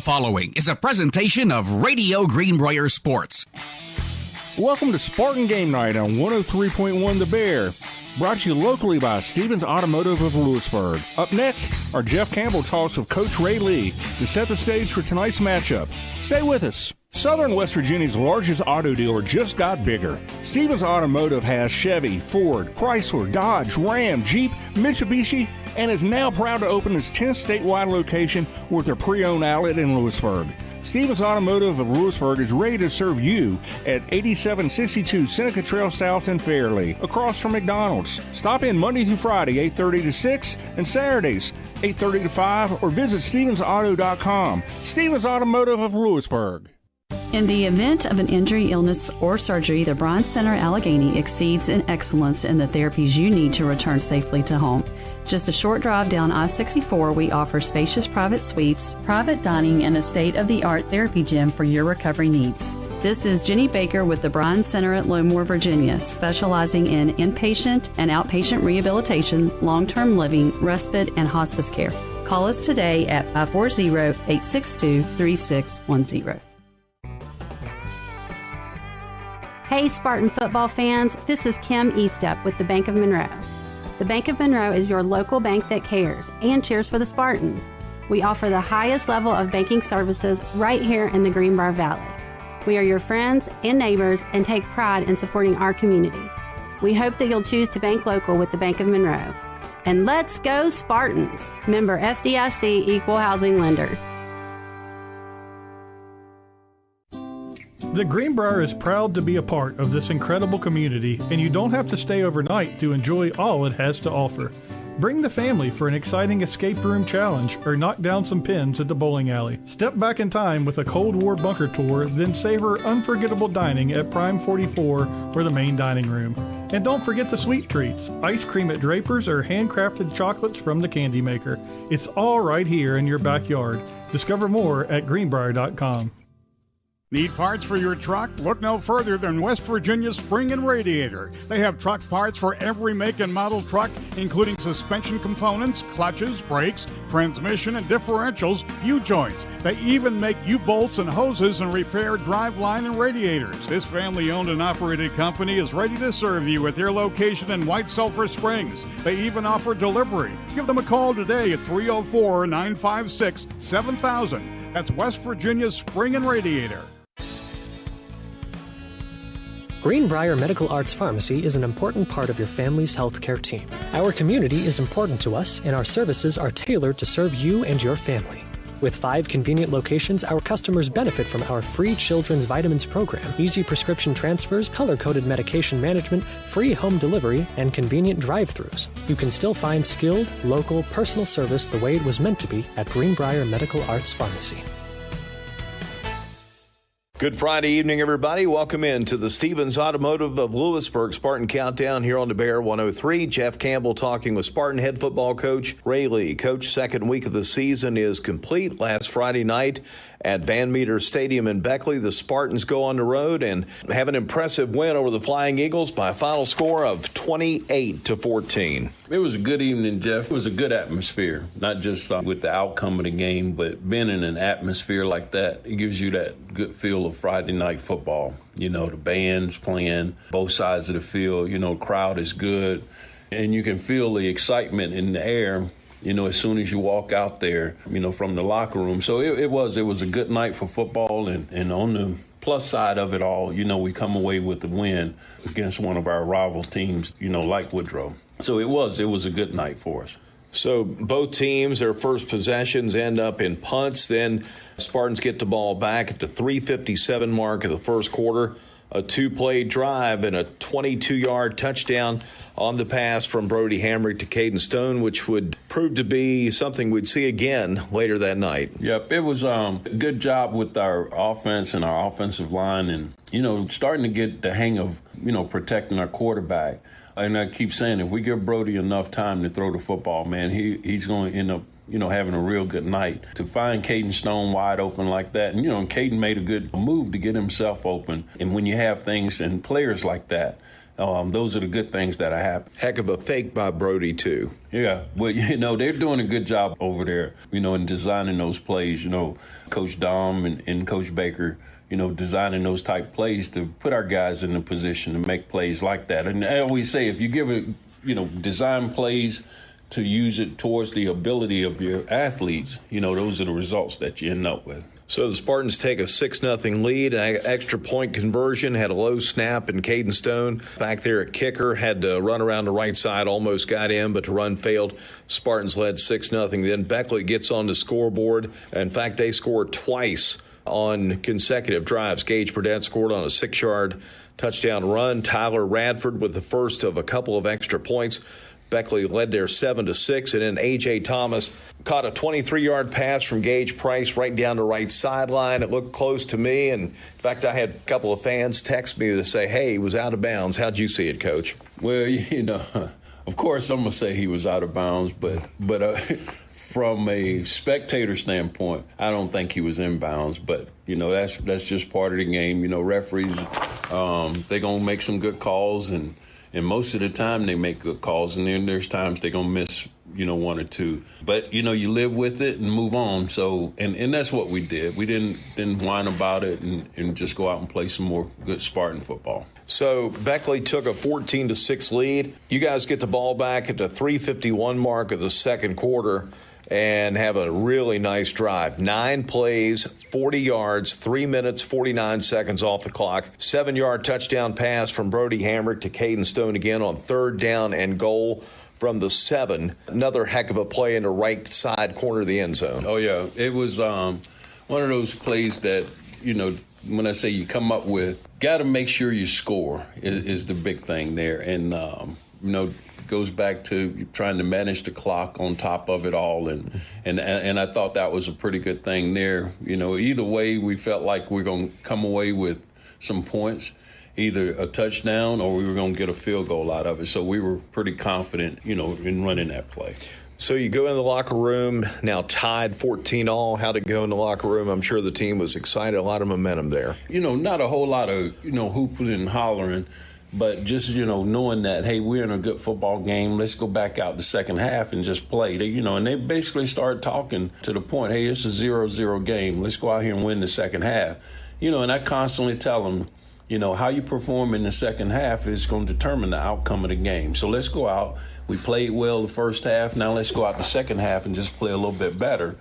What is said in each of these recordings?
following is a presentation of Radio Greenbrier Sports. Welcome to Spartan Game Night on 103.1 The Bear. Brought to you locally by Stevens Automotive of Lewisburg. Up next, our Jeff Campbell talks with Coach Ray Lee to set the stage for tonight's matchup. Stay with us. Southern West Virginia's largest auto dealer just got bigger. Stevens Automotive has Chevy, Ford, Chrysler, Dodge, Ram, Jeep, Mitsubishi, and is now proud to open its 10th statewide location with their pre-owned outlet in Lewisburg. Stevens Automotive of Lewisburg is ready to serve you at 8762 Seneca Trail South in Fairleigh, across from McDonald's. Stop in Monday through Friday, 8:30 to 6, and Saturdays, 8:30 to 5, or visit stevensauto.com. Stevens Automotive of Lewisburg. In the event of an injury, illness, or surgery, the Bryant Center Allegheny exceeds in excellence in the therapies you need to return safely to home. Just a short drive down I-64, we offer spacious private suites, private dining, and a state-of-the-art therapy gym for your recovery needs. This is Jenny Baker with the Bryant Center at Lowmore, Virginia, specializing in inpatient and outpatient rehabilitation, long-term living, respite, and hospice care. Call us today at 540-862-3610. Hey Spartan football fans, this is Kim Eastup with the Bank of Monroe. The Bank of Monroe is your local bank that cares and cheers for the Spartans. We offer the highest level of banking services right here in the Greenbrier Valley. We are your friends and neighbors and take pride in supporting our community. We hope that you'll choose to bank local with the Bank of Monroe. And let's go Spartans! Member FDIC Equal Housing Lender. The Greenbrier is proud to be a part of this incredible community, and you don't have to stay overnight to enjoy all it has to offer. Bring the family for an exciting escape room challenge or knock down some pins at the bowling alley. Step back in time with a Cold War bunker tour, then savor unforgettable dining at Prime 44 or the main dining room. And don't forget the sweet treats, ice cream at Draper's or handcrafted chocolates from the Candy Maker. It's all right here in your backyard. Discover more at greenbrier.com. Need parts for your truck? Look no further than West Virginia Spring and Radiator. They have truck parts for every make and model truck, including suspension components, clutches, brakes, transmission and differentials, U-joints. They even make U-bolts and hoses and repair driveline and radiators. This family-owned and operated company is ready to serve you at their location in White Sulphur Springs. They even offer delivery. Give them a call today at 304-956-7000. That's West Virginia's Spring and Radiator. Greenbrier Medical Arts Pharmacy is an important part of your family's healthcare team. Our community is important to us, and our services are tailored to serve you and your family. With 5 convenient locations, our customers benefit from our free children's vitamins program, easy prescription transfers, color-coded medication management, free home delivery, and convenient drive-thrus. You can still find skilled, local, personal service the way it was meant to be at Greenbrier Medical Arts Pharmacy. Good Friday evening, everybody. Welcome in to the Stevens Automotive of Lewisburg Spartan Countdown here on the Bear 103. Jeff Campbell talking with Spartan head football coach Ray Lee. Coach, second week of the season is complete. Last Friday night at Van Meter Stadium in Beckley, the Spartans go on the road and have an impressive win over the Flying Eagles by a final score of 28-14. It was a good evening, Jeff. It was a good atmosphere, not just with the outcome of the game, but being in an atmosphere like that, it gives you that good feel of Friday night football. You know, the band's playing, both sides of the field, you know, crowd is good, and you can feel the excitement in the air, you know, as soon as you walk out there, you know, from the locker room. So it was a good night for football, and on the plus side of it all, you know, we come away with the win against one of our rival teams, you know, like Woodrow. So it was a good night for us. So both teams, their first possessions end up in punts. Then Spartans get the ball back at the 3:57 mark of the first quarter. A 2-play drive and a 22-yard touchdown on the pass from Brody Hamrick to Caden Stone, which would prove to be something we'd see again later that night. Yep, it was a good job with our offense and our offensive line, and, you know, starting to get the hang of, you know, protecting our quarterback. And I keep saying, if we give Brody enough time to throw the football, man, he's going to end up, you know, having a real good night. To find Caden Stone wide open like that, and, you know, Caden made a good move to get himself open. And when you have things and players like that, Those are the good things that happen. Heck of a fake by Brody, too. Yeah, well, they're doing a good job over there, in designing those plays. Coach Dom and Coach Baker, designing those type plays to put our guys in a position to make plays like that. And I always say, if you give it, design plays to use it towards the ability of your athletes, those are the results that you end up with. So the Spartans take a 6-0 lead, an extra point conversion, had a low snap, and Caden Stone back there at kicker had to run around the right side, almost got in, but the run failed. Spartans led 6-0. Then Beckley gets on the scoreboard. In fact, they scored twice on consecutive drives. Gage Burdett scored on a 6-yard touchdown run. Tyler Radford with the first of a couple of extra points. Beckley led there 7-6, and then A.J. Thomas caught a 23-yard pass from Gage Price right down the right sideline. It looked close to me, and in fact, I had a couple of fans text me to say, hey, he was out of bounds. How'd you see it, Coach? Well, of course I'm going to say he was out of bounds, but from a spectator standpoint, I don't think he was in bounds, but, that's just part of the game. Referees, they're going to make some good calls, and most of the time they make good calls, and then there's times they're going to miss, one or two. But, you live with it and move on. So, and that's what we did. We didn't whine about it and just go out and play some more good Spartan football. So Beckley took a 14-6 lead. You guys get the ball back at the 3:51 mark of the second quarter and have a really nice drive. 9 plays, 40 yards, 3 minutes, 49 seconds off the clock. 7-yard touchdown pass from Brody Hamrick to Caden Stone again on 3rd down and goal from the 7. Another heck of a play in the right side corner of the end zone. Oh, yeah. It was one of those plays that, when I say you come up with, got to make sure you score is the big thing there. And, goes back to trying to manage the clock on top of it all, and I thought that was a pretty good thing there. Either way, we felt like we're going to come away with some points, either a touchdown or we were going to get a field goal out of it. So we were pretty confident, in running that play. So you go in the locker room, now tied 14-all. How'd it go in the locker room? I'm sure the team was excited, a lot of momentum there. Not a whole lot of, hooping and hollering. But just, knowing that, hey, we're in a good football game, let's go back out the second half and just play. And they basically started talking to the point, hey, it's a 0-0 game. Let's go out here and win the second half. And I constantly tell them, how you perform in the second half is going to determine the outcome of the game. So let's go out. We played well the first half. Now let's go out the second half and just play a little bit better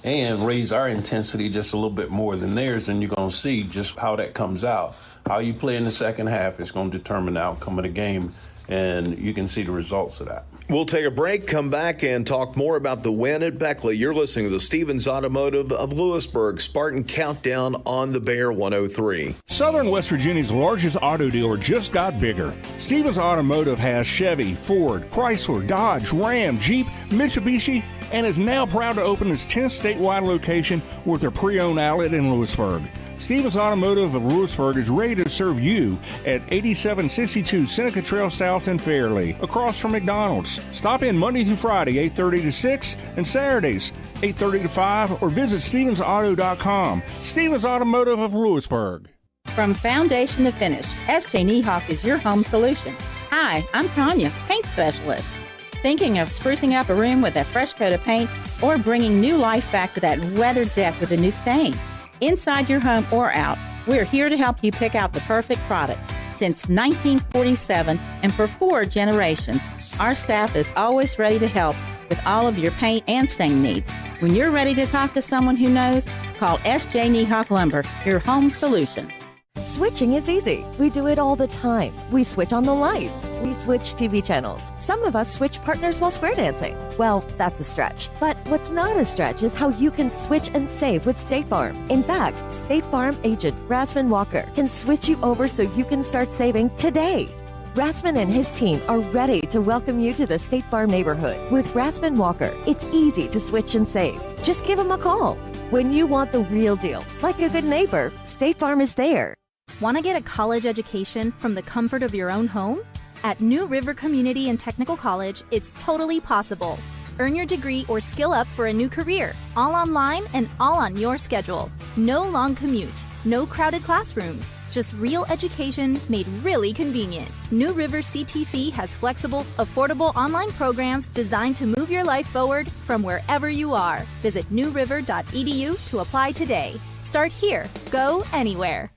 and raise our intensity just a little bit more than theirs. And you're going to see just how that comes out. How you play in the second half is going to determine the outcome of the game, and you can see the results of that. We'll take a break, come back, and talk more about the win at Beckley. You're listening to the Stevens Automotive of Lewisburg Spartan Countdown on the Bear 103. Southern West Virginia's largest auto dealer just got bigger. Stevens Automotive has Chevy, Ford, Chrysler, Dodge, Ram, Jeep, Mitsubishi, and is now proud to open its 10th statewide location with their pre-owned outlet in Lewisburg. Stevens Automotive of Lewisburg is ready to serve you at 8762 Seneca Trail South in Fairleigh, across from McDonald's. Stop in Monday through Friday, 8:30 to 6, and Saturdays, 8:30 to 5, or visit stevensauto.com. Stevens Automotive of Lewisburg. From foundation to finish, S.J. Niehawk is your home solution. Hi, I'm Tanya, paint specialist. Thinking of sprucing up a room with a fresh coat of paint or bringing new life back to that weathered deck with a new stain? Inside your home or out, we're here to help you pick out the perfect product. Since 1947 and for 4 generations, our staff is always ready to help with all of your paint and stain needs. When you're ready to talk to someone who knows, call S.J. Niehawk Lumber, your home solution. Switching is easy. We do it all the time. We switch on the lights. We switch TV channels. Some of us switch partners while square dancing. Well, that's a stretch. But what's not a stretch is how you can switch and save with State Farm. In fact, State Farm agent Rasman Walker can switch you over so you can start saving today. Rasman and his team are ready to welcome you to the State Farm neighborhood. With Rasman Walker, it's easy to switch and save. Just give him a call. When you want the real deal, like a good neighbor, State Farm is there. Want to get a college education from the comfort of your own home? At New River Community and Technical College, it's totally possible. Earn your degree or skill up for a new career, all online and all on your schedule. No long commutes, no crowded classrooms, Just real education made really convenient. New River CTC has flexible, affordable online programs designed to move your life forward from wherever you are. Visit newriver.edu to apply today. Start here. Go anywhere.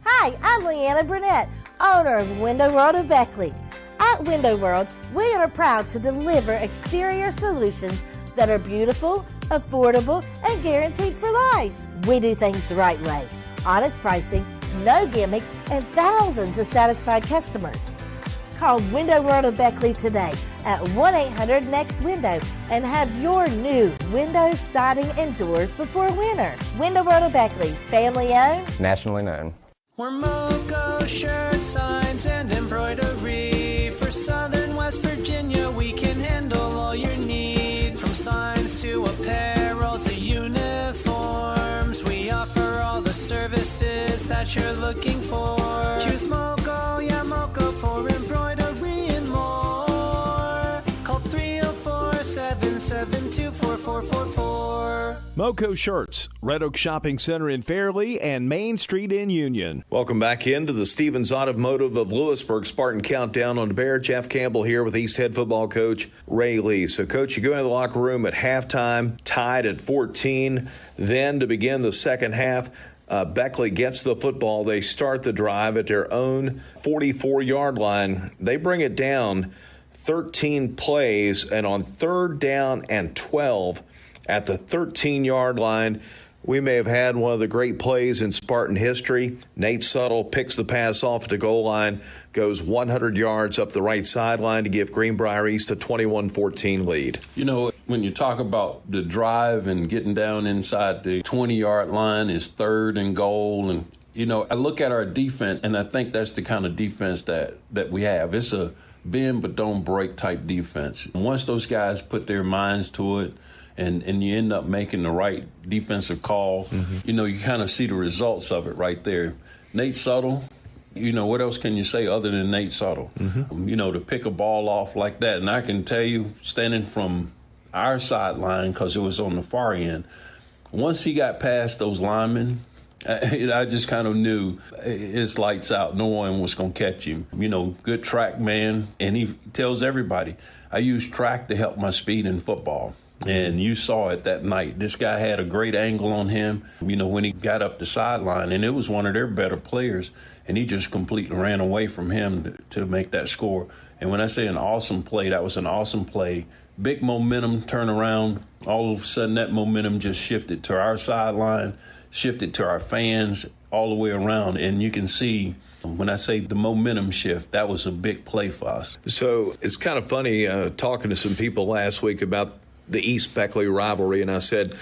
Hi, I'm Leanna Burnett, owner of Window World of Beckley. At Window World, we are proud to deliver exterior solutions that are beautiful, affordable, and guaranteed for life. We do things the right way. Honest pricing, no gimmicks, and thousands of satisfied customers. Call Window World of Beckley today at 1-800-NEXT-WINDOW and have your new windows, siding, and doors before winter. Window World of Beckley, family owned, nationally known. We're Moco shirts, signs, and embroidery. For Southern West Virginia, we can handle all your needs. From signs to apparel to uniforms, we offer all the services that you're looking for. Choose Moco, yeah, Moco for embroidery and more. Call 304-772-4444. Moco Shirts, Red Oak Shopping Center in Fairleigh and Main Street in Union. Welcome back into the Stevens Automotive of Lewisburg Spartan Countdown on the Bear. Jeff Campbell here with East Head football coach Ray Lee. So, Coach, you go into the locker room at halftime, tied at 14. Then to begin the second half, Beckley gets the football. They start the drive at their own 44-yard line. They bring it down 13 plays, and on 3rd down and 12 at the 13-yard line, we may have had one of the great plays in Spartan history. Nate Suttle picks the pass off at the goal line, goes 100 yards up the right sideline to give Greenbrier East a 21-14 lead. You know, when you talk about the drive and getting down inside the 20-yard line is 3rd and goal, and, you know, I look at our defense, and I think that's the kind of defense that we have. It's a bend but don't break type defense. Once those guys put their minds to it, and you end up making the right defensive call, you know, you kind of see the results of it right there. Nate Suttle, you know, what else can you say other than Nate Suttle? You know, to pick a ball off like that. And I can tell you, standing from our sideline, because it was on the far end, once he got past those linemen, I just kind of knew it's lights out. No one was going to catch him. You know, good track man. And he tells everybody, I use track to help my speed in football. And you saw it that night. This guy had a great angle on him, you know, when he got up the sideline. And it was one of their better players. And he just completely ran away from him to make that score. And when I say an awesome play, that was an awesome play. Big momentum turnaround. All of a sudden, that momentum just shifted to our sideline, shifted to our fans, all the way around. And you can see, when I say the momentum shift, that was a big play for us. So it's kind of funny talking to some people last week about the East Beckley rivalry, and I said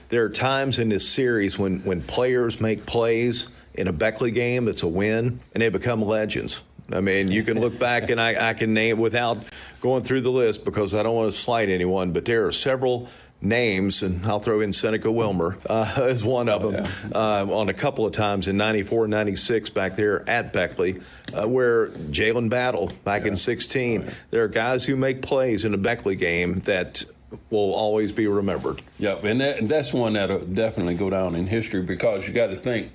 there are times in this series when players make plays in a Beckley game that's a win, and they become legends. I mean, you can look back, and I can name, without going through the list because I don't want to slight anyone, but there are several names, and I'll throw in Seneca Wilmer as one of them, on a couple of times in 94, 96 back there at Beckley, where Jalen Battle back in 16. Right. There are guys who make plays in a Beckley game that will always be remembered. Yep, and that's one that'll definitely go down in history, because you got to think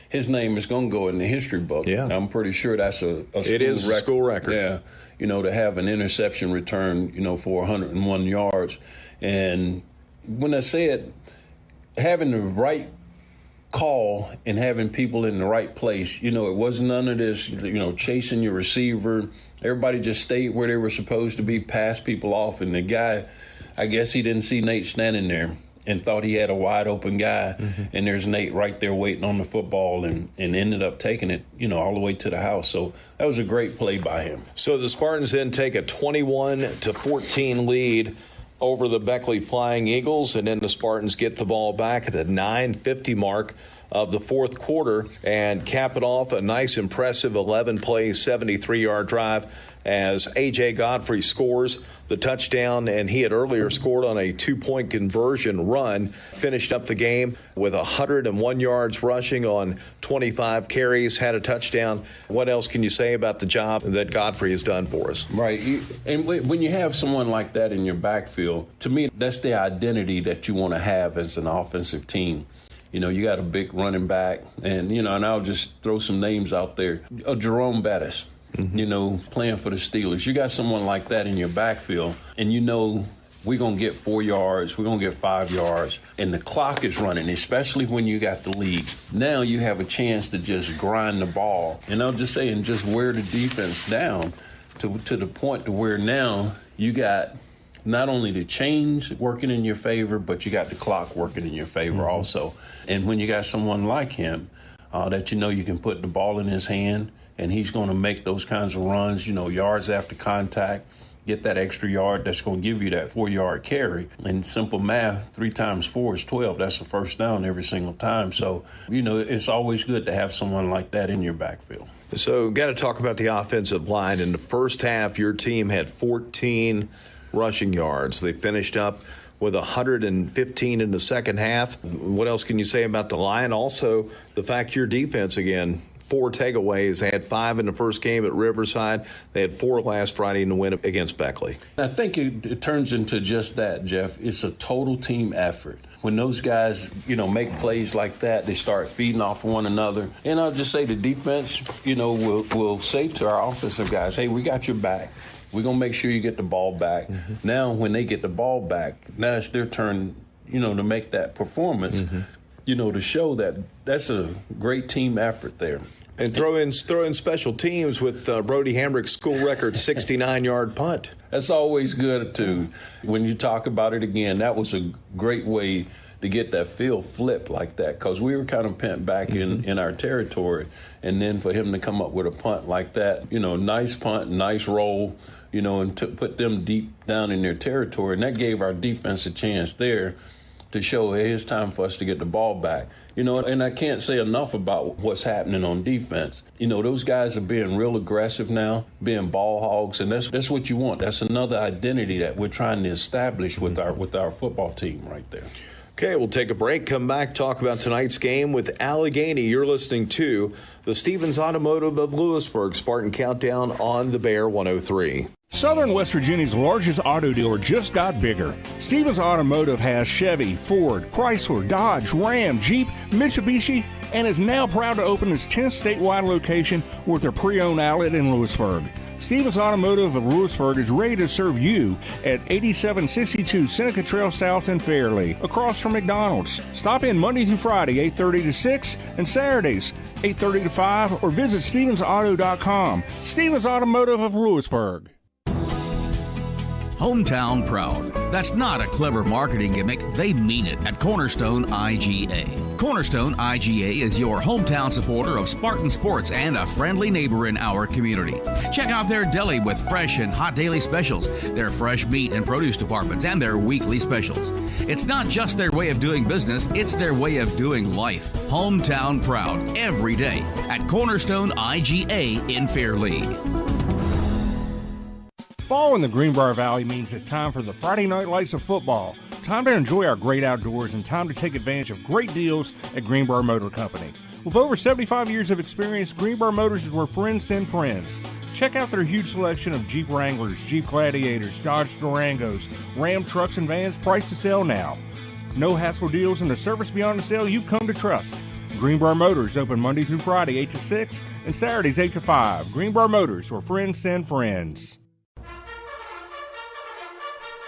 his name is going to go in the history book. Yeah. I'm pretty sure that's a school It is a school record. Yeah, you know, to have an interception return, you know, for 101 yards. And when I said having the right call and having people in the right place, you know, it wasn't none of this, you know, chasing your receiver. Everybody just stayed where they were supposed to be, pass people off. And the guy, I guess he didn't see Nate standing there and thought he had a wide open guy. And there's Nate right there waiting on the football and ended up taking it, you know, all the way to the house. So that was a great play by him. So the Spartans then take a 21-14 lead over the Beckley Flying Eagles, and then the Spartans get the ball back at the 9:50 mark of the fourth quarter and cap it off a nice, impressive 11-play, 73-yard drive as A.J. Godfrey scores the touchdown, and he had earlier scored on a 2-point conversion run, finished up the game with 101 yards rushing on 25 carries, had a touchdown. What else can you say about the job that Godfrey has done for us? Right. And when you have someone like that in your backfield, to me, that's the identity that you want to have as an offensive team. You got a big running back, and I'll just throw some names out there. Jerome Bettis, playing for the Steelers. You got someone like that in your backfield, and we're going to get 4 yards, we're going to get 5 yards, and the clock is running, especially when you got the lead. Now you have a chance to just grind the ball, and I'll just say, and just wear the defense down to the point to where now you got not only the chains working in your favor, but you got the clock working in your favor also. And when you got someone like him that you can put the ball in his hand, and he's going to make those kinds of runs, yards after contact, get that extra yard that's going to give you that 4-yard carry. And simple math, 3 times 4 is 12. That's a first down every single time. So, it's always good to have someone like that in your backfield. So, got to talk about the offensive line. In the first half, your team had 14 rushing yards. They finished up with 115 in the second half. What else can you say about the line? Also, the fact your defense, again, 4 takeaways. They had 5 in the first game at Riverside. They had 4 last Friday in the win against Beckley. I think it turns into just that, Jeff. It's a total team effort. When those guys, make plays like that, they start feeding off one another. And I'll just say the defense, will say to our offensive guys, hey, we got your back. We're going to make sure you get the ball back. Now, when they get the ball back, now it's their turn, to make that performance, to show that that's a great team effort there. And throw in special teams with Brody Hamrick's school record 69-yard punt. That's always good, too. When you talk about it again, that was a great way to get that field flipped like that, because we were kind of pent back in our territory. And then for him to come up with a punt like that, nice punt, nice roll, and to put them deep down in their territory. And that gave our defense a chance there to show, hey, it's time for us to get the ball back. And I can't say enough about what's happening on defense. Those guys are being real aggressive now, being ball hogs, and that's what you want. That's another identity that we're trying to establish with our football team right there. Okay, we'll take a break, come back, talk about tonight's game with Allegheny. You're listening to the Stevens Automotive of Lewisburg Spartan Countdown on the Bear 103. Southern West Virginia's largest auto dealer just got bigger. Stevens Automotive has Chevy, Ford, Chrysler, Dodge, Ram, Jeep, Mitsubishi, and is now proud to open its 10th statewide location with their pre-owned outlet in Lewisburg. Stevens Automotive of Lewisburg is ready to serve you at 8762 Seneca Trail South in Fairleigh, across from McDonald's. Stop in Monday through Friday, 8:30 to 6, and Saturdays, 8:30 to 5, or visit stevensauto.com. Stevens Automotive of Lewisburg. Hometown proud. That's not a clever marketing gimmick. They mean it at Cornerstone IGA. Cornerstone IGA is your hometown supporter of Spartan sports and a friendly neighbor in our community. Check out their deli with fresh and hot daily specials, their fresh meat and produce departments, and their weekly specials. It's not just their way of doing business, it's their way of doing life. Hometown proud every day at Cornerstone IGA in Fairleigh. Fall in the Greenbrier Valley means it's time for the Friday Night Lights of football. Time to enjoy our great outdoors and time to take advantage of great deals at Greenbrier Motor Company. With over 75 years of experience, Greenbrier Motors is where friends send friends. Check out their huge selection of Jeep Wranglers, Jeep Gladiators, Dodge Durangos, Ram trucks and vans priced to sell now. No hassle deals and the service beyond the sale you've come to trust. Greenbrier Motors open Monday through Friday 8 to 6 and Saturdays 8 to 5. Greenbrier Motors, where friends send friends.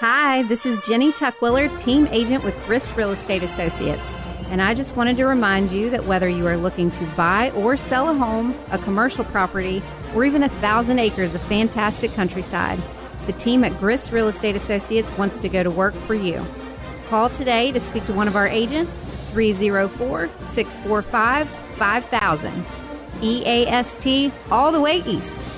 Hi, this is Jenny Tuckwiller, team agent with Grist Real Estate Associates. And I just wanted to remind you that whether you are looking to buy or sell a home, a commercial property, or even 1,000 acres of fantastic countryside, the team at Grist Real Estate Associates wants to go to work for you. Call today to speak to one of our agents, 304-645-5000. EAST, all the way east.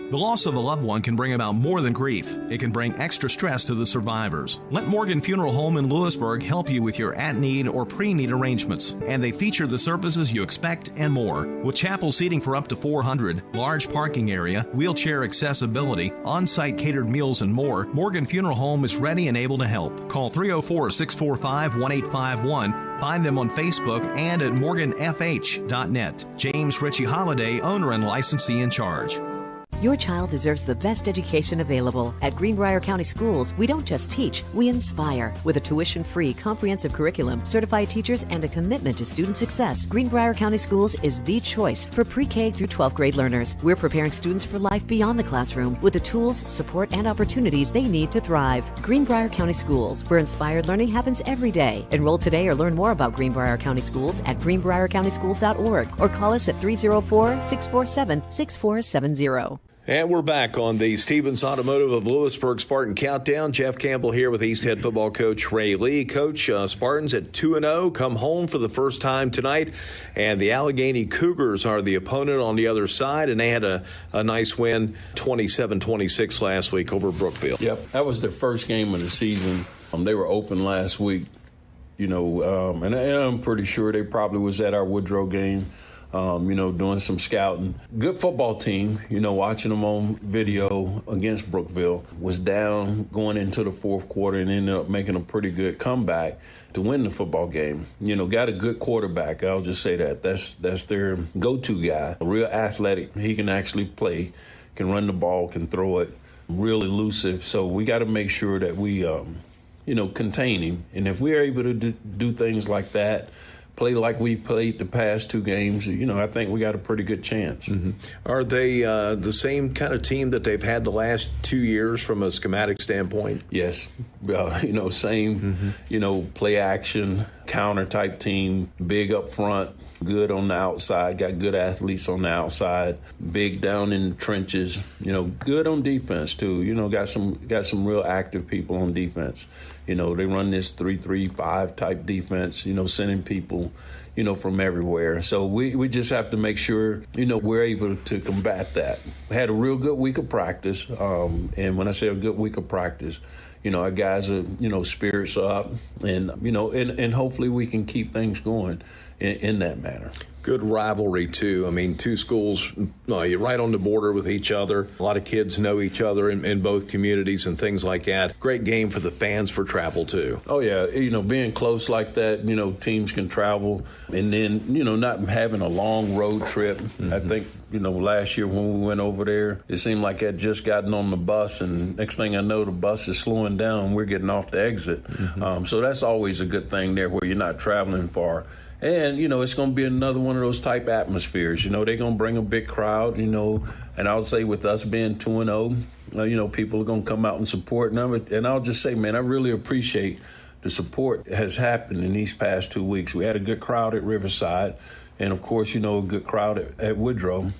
The loss of a loved one can bring about more than grief. It can bring extra stress to the survivors. Let Morgan Funeral Home in Lewisburg help you with your at-need or pre-need arrangements. And they feature the services you expect and more. With chapel seating for up to 400, large parking area, wheelchair accessibility, on-site catered meals, and more, Morgan Funeral Home is ready and able to help. Call 304-645-1851. Find them on Facebook and at morganfh.net. James Ritchie Holiday, owner and licensee in charge. Your child deserves the best education available. At Greenbrier County Schools, we don't just teach, we inspire. With a tuition-free, comprehensive curriculum, certified teachers, and a commitment to student success, Greenbrier County Schools is the choice for pre-K through 12th grade learners. We're preparing students for life beyond the classroom with the tools, support, and opportunities they need to thrive. Greenbrier County Schools, where inspired learning happens every day. Enroll today or learn more about Greenbrier County Schools at greenbriercountyschools.org or call us at 304-647-6470. And we're back on the Stevens Automotive of Lewisburg Spartan Countdown. Jeff Campbell here with East Head football coach Ray Lee. Coach, Spartans at 2-0, come home for the first time tonight, and the Allegheny Cougars are the opponent on the other side, and they had a nice win, 27-26 last week over Brookfield. Yep, that was their first game of the season. They were open last week, and I'm pretty sure they probably was at our Woodrow game. Doing some scouting. Good football team, watching them on video against Brookville. Was down going into the fourth quarter and ended up making a pretty good comeback to win the football game. Got a good quarterback. I'll just say that. That's their go-to guy. A real athletic. He can actually play, can run the ball, can throw it, real elusive. So we got to make sure that we, contain him. And if we're able to do things like that, play like we played the past two games, I think we got a pretty good chance. Mm-hmm. Are they the same kind of team that they've had the last 2 years from a schematic standpoint? Yes. Same, play action, counter type team, big up front, good on the outside, got good athletes on the outside, big down in the trenches, good on defense too. Got some real active people on defense. They run this 3-3-5 type defense, sending people, from everywhere. So we just have to make sure, we're able to combat that. We had a real good week of practice. And when I say a good week of practice, our guys are, spirits up and, and hopefully we can keep things going in that manner. Good rivalry, too. I mean, two schools, you're right on the border with each other. A lot of kids know each other in both communities and things like that. Great game for the fans for travel, too. Oh, yeah. Being close like that, teams can travel. And then, not having a long road trip. Mm-hmm. I think, last year when we went over there, it seemed like I'd just gotten on the bus. And next thing I know, the bus is slowing down and we're getting off the exit. Mm-hmm. So that's always a good thing there where you're not traveling far. And, it's going to be another one of those type atmospheres. They're going to bring a big crowd, and I'll say with us being 2-0, people are going to come out and support them. And I'll just say, man, I really appreciate the support that has happened in these past 2 weeks. We had a good crowd at Riverside and, of course, a good crowd at Woodrow.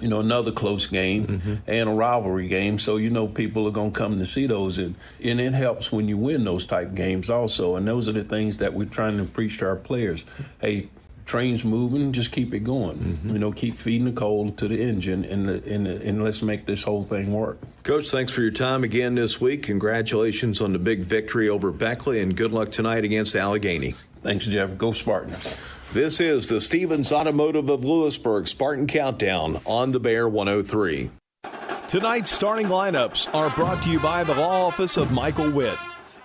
Another close game and a rivalry game. So, people are going to come to see those. And it helps when you win those type games also. And those are the things that we're trying to preach to our players. Hey, train's moving, just keep it going. Keep feeding the coal to the engine and let's make this whole thing work. Coach, thanks for your time again this week. Congratulations on the big victory over Beckley and good luck tonight against Allegheny. Thanks, Jeff. Go Spartans. This is the Stevens Automotive of Lewisburg Spartan Countdown on the Bear 103. Tonight's starting lineups are brought to you by the Law Office of Michael Witt.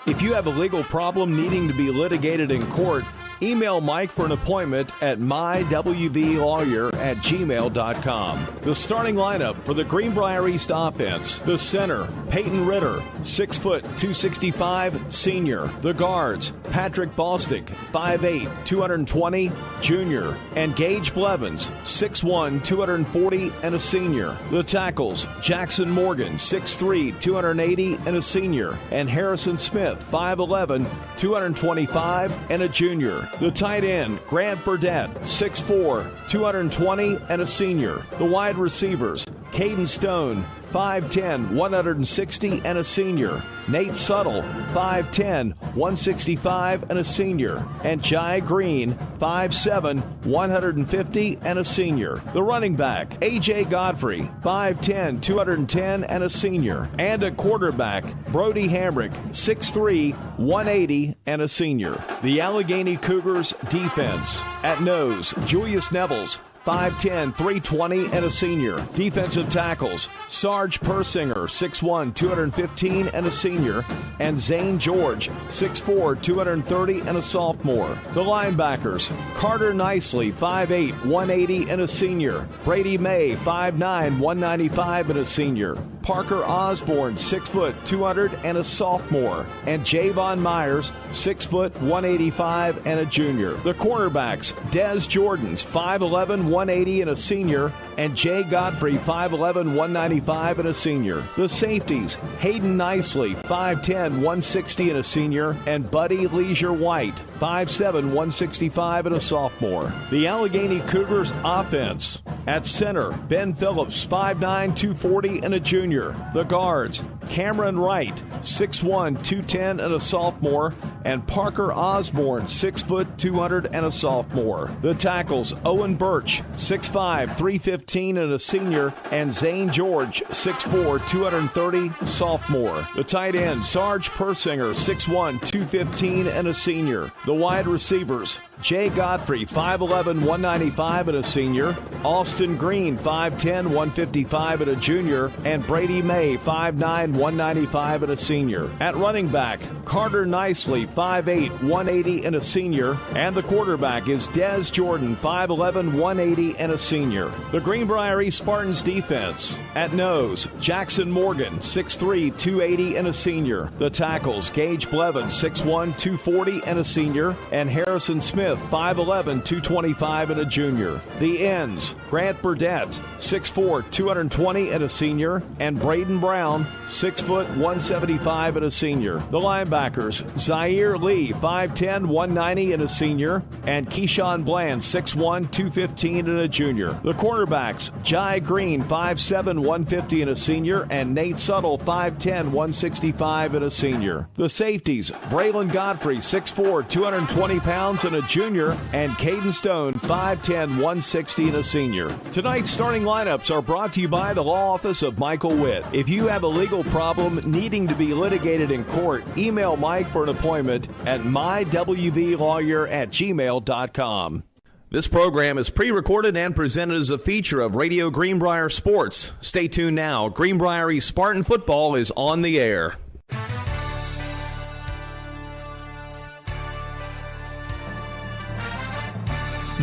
If you have a legal problem needing to be litigated in court, email Mike for an appointment at mywvlawyer@gmail.com. The starting lineup for the Greenbrier East offense: the center, Peyton Ritter, 6 foot 265, senior. The guards, Patrick Balstick, 5'8", 220, junior. And Gage Blevins, 6'1", 240, and a senior. The tackles, Jackson Morgan, 6'3", 280, and a senior. And Harrison Smith, 5'11", 225, and a junior. The tight end, Grant Burdett, 6'4", 220, and a senior. The wide receivers, Caden Stone, 5'10", 160, and a senior. Nate Suttle, 5'10", 165, and a senior. And Jai Green, 5'7", 150, and a senior. The running back, A.J. Godfrey, 5'10", 210, and a senior. And a quarterback, Brody Hamrick, 6'3", 180, and a senior. The Allegheny Cougars defense. At nose, Julius Nevels, 5'10", 320, and a senior. Defensive tackles, Sarge Persinger, 6'1", 215, and a senior, and Zane George, 6'4", 230, and a sophomore. The linebackers, Carter Nicely, 5'8", 180, and a senior. Brady May, 5'9", 195, and a senior. Parker Osborne, 6 foot, 200, and a sophomore. And Javon Myers, 6 foot, 185, and a junior. The cornerbacks, Des Jordans, 5'11", 180, and a senior. And Jay Godfrey, 5'11", 195, and a senior. The safeties, Hayden Nicely, 5'10", 160, and a senior. And Buddy Leisure White, 5'7", 165, and a sophomore. The Allegheny Cougars offense. At center, Ben Phillips, 5'9", 240, and a junior. The guards, Cameron Wright, 6'1", 210, and a sophomore, and Parker Osborne, 6 foot, 200, and a sophomore. The tackles, Owen Birch, 6'5", 315, and a senior, and Zane George, 6'4", 230, sophomore. The tight end, Sarge Persinger, 6'1", 215, and a senior. The wide receivers, Jay Godfrey, 5'11", 195, and a senior. Austin Green, 5'10", 155, and a junior. And Brady May, 5'9", 195, and a senior. At running back, Carter Nicely, 5'8", 180, and a senior. And the quarterback is Des Jordan, 5'11", 180, and a senior. The Greenbrier East Spartans defense. At nose, Jackson Morgan, 6'3", 280, and a senior. The tackles, Gage Blevin, 6'1", 240, and a senior. And Harrison Smith, 5'11", 225, and a junior. The ends, Grant Burdett, 6'4", 220, and a senior. And Braden Brown, 6 foot, 175, and a senior. The linebackers, Zaire Lee, 5'10", 190, and a senior. And Keyshawn Bland, 6'1", 215, and a junior. The cornerbacks, Jai Green, 5'7", 150, and a senior. And Nate Suttle, 5'10", 165, and a senior. The safeties, Braylon Godfrey, 6'4", 220 pounds, and a junior. And Caden Stone, 5'10", 160, and a senior. Tonight's starting lineups are brought to you by the Law Office of Michael Witt. If you have a legal problem needing to be litigated in court, email Mike for an appointment at mywvlawyer@gmail.com. This program is pre-recorded and presented as a feature of Radio Greenbrier Sports. Stay tuned now. Greenbrier East Spartan football is on the air.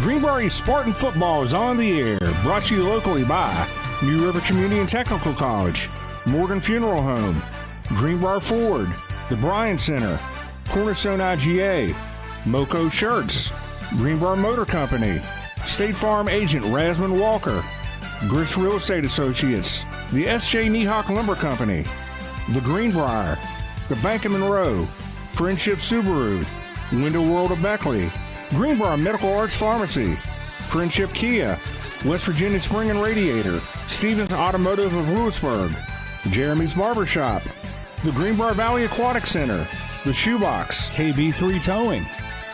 Greenbrier East Spartan football is on the air. Brought to you locally by New River Community and Technical College, Morgan Funeral Home, Greenbrier Ford, the Bryan Center, Cornerstone IGA, Moco Shirts, Greenbrier Motor Company, State Farm Agent Rasmund Walker, Grist Real Estate Associates, the S.J. Niehawk Lumber Company, the Greenbrier, the Bank of Monroe, Friendship Subaru, Window World of Beckley, Greenbrier Medical Arts Pharmacy, Friendship Kia, West Virginia Spring and Radiator, Stevens Automotive of Lewisburg, Jeremy's Barbershop, the Greenbrier Valley Aquatic Center, the Shoebox, KB3 Towing,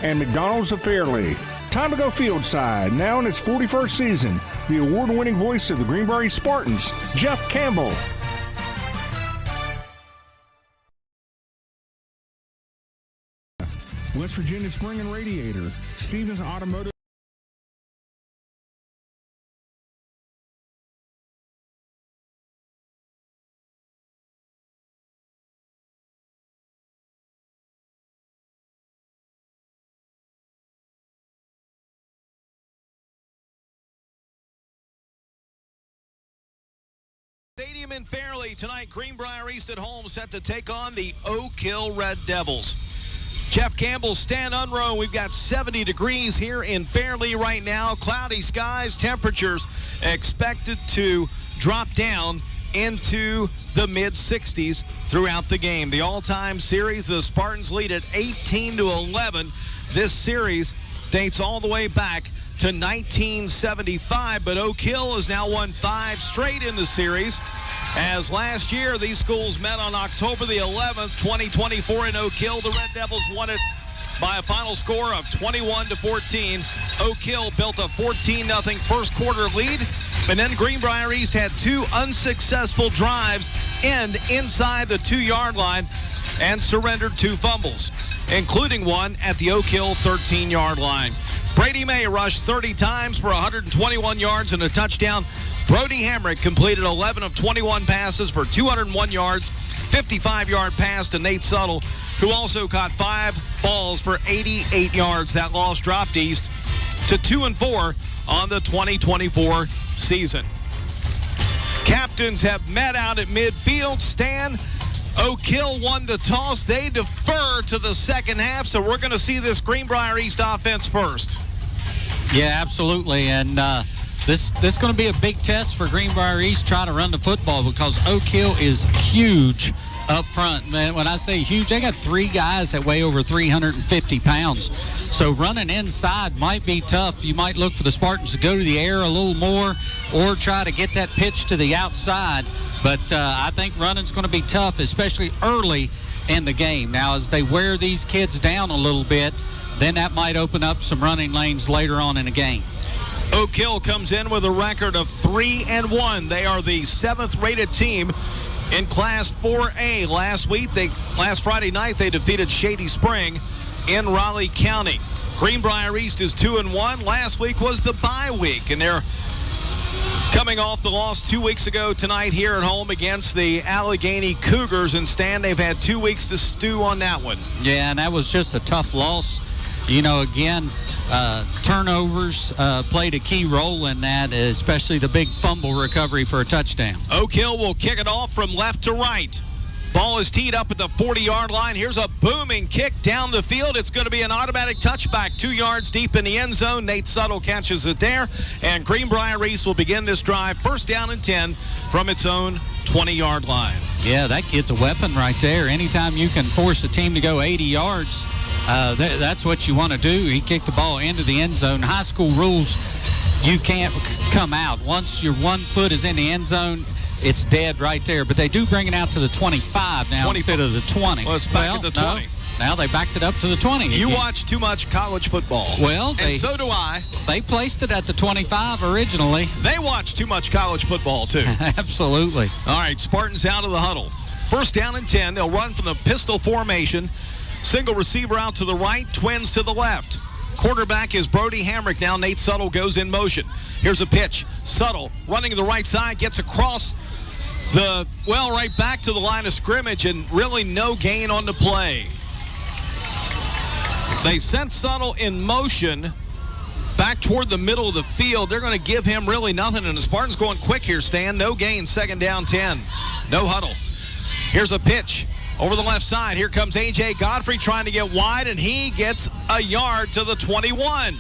and McDonald's of Fairleigh. Time to go fieldside. Now in its 41st season, the award-winning voice of the Greenbrier Spartans, Jeff Campbell. West Virginia Spring and Radiator, Stevens Automotive. Stadium in Fairleigh tonight. Greenbrier East at home set to take on the Oak Hill Red Devils. Jeff Campbell, Stan Unroe. We've got 70 degrees here in Fairleigh right now. Cloudy skies, temperatures expected to drop down into the mid-60s throughout the game. The all-time series, the Spartans lead at 18-11. This series dates all the way back to 1975, but Oak Hill has now won 5 straight in the series. As last year, these schools met on October the 11th, 2024 in Oak Hill. The Red Devils won it by a final score of 21-14. Oak Hill built a 14-0 first quarter lead, and then Greenbrier East had 2 unsuccessful drives end inside the 2-yard line and surrendered 2 fumbles, including one at the Oak Hill 13-yard line. Brady May rushed 30 times for 121 yards and a touchdown. Brody Hamrick completed 11 of 21 passes for 201 yards, 55-yard pass to Nate Suttle, who also caught 5 balls for 88 yards. That loss dropped East to 2-4 on the 2024 season. Captains have met out at midfield. Stan, Oak Hill won the toss. They defer to the second half, so we're going to see this Greenbrier East offense first. Yeah, absolutely. And this is going to be a big test for Greenbrier East trying to run the football because Oak Hill is huge up front. Man, when I say huge, they got 3 guys that weigh over 350 pounds. So running inside might be tough. You might look for the Spartans to go to the air a little more or try to get that pitch to the outside. But I think running's going to be tough, especially early in the game. Now, as they wear these kids down a little bit, then that might open up some running lanes later on in the game. Oak Hill comes in with a record of 3-1. They are the 7th-rated team in Class 4A. Last Friday night, they defeated Shady Spring in Raleigh County. Greenbrier East is 2-1. Last week was the bye week, and they're coming off the loss 2 weeks ago tonight here at home against the Allegheny Cougars. And Stan, they've had 2 weeks to stew on that one. Yeah, and that was just a tough loss. You know, again, turnovers played a key role in that, especially the big fumble recovery for a touchdown. Oak Hill will kick it off from left to right. Ball is teed up at the 40-yard line. Here's a booming kick down the field. It's going to be an automatic touchback 2 yards deep in the end zone. Nate Suttle catches it there, and Greenbrier East will begin this drive first down and 10 from its own 20-yard line. Yeah, that kid's a weapon right there. Anytime you can force a team to go 80 yards, that's what you want to do. He kicked the ball into the end zone. High school rules, you can't come out. Once your 1 foot is in the end zone, it's dead right there. But they do bring it out to the 25 now instead of the 20. Well, it's back at the 20. No, now they backed it up to the 20. You watch too much college football. Well, and so do I. They placed it at the 25 originally. They watch too much college football, too. Absolutely. All right, Spartans out of the huddle. First down and 10. They'll run from the pistol formation. Single receiver out to the right, twins to the left. Quarterback is Brody Hamrick. Now Nate Suttle goes in motion. Here's a pitch. Suttle running to the right side, gets across right back to the line of scrimmage, and really no gain on the play. They sent Suttle in motion back toward the middle of the field. They're going to give him really nothing, and the Spartans going quick here, Stan. No gain, second down 10. No huddle. Here's a pitch. Over the left side, here comes A.J. Godfrey trying to get wide, and he gets a yard to the 21.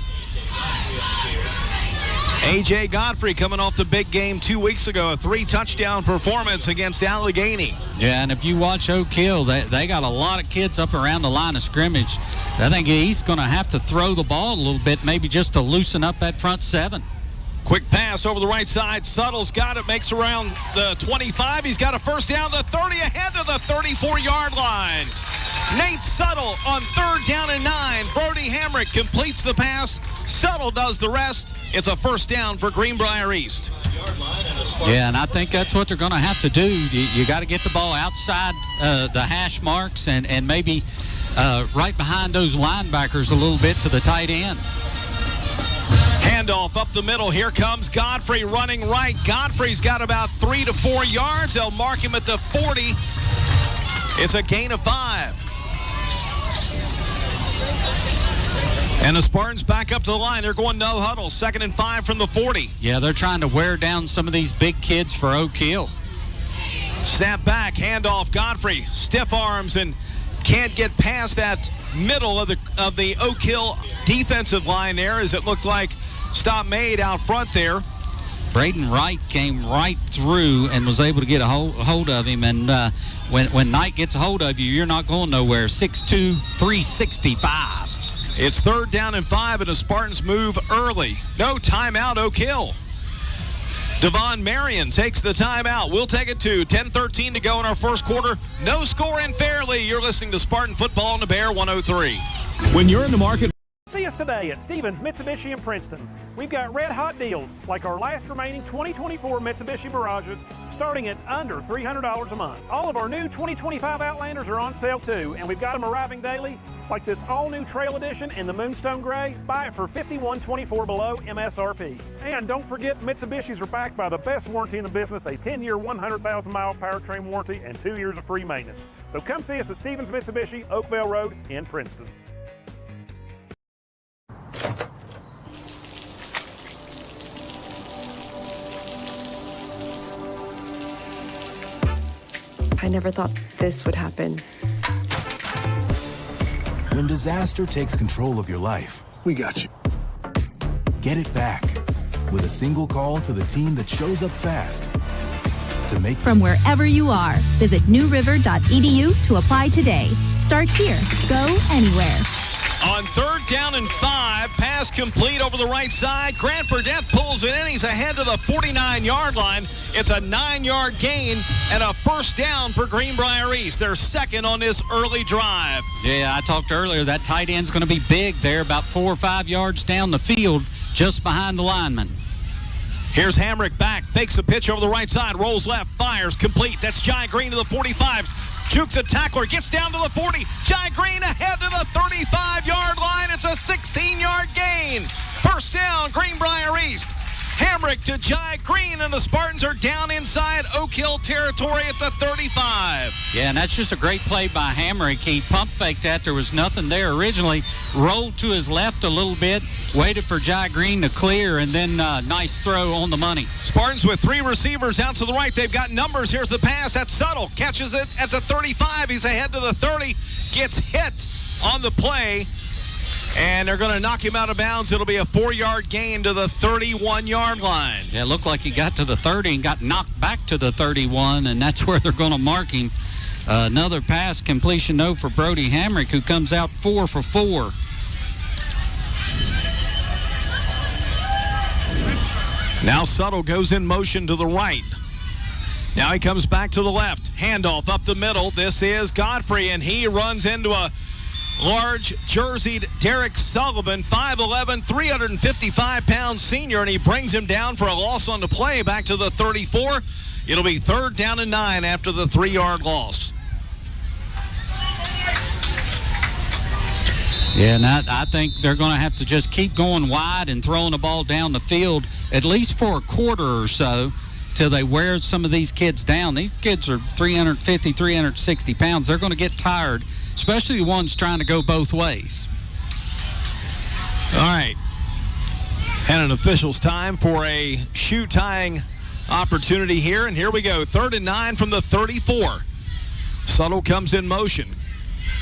A.J. Godfrey coming off the big game 2 weeks ago, a 3-touchdown performance against Allegheny. Yeah, and if you watch Oak Hill, they got a lot of kids up around the line of scrimmage. I think he's going to have to throw the ball a little bit, maybe just to loosen up that front 7. Quick pass over the right side. Suttle's got it, makes around the 25. He's got a first down, the 30, ahead to the 34-yard line. Nate Suttle on 3rd down and 9. Brody Hamrick completes the pass. Suttle does the rest. It's a first down for Greenbrier East. Yeah, and I think that's what they're going to have to do. You got to get the ball outside the hash marks and maybe right behind those linebackers a little bit to the tight end. Handoff up the middle. Here comes Godfrey running right. Godfrey's got about 3 to 4 yards. They'll mark him at the 40. It's a gain of 5. And the Spartans back up to the line. They're going no huddle. 2nd and 5 from the 40. Yeah, they're trying to wear down some of these big kids for Oak Hill. Snap back, handoff. Godfrey, stiff arms, and can't get past that middle of the Oak Hill defensive line there, as it looked like stop made out front there. Braden Wright came right through and was able to get a hold of him. And when Knight gets a hold of you, you're not going nowhere. 6'2", 365. It's 3rd down and 5, and the Spartans move early. No timeout, Oak Hill. Devon Marion takes the timeout. We'll take it to 10:13 to go in our first quarter. No score in Fairleigh. You're listening to Spartan Football on the Bear 103. When you're in the market, see us today at Stevens Mitsubishi in Princeton. We've got red hot deals like our last remaining 2024 Mitsubishi Mirages starting at under $300 a month. All of our new 2025 Outlanders are on sale too, and we've got them arriving daily. Like this all-new Trail Edition in the Moonstone Gray, buy it for $51.24 below MSRP. And don't forget, Mitsubishis are backed by the best warranty in the business, a 10-year, 100,000-mile powertrain warranty, and 2 years of free maintenance. So come see us at Stevens Mitsubishi, Oakville Road in Princeton. I never thought this would happen. When disaster takes control of your life, we got you. Get it back with a single call to the team that shows up fast to make. From wherever you are, visit newriver.edu to apply today. Start here. Go anywhere. On 3rd down and 5, pass complete over the right side. Grant Burdett pulls it in. He's ahead to the 49-yard line. It's a 9-yard gain and a first down for Greenbrier East. They're second on this early drive. Yeah, I talked earlier, that tight end's going to be big there, about 4 or 5 yards down the field, just behind the lineman. Here's Hamrick back, fakes a pitch over the right side, rolls left, fires, complete. That's Jai Green to the 45. Jukes a tackler, gets down to the 40. Jai Green ahead to the 35-yard line. It's a 16-yard gain. First down, Greenbrier East. Hamrick to Jai Green, and the Spartans are down inside Oak Hill territory at the 35. Yeah, and that's just a great play by Hamrick. He pump faked that. There was nothing there originally. Rolled to his left a little bit, waited for Jai Green to clear, and then nice throw on the money. Spartans with 3 receivers out to the right. They've got numbers. Here's the pass. That's Tuttle. Catches it at the 35. He's ahead to the 30. Gets hit on the play. And they're going to knock him out of bounds. It'll be a 4-yard gain to the 31-yard line. Yeah, it looked like he got to the 30 and got knocked back to the 31, and that's where they're going to mark him. Another pass completion, though, for Brody Hamrick, who comes out 4 for 4. Now Suttle goes in motion to the right. Now he comes back to the left. Handoff up the middle. This is Godfrey, and he runs into a large jerseyed Derek Sullivan, 5'11", 355-pound senior, and he brings him down for a loss on the play back to the 34. It'll be 3rd down and 9 after the 3-yard loss. Yeah, and I think they're going to have to just keep going wide and throwing the ball down the field at least for a quarter or so till they wear some of these kids down. These kids are 350, 360 pounds. They're going to get tired, especially the ones trying to go both ways. All right. And an official's time for a shoe tying opportunity here. And here we go. 3rd and 9 from the 34. Suttle comes in motion.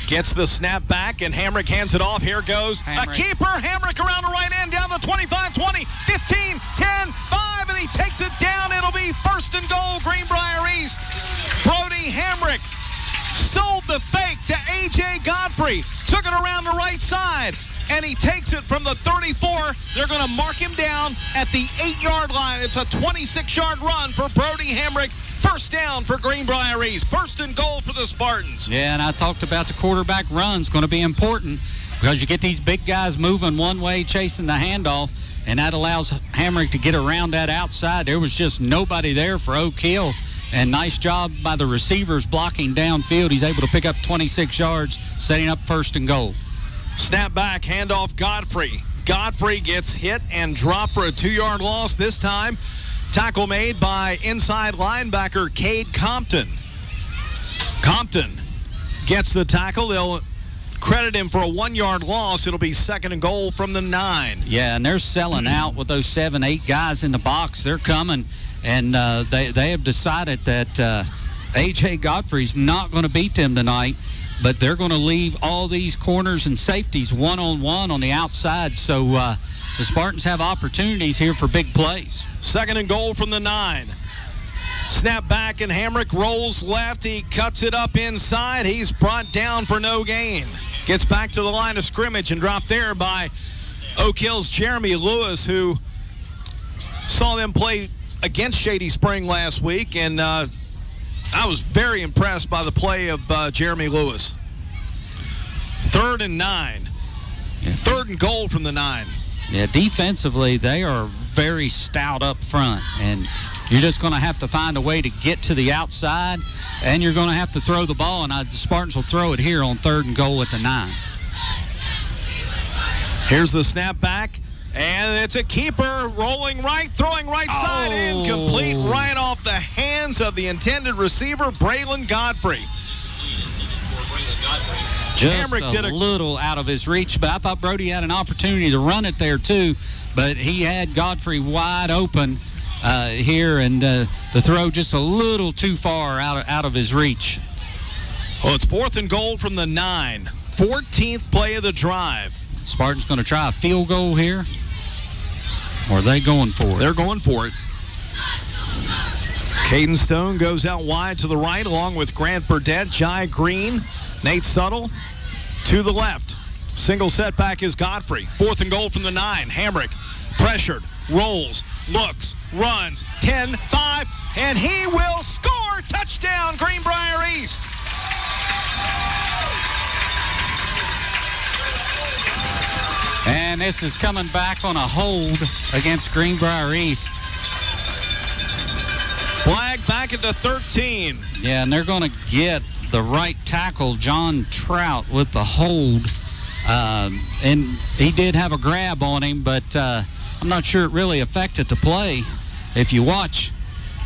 Gets the snap back, and Hamrick hands it off. Here goes Hamrick. A keeper. Hamrick around the right end, down the 25, 20, 15, 10, 5, and he takes it down. It'll be 1st and goal, Greenbrier East. Brody Hamrick sold the fake to A.J. Godfrey. Took it around the right side, and he takes it from the 34. They're going to mark him down at the 8-yard line. It's a 26-yard run for Brody Hamrick. First down for Greenbrier East. 1st and goal for the Spartans. Yeah, and I talked about the quarterback run's going to be important because you get these big guys moving one way, chasing the handoff, and that allows Hamrick to get around that outside. There was just nobody there for Oak Hill, and nice job by the receivers blocking downfield. He's able to pick up 26 yards, setting up 1st and goal. Snap back, handoff Godfrey. Godfrey gets hit and dropped for a 2-yard loss this time. Tackle made by inside linebacker Cade Compton. Compton gets the tackle. They'll credit him for a 1-yard loss. It'll be 2nd and goal from the 9. Yeah, and they're selling out with those 7, 8 guys in the box. They're coming, and they have decided that A.J. Godfrey's not going to beat them tonight, but they're going to leave all these corners and safeties one-on-one on the outside. So the Spartans have opportunities here for big plays. 2nd and goal from the 9. Snap back, and Hamrick rolls left. He cuts it up inside. He's brought down for no gain. Gets back to the line of scrimmage and dropped there by Oak Hill's Jeremy Lewis, who saw them play against Shady Spring last week, and I was very impressed by the play of Jeremy Lewis. 3rd and 9. 3rd and goal from the 9. Yeah, defensively, they are very stout up front, and you're just going to have to find a way to get to the outside, and you're going to have to throw the ball, and the Spartans will throw it here on 3rd and goal at the 9. Here's the snap back, and it's a keeper rolling right, throwing right side, incomplete, right off the hands of the intended receiver, Braylon Godfrey. Just a little out of his reach, but I thought Brody had an opportunity to run it there too, but he had Godfrey wide open here, and the throw just a little too far out of his reach. Well, it's 4th and goal from the 9. 14th play of the drive. Spartans going to try a field goal here, or are they going for it? They're going for it. Caden Stone goes out wide to the right along with Grant Burdett, Jai Green, Nate Suttle to the left. Single setback is Godfrey. 4th and goal from the 9. Hamrick pressured, rolls, looks, runs, 10, 5, and he will score. Touchdown, Greenbrier East. And this is coming back on a hold against Greenbrier East. Flag back at the 13. Yeah, and they're going to get the right tackle, John Trout, with the hold. And he did have a grab on him, but I'm not sure it really affected the play. If you watch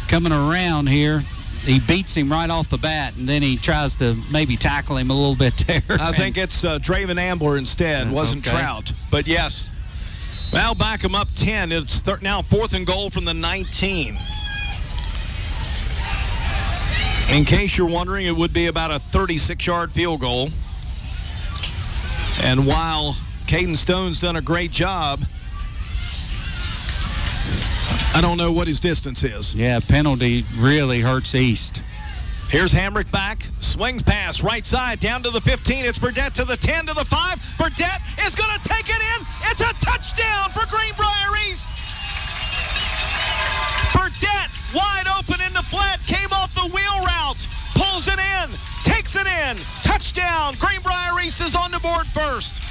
coming around here, he beats him right off the bat, and then he tries to maybe tackle him a little bit there. I think it's Draven Ambler instead, wasn't Trout. But yes, well, back him up 10. It's now 4th and goal from the 19. In case you're wondering, it would be about a 36-yard field goal. And while Caden Stone's done a great job, I don't know what his distance is. Yeah, penalty really hurts East. Here's Hamrick back. Swings pass right side down to the 15. It's Burdett to the 10 to the 5. Burdett is going to take it in. It's a touchdown for Greenbrier East. Burdett wide open in the flat. Came off the wheel route. Pulls it in. Takes it in. Touchdown. Greenbrier East is on the board first.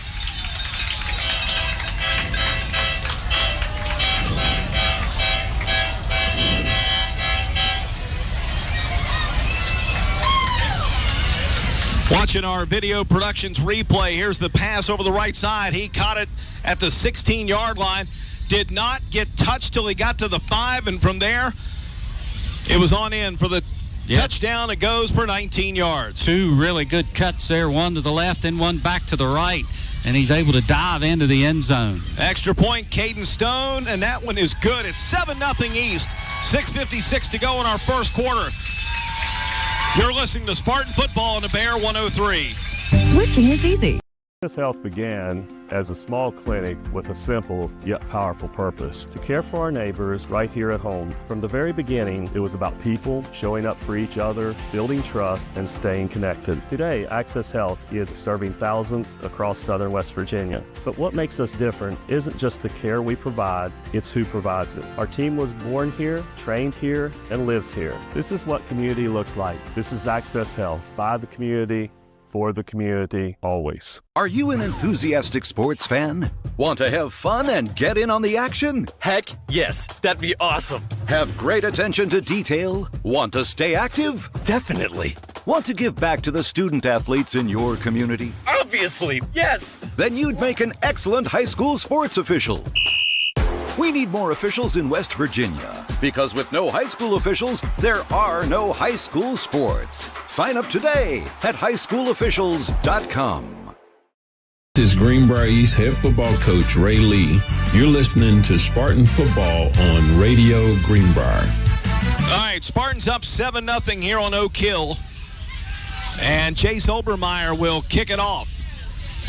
Watching our video productions replay, here's the pass over the right side. He caught it at the 16-yard line. Did not get touched till he got to the 5, and from there, it was on in for the touchdown. It goes for 19 yards. 2 really good cuts there, one to the left and one back to the right, and he's able to dive into the end zone. Extra point, Caden Stone, and that one is good. It's 7-0 East. 6:56 to go in our first quarter. You're listening to Spartan Football on the Bear 103. Switching is easy. Access Health began as a small clinic with a simple yet powerful purpose: to care for our neighbors right here at home. From the very beginning, it was about people showing up for each other, building trust, and staying connected. Today, Access Health is serving thousands across southern West Virginia. But what makes us different isn't just the care we provide, it's who provides it. Our team was born here, trained here, and lives here. This is what community looks like. This is Access Health, by the community, for the community, always. Are you an enthusiastic sports fan? Want to have fun and get in on the action? Heck, yes. That'd be awesome. Have great attention to detail? Want to stay active? Definitely. Want to give back to the student athletes in your community? Obviously, yes. Then you'd make an excellent high school sports official. We need more officials in West Virginia, because with no high school officials, there are no high school sports. Sign up today at highschoolofficials.com. This is Greenbrier East head football coach Ray Lee. You're listening to Spartan Football on Radio Greenbrier. All right, Spartans up 7-0 here on Oak Hill. And Chase Obermeyer will kick it off.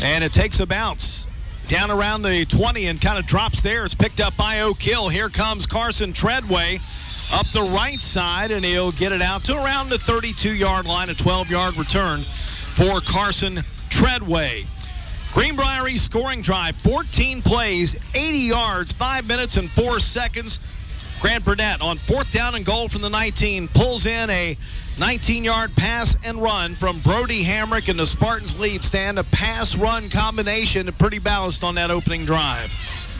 And it takes a bounce down around the 20 and kind of drops there. It's picked up by Oak Hill. Here comes Carson Treadway up the right side, and he'll get it out to around the 32-yard line, a 12-yard return for Carson Treadway. Greenbrier East scoring drive, 14 plays, 80 yards, 5 minutes and 4 seconds. Grant Burnett on 4th down and goal from the 19 pulls in a 19-yard pass and run from Brody Hamrick, and the Spartans lead stand. A pass-run combination, pretty balanced on that opening drive.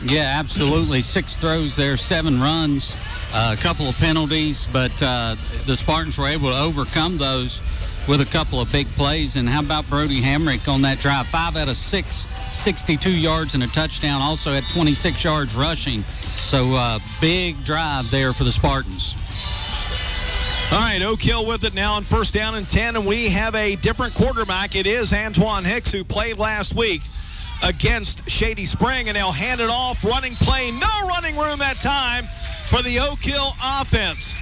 Yeah, absolutely. 6 throws there, 7 runs, a couple of penalties, but the Spartans were able to overcome those with a couple of big plays. And how about Brody Hamrick on that drive? 5 out of 6, 62 yards and a touchdown. Also had 26 yards rushing. So big drive there for the Spartans. All right, Oak Hill with it now on 1st down and 10, and we have a different quarterback. It is Antoine Hicks, who played last week against Shady Spring, and they'll hand it off. Running play, no running room that time for the Oak Hill offense.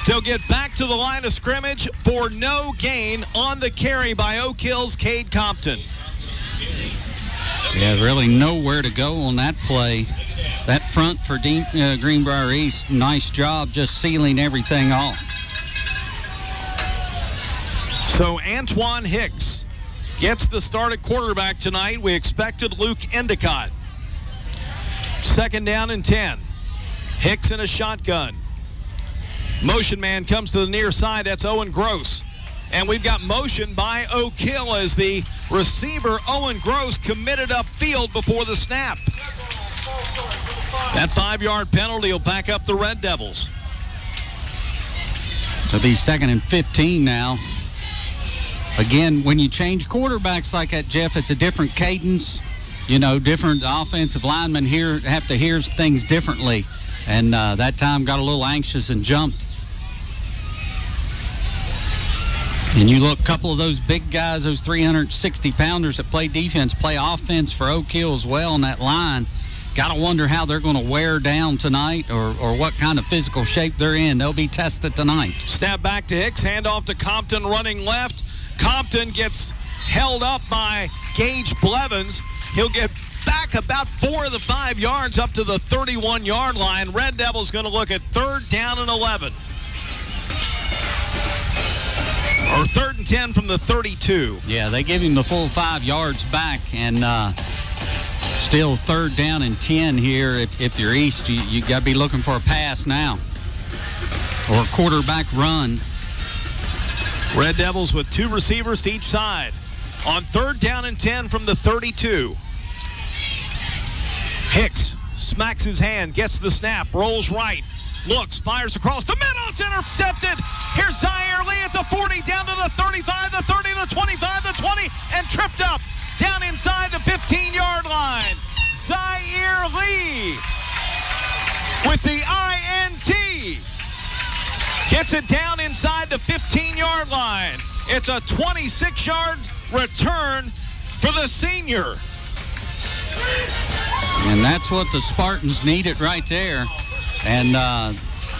They'll get back to the line of scrimmage for no gain on the carry by Oak Hill's Cade Compton. Yeah, really nowhere to go on that play. That front for Greenbrier East, nice job just sealing everything off. So Antoine Hicks gets the start at quarterback tonight. We expected Luke Endicott. 2nd down and 10. Hicks in a shotgun. Motion man comes to the near side. That's Owen Gross. And we've got motion by Oak Hill as the receiver, Owen Gross, committed upfield before the snap. That 5-yard penalty will back up the Red Devils. It'll be 2nd and 15 now. Again, when you change quarterbacks like that, Jeff, it's a different cadence. You know, different offensive linemen here have to hear things differently. And that time got a little anxious and jumped. And you look, a couple of those big guys, those 360-pounders that play defense, play offense for Oak Hill as well on that line. Got to wonder how they're going to wear down tonight or what kind of physical shape they're in. They'll be tested tonight. Snap back to Hicks, handoff to Compton running left. Compton gets held up by Gage Blevins. He'll get back about 4 of the 5 yards up to the 31-yard line. Red Devils going to look at 3rd down and 11. Or 3rd and 10 from the 32. Yeah, they give him the full 5 yards back, and still 3rd down and 10 here. If you're East, you got to be looking for a pass now or a quarterback run. Red Devils with 2 receivers to each side. On 3rd down and 10 from the 32. Hicks smacks his hand, gets the snap, rolls right, looks, fires across the middle. It's intercepted. Here's Zaire Lee at the 40, down to the 35, the 30, the 25, the 20, and tripped up down inside the 15-yard line. Zaire Lee with the INT. Gets it down inside the 15-yard line. It's a 26-yard return for the senior. And that's what the Spartans needed right there. And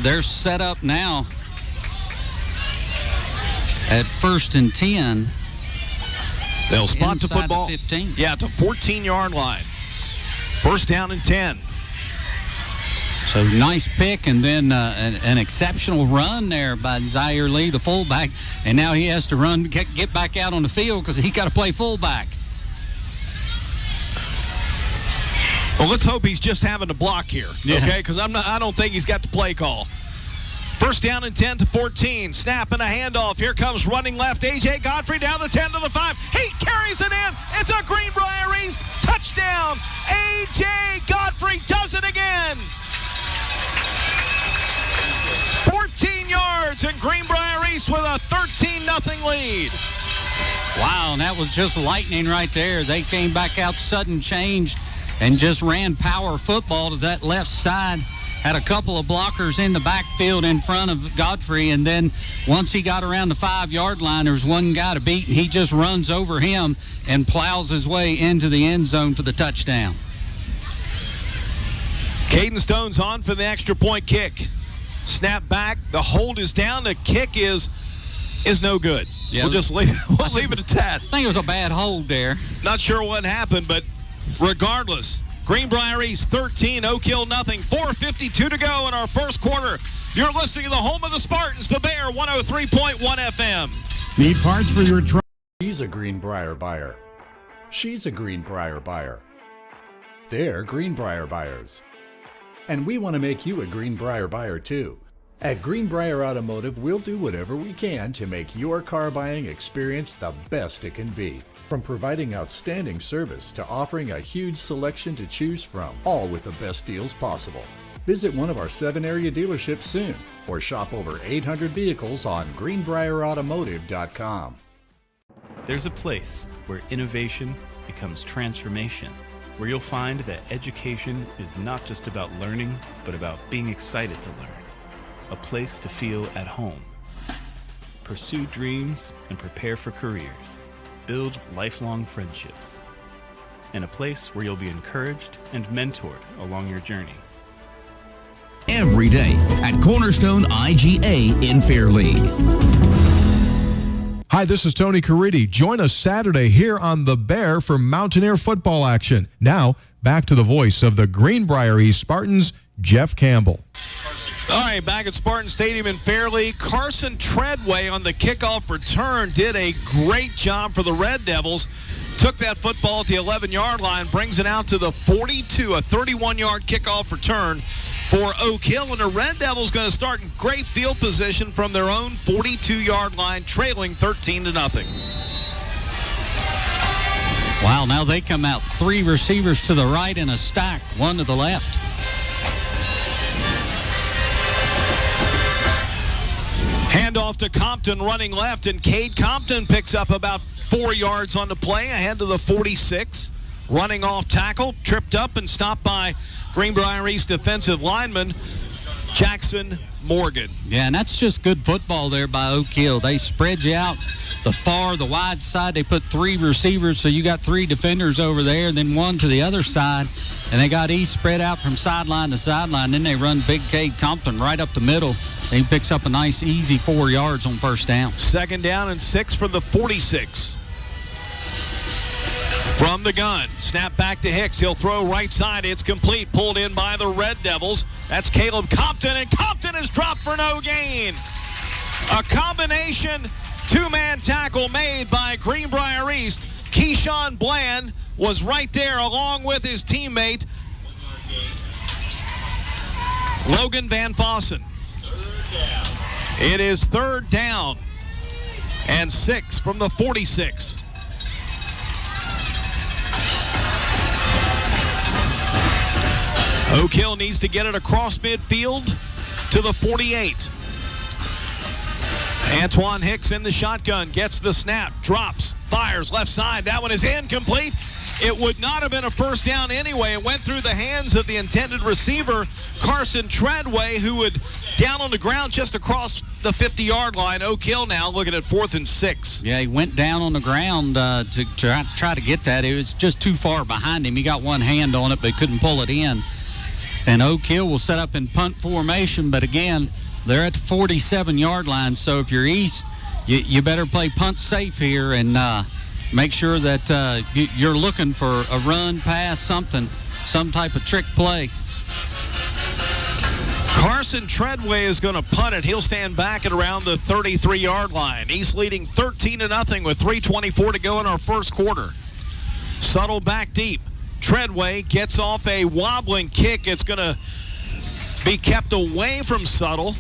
they're set up now at 1st and 10. They'll spot the football. 15. Yeah, to 14-yard line. 1st down and 10. So nice pick, and then an exceptional run there by Zaire Lee, the fullback. And now he has to run, get back out on the field because he got to play fullback. Well, let's hope he's just having to block here, okay? Because I don't think he's got the play call. 1st down and 10 to 14. Snap and a handoff. Here comes running left. A.J. Godfrey down the 10 to the 5. He carries it in. It's a Greenbrier East touchdown. A.J. Godfrey does it again. 14 yards, and Greenbrier East with a 13-0 lead. Wow, and that was just lightning right there. They came back out sudden change and just ran power football to that left side. Had a couple of blockers in the backfield in front of Godfrey, and then once he got around the 5-yard line, there was one guy to beat, and he just runs over him and plows his way into the end zone for the touchdown. Caden Stone's on for the extra point kick. Snap back. The hold is down. The kick is no good. Yeah. We'll leave it at that. I think it was a bad hold there. Not sure what happened, but regardless, Greenbrier East 13, Oak Hill nothing. 4:52 to go in our first quarter. You're listening to the home of the Spartans, the Bear 103.1 FM. Need parts for your truck? He's a Greenbrier buyer. She's a Greenbrier buyer. They're Greenbrier buyers. And we want to make you a Greenbrier buyer too. At Greenbrier Automotive, we'll do whatever we can to make your car buying experience the best it can be. From providing outstanding service to offering a huge selection to choose from, all with the best deals possible. Visit one of our 7 area dealerships soon or shop over 800 vehicles on greenbrierautomotive.com. There's a place where innovation becomes transformation, where you'll find that education is not just about learning, but about being excited to learn. A place to feel at home. Pursue dreams and prepare for careers. Build lifelong friendships. And a place where you'll be encouraged and mentored along your journey. Every day at Cornerstone IGA in Fairleigh. Hi, this is Tony Caridi. Join us Saturday here on The Bear for Mountaineer football action. Now, back to the voice of the Greenbrier East Spartans, Jeff Campbell. All right, back at Spartan Stadium in Fairleigh, Carson Treadway on the kickoff return did a great job for the Red Devils. Took that football at the 11-yard line, brings it out to the 42, a 31-yard kickoff return for Oak Hill. And the Red Devils going to start in great field position from their own 42-yard line, trailing 13-0. Wow, now they come out 3 receivers to the right in a stack, 1 to the left. Handoff to Compton running left, and Cade Compton picks up about 4 yards on the play ahead to the 46. Running off tackle, tripped up and stopped by Greenbrier East defensive lineman Jackson Morgan. Yeah, and that's just good football there by Oak Hill. They spread you out the wide side. They put 3 receivers, so you got 3 defenders over there, and then 1 to the other side. And they got East spread out from sideline to sideline. Then they run Big Cade Compton right up the middle. He picks up a nice, easy 4 yards on first down. 2nd down and 6 from the 46. From the gun, snap back to Hicks. He'll throw right side. It's complete. Pulled in by the Red Devils. That's Caleb Compton, and Compton is dropped for no gain. A combination 2-man tackle made by Greenbrier East. Keyshawn Bland was right there along with his teammate, Logan Van Fossen. It is 3rd down and 6 from the 46. Oak Hill needs to get it across midfield to the 48. Antoine Hicks in the shotgun, gets the snap, drops, fires left side. That one is incomplete. It would not have been a first down anyway. It went through the hands of the intended receiver, Carson Treadway, who would down on the ground just across the 50-yard line. Oak Hill now looking at 4th and 6. Yeah, he went down on the ground to try to get that. It was just too far behind him. He got one hand on it, but he couldn't pull it in. And Oak Hill will set up in punt formation, but again, they're at the 47-yard line, so if you're East, you better play punt safe here and make sure that you're looking for a run, pass, something, some type of trick play. Carson Treadway is going to punt it. He'll stand back at around the 33-yard line. East leading 13-0 with 3:24 to go in our first quarter. Subtle back deep. Treadway gets off a wobbling kick. It's going to be kept away from Subtle.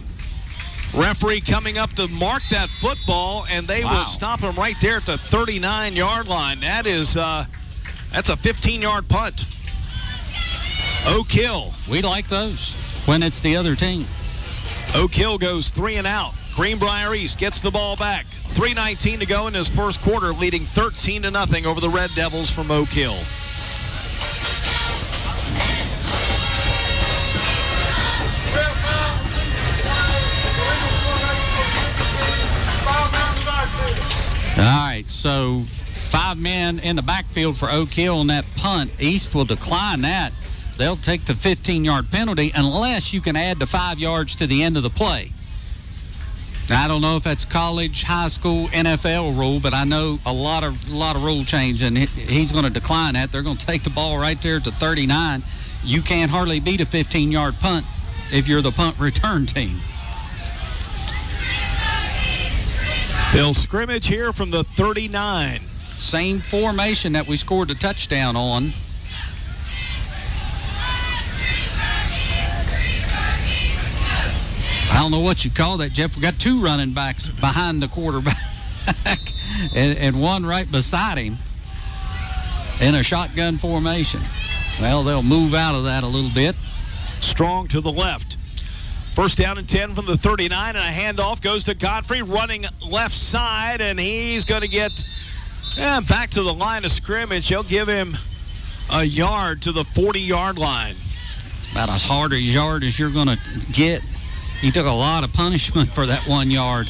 Referee coming up to mark that football, and they will stop him right there at the 39-yard line. That's a 15-yard punt. Oak Hill. We like those when it's the other team. Oak Hill goes 3 and out. Greenbrier East gets the ball back. 3:19 to go in this first quarter, leading 13-0 over the Red Devils from Oak Hill. All right, so 5 men in the backfield for Oak Hill on that punt. East will decline that. They'll take the 15-yard penalty unless you can add the 5 yards to the end of the play. Now, I don't know if that's college, high school, NFL rule, but I know a lot of rule change, and he's going to decline that. They're going to take the ball right there to 39. You can't hardly beat a 15-yard punt if you're the punt return team. They'll scrimmage here from the 39. Same formation that we scored the touchdown on. I don't know what you call that, Jeff. We got 2 running backs behind the quarterback and one right beside him in a shotgun formation. Well, they'll move out of that a little bit. Strong to the left. First down and 10 from the 39, and a handoff goes to Godfrey running left side, and he's going to get And back to the line of scrimmage. He'll give him a yard to the 40-yard line. About as hard a yard as you're going to get. He took a lot of punishment for that 1 yard.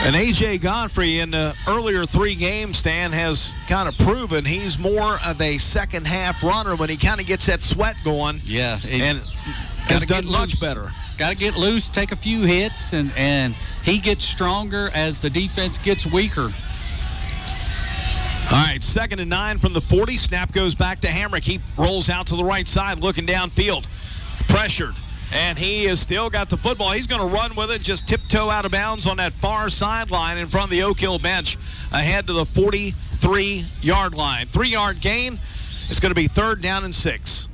And A.J. Godfrey in the earlier 3 games, Stan, has kind of proven he's more of a second-half runner when he kind of gets that sweat going. Yeah. And has done much better. Got to get loose, take a few hits, and he gets stronger as the defense gets weaker. All right, 2nd and 9 from the 40. Snap goes back to Hamrick. He rolls out to the right side, looking downfield. Pressured. And he has still got the football. He's going to run with it, just tiptoe out of bounds on that far sideline in front of the Oak Hill bench, ahead to the 43-yard line. 3-yard gain. It's going to be 3rd down and 6.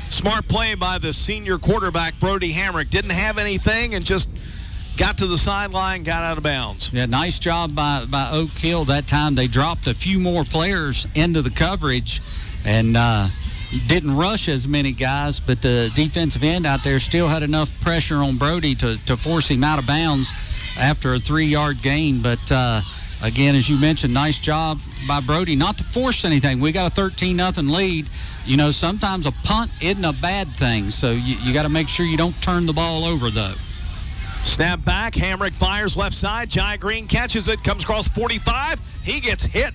Smart play by the senior quarterback, Brody Hamrick. Didn't have anything and just got to the sideline, got out of bounds. Yeah, nice job by Oak Hill that time. They dropped a few more players into the coverage and didn't rush as many guys, but the defensive end out there still had enough pressure on Brody to force him out of bounds after a 3-yard gain. But, again, as you mentioned, nice job by Brody not to force anything. We got a 13-0 lead. You know, sometimes a punt isn't a bad thing, so you got to make sure you don't turn the ball over, though. Snap back. Hamrick fires left side. Jai Green catches it, comes across 45. He gets hit.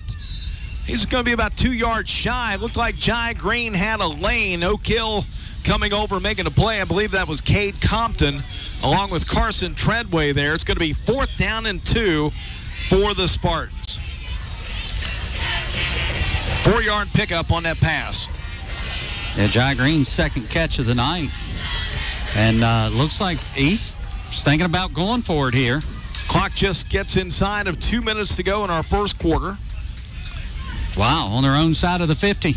He's going to be about 2 yards shy. It looked like Jai Green had a lane. Oak Hill coming over, making a play. I believe that was Cade Compton along with Carson Treadway there. It's going to be 4th down and 2 for the Spartans. 4-yard pickup on that pass. Yeah, Jai Green's 2nd catch of the night. And looks like he's thinking about going for it here. Clock just gets inside of 2 minutes to go in our first quarter. Wow, on their own side of the 50.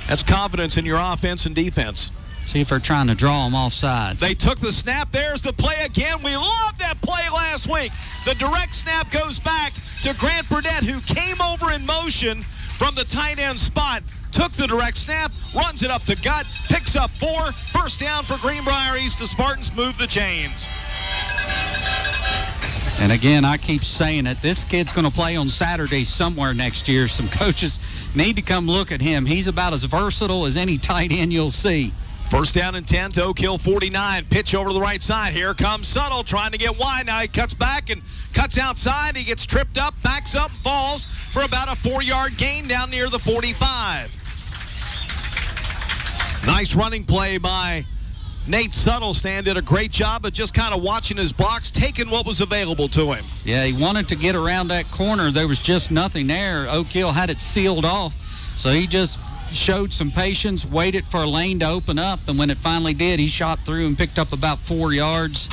That's confidence in your offense and defense. See if they're trying to draw them off sides. They took the snap. There's the play again. We loved that play last week. The direct snap goes back to Grant Burdett, who came over in motion from the tight end spot, took the direct snap, runs it up the gut, picks up 4. 1st down for Greenbrier East. The Spartans move the chains. And again, I keep saying it, this kid's going to play on Saturday somewhere next year. Some coaches need to come look at him. He's about as versatile as any tight end you'll see. 1st down and 10 to Oak Hill 49. Pitch over to the right side. Here comes Suttle trying to get wide. Now he cuts back and cuts outside. He gets tripped up, backs up, falls for about a 4-yard gain down near the 45. Nice running play by Nate Suttlestan. Did a great job of just kind of watching his blocks, taking what was available to him. Yeah, he wanted to get around that corner. There was just nothing there. Oak Hill had it sealed off, so he just showed some patience, waited for a lane to open up, and when it finally did, he shot through and picked up about 4 yards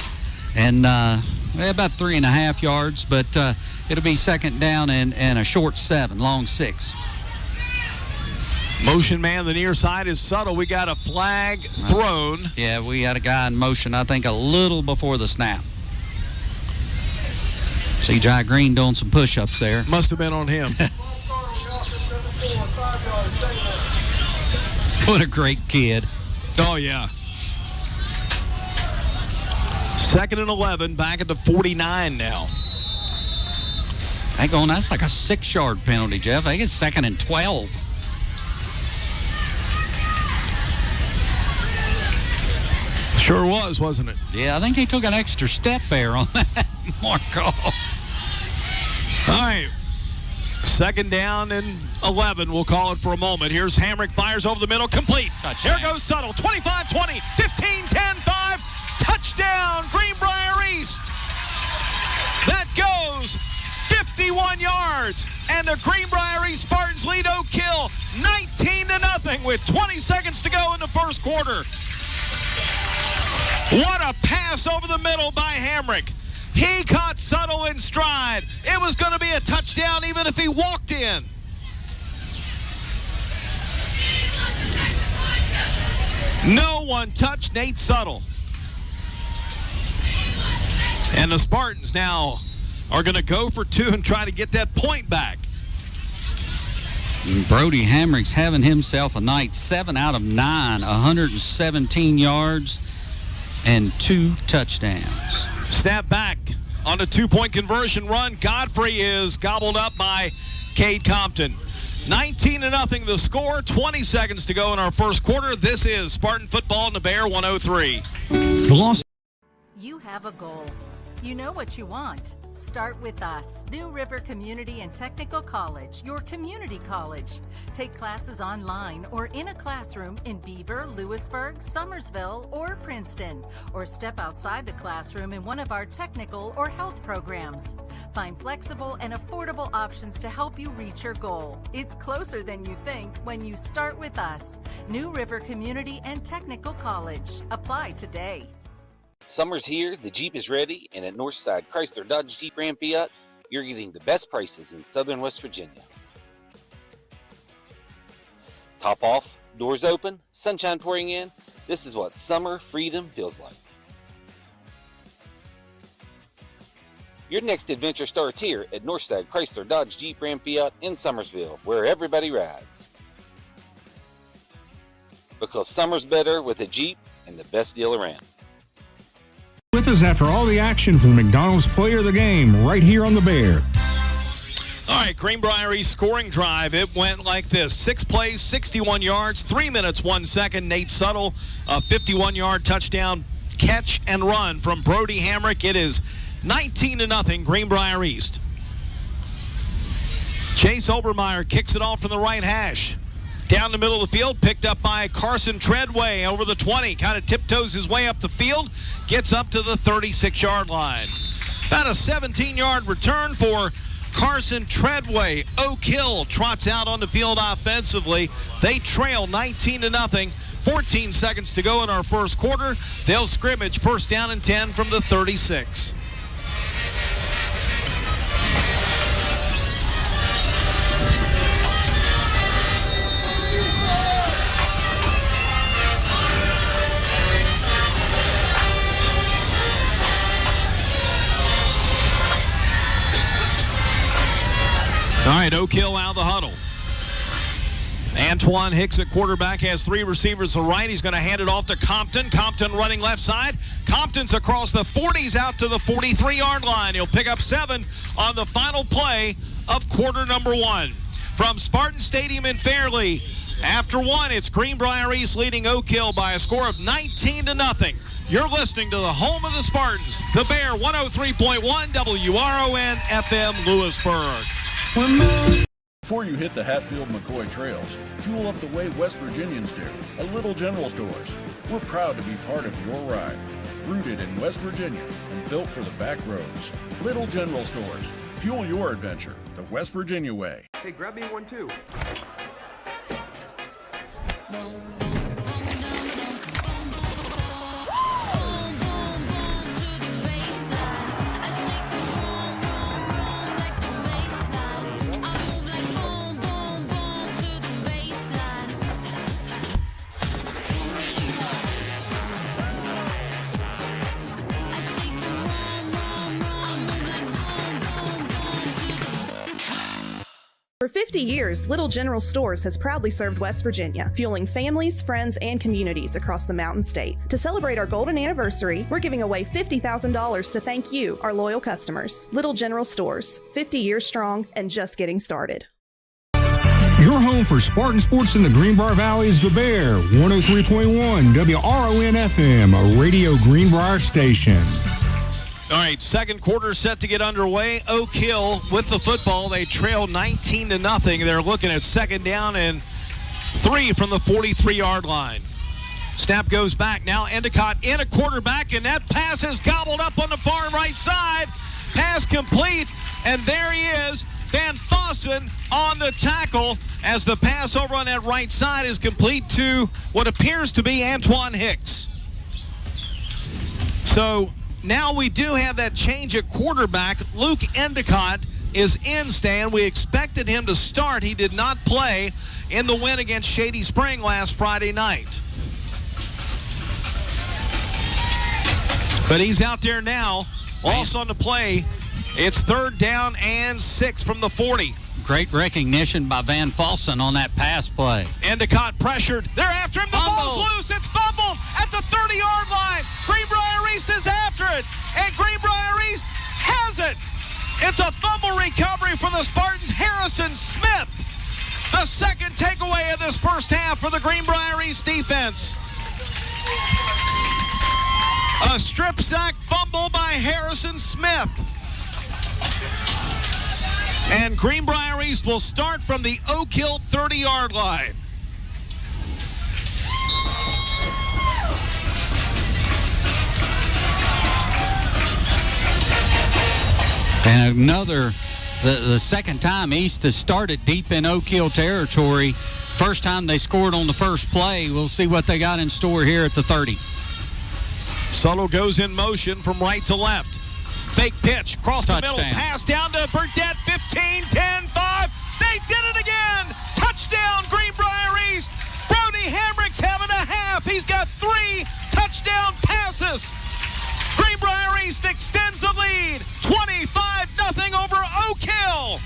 and about 3.5 yards, but it'll be 2nd down and a short 7, long 6. Motion man, the near side is Suttle. We got a flag thrown. Yeah, we had a guy in motion, I think, a little before the snap. See Jai Green doing some push-ups there. Must have been on him. What a great kid. Oh, yeah. 2nd and 11, back at the 49 now. Hang on, that's like a 6-yard penalty, Jeff. I think it's 2nd and 12. Sure was, wasn't it? Yeah, I think he took an extra step there on that mark-off. All right. 2nd down and 11. We'll call it for a moment. Here's Hamrick, fires over the middle, complete. Touchdown. Here goes Suttle. 25-20, 15-10-5. Touchdown, Greenbrier East. That goes 51 yards. And the Greenbrier East Spartans lead Oak Hill 19-0 with 20 seconds to go in the first quarter. What a pass over the middle by Hamrick. He caught Suttle in stride. It was going to be a touchdown even if he walked in. No one touched Nate Suttle. And the Spartans now are going to go for 2 and try to get that point back. Brody Hamrick's having himself a night. 7 out of 9, 117 yards and 2 touchdowns. Snap back on a 2-point conversion run. Godfrey is gobbled up by Cade Compton. 19-0 the score, 20 seconds to go in our first quarter. This is Spartan Football in the Bear 103. You have a goal. You know what you want. Start with us, New River Community and Technical College, your community college. Take classes online or in a classroom in Beaver, Lewisburg, Summersville, or Princeton, or step outside the classroom in one of our technical or health programs. Find flexible and affordable options to help you reach your goal. It's closer than you think when you start with us, New River Community and Technical College. Apply today. Summer's here, the Jeep is ready, and at Northside Chrysler Dodge Jeep Ram Fiat, you're getting the best prices in southern West Virginia. Top off, doors open, sunshine pouring in. This is what summer freedom feels like. Your next adventure starts here at Northside Chrysler Dodge Jeep Ram Fiat in Summersville, where everybody rides. Because summer's better with a Jeep and the best deal around. With us after all the action for the McDonald's Player of the Game right here on the Bear. All right, Greenbrier East scoring drive. It went like this. 6 plays, 61 yards, 3 minutes, 1 second. Nate Suttle, a 51-yard touchdown catch and run from Brody Hamrick. It is 19-0 Greenbrier East. Chase Obermeyer kicks it off from the right hash. Down the middle of the field, picked up by Carson Treadway over the 20. Kind of tiptoes his way up the field, gets up to the 36-yard line. About a 17-yard return for Carson Treadway. Oak Hill trots out on the field offensively. They trail 19-0. 14 seconds to go in our first quarter. They'll scrimmage first down and 10 from the 36. All right, Oak Hill out of the huddle. Antoine Hicks at quarterback has 3 receivers to right. He's going to hand it off to Compton. Compton running left side. Compton's across the 40s out to the 43-yard line. He'll pick up 7 on the final play of quarter number 1. From Spartan Stadium in Fairleigh, after 1, it's Greenbrier East leading Oak Hill by a score of 19-0. You're listening to the home of the Spartans, the Bear 103.1 WRON FM Lewisburg. Before you hit the Hatfield-McCoy trails, fuel up the way West Virginians do at Little General Stores. We're proud to be part of your ride. Rooted in West Virginia and built for the back roads. Little General Stores. Fuel your adventure the West Virginia way. Hey, grab me one too. For 50 years, Little General Stores has proudly served West Virginia, fueling families, friends, and communities across the Mountain State. To celebrate our golden anniversary, we're giving away $50,000 to thank you, our loyal customers. Little General Stores, 50 years strong and just getting started. Your home for Spartan sports in the Greenbrier Valley is the Bear, 103.1 WRON FM, a Radio Greenbrier station. All right, second quarter set to get underway. Oak Hill with the football. They trail 19-0. They're looking at second down and 3 from the 43-yard line. Snap goes back. Now Endicott in a quarterback, and that pass is gobbled up on the far right side. Pass complete, and there he is, Van Fossen on the tackle as the pass over on that right side is complete to what appears to be Antoine Hicks. So now we do have that change at quarterback. Luke Endicott is in, Stan. We expected him to start. He did not play in the win against Shady Spring last Friday night. But he's out there now. Also on the play, it's third down and 6 from the 40. Great recognition by Van Fossen on that pass play. Endicott pressured. They're after him. The ball's loose. It's fumbled at the 30-yard line. Greenbrier East is after it. And Greenbrier East has it. It's a fumble recovery for the Spartans. Harrison Smith, the second takeaway of this first half for the Greenbrier East defense. A strip sack fumble by Harrison Smith. And Greenbrier East will start from the Oak Hill 30-yard line. And another, the second time East has started deep in Oak Hill territory. First time they scored on the first play. We'll see what they got in store here at the 30. Suttle goes in motion from right to left. Fake pitch, cross Touchdown. the middle, pass down to Burdett, 15, 10, 5. They did it again! Touchdown, Greenbrier East! Brody Hamrick's having a half. He's got 3 touchdown passes. Greenbrier East extends the lead, 25-0 over Oak Hill.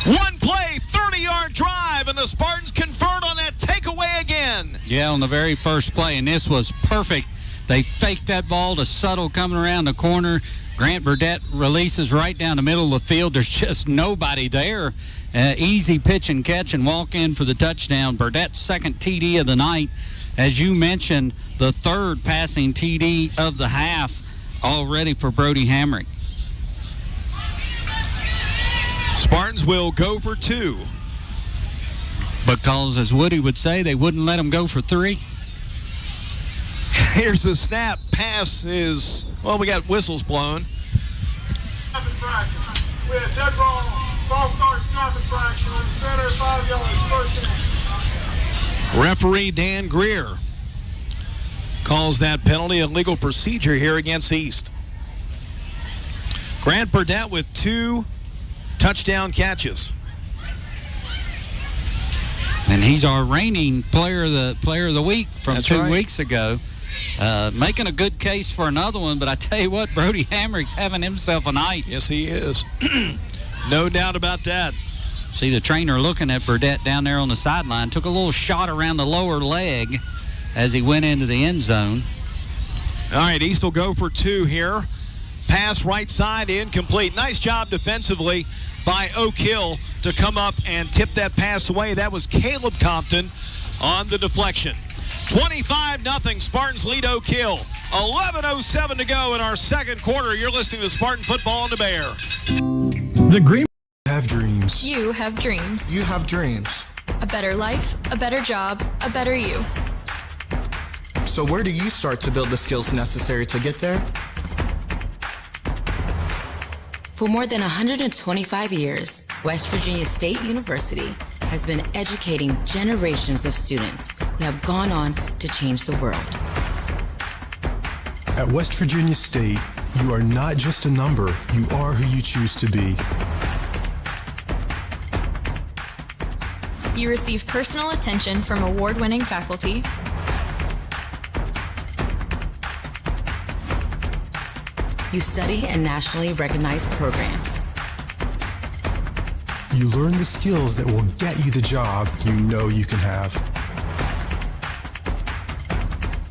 One play, 30-yard drive, and the Spartans convert on that takeaway again. Yeah, on the very first play, and this was perfect. They faked that ball to Suttle coming around the corner. Grant Burdett releases right down the middle of the field. There's just nobody there. Easy pitch and catch and walk in for the touchdown. Burdett's second TD of the night. As you mentioned, the third passing TD of the half already for Brody Hamrick. Spartans will go for 2. Because, as Woody would say, they wouldn't let him go for 3. Here's the snap. Pass is, well, we got whistles blown. We had dead ball, false start, snap infraction on the center, 5 yards, first down. Referee Dan Greer calls that penalty a legal procedure here against East. Grant Burdett with 2 touchdown catches. And he's our reigning player of the week from That's 2 right. weeks ago. Making a good case for another one, but I tell you what, Brody Hamrick's having himself a night. Yes, he is. No doubt about that. See the trainer looking at Burdett down there on the sideline. Took a little shot around the lower leg as he went into the end zone. All right, East will go for 2 here. Pass right side, incomplete. Nice job defensively by Oak Hill to come up and tip that pass away. That was Caleb Compton on the deflection. 25-0, Spartans lead Oak Hill. 11:07 to go in our second quarter. You're listening to Spartan Football on the Bear. The Green have dreams. You have dreams. You have dreams. A better life, a better job, a better you. So where do you start to build the skills necessary to get there? For more than 125 years, West Virginia State University has been educating generations of students who have gone on to change the world. At West Virginia State, you are not just a number, you are who you choose to be. You receive personal attention from award-winning faculty, you study in nationally recognized programs. You learn the skills that will get you the job you know you can have.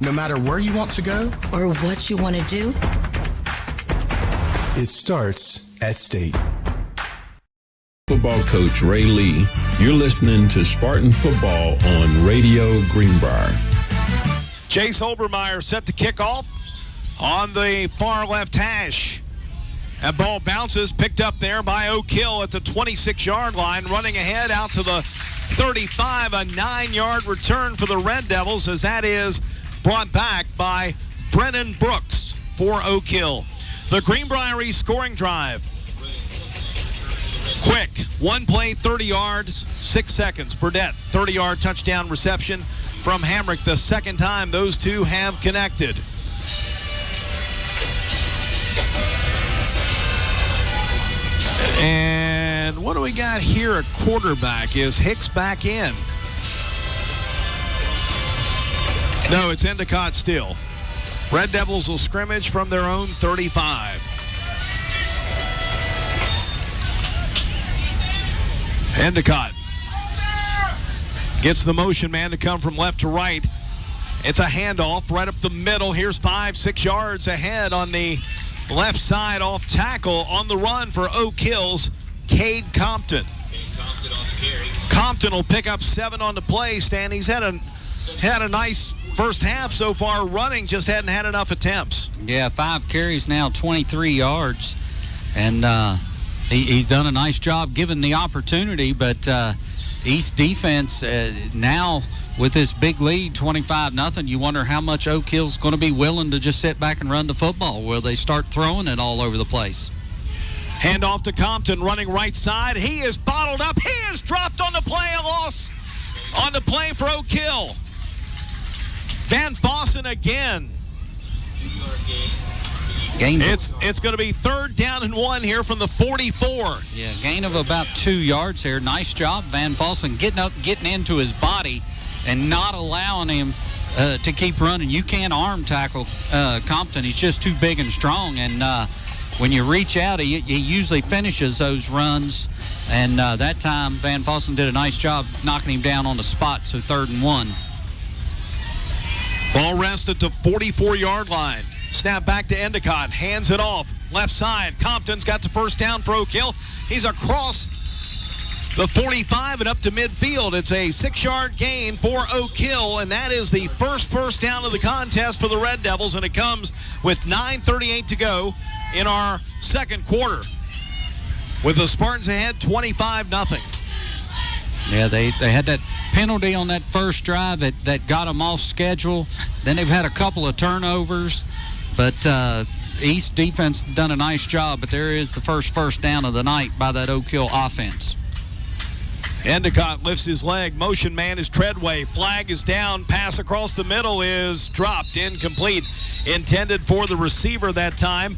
No matter where you want to go or what you want to do, it starts at State. Football coach Ray Lee. You're listening to Spartan Football on Radio Greenbrier. Chase Obermeyer set to kick off on the far left hash. That ball bounces, picked up there by Oak Hill at the 26-yard line, running ahead out to the 35, a 9-yard return for the Red Devils, as that is brought back by Brennan Brooks for Oak Hill. The Greenbrier East scoring drive. Quick, one play, 30 yards, 6 seconds. Burdett, 30-yard touchdown reception from Hamrick, the second time those two have connected. And what do we got here at quarterback? Is Hicks back in? No, it's Endicott still. Red Devils will scrimmage from their own 35. Endicott gets the motion man to come from left to right. It's a handoff right up the middle. Here's 5-6 yards ahead on the left side off tackle on the run for Oak Hill's Cade Compton. Compton will pick up 7 on the play, Stan. He's had a nice first half so far running, just hadn't had enough attempts. Yeah, 5 carries now, 23 yards. And he's done a nice job given the opportunity, but East defense now with this big lead, 25-0, you wonder how much Oak Hill's going to be willing to just sit back and run the football. Will they start throwing it all over the place? Hand off to Compton, running right side. He is bottled up. He is dropped on the play. A loss on the play for Oak Hill. Van Fossen again. It's going to be 3rd down and 1 here from the 44. Yeah, gain of about 2 yards here. Nice job, Van Fossen, getting up, getting into his body, and not allowing him to keep running. You can't arm tackle Compton. He's just too big and strong. And when you reach out, he usually finishes those runs. And that time, Van Fossen did a nice job knocking him down on the spot, so 3rd and 1. Ball rested to 44-yard line. Snap back to Endicott. Hands it off. Left side. Compton's got the first down for Oak Hill. He's across the 45 and up to midfield. It's a 6-yard gain for Oak Hill, and that is the first down of the contest for the Red Devils, and it comes with 9:38 to go in our second quarter. With the Spartans ahead 25-0. Yeah, they had that penalty on that first drive that got them off schedule. Then they've had a couple of turnovers, but East defense done a nice job, but there is the first down of the night by that Oak Hill offense. Endicott lifts his leg. Motion man is Treadway. Flag is down. Pass across the middle is dropped. Incomplete. Intended for the receiver that time.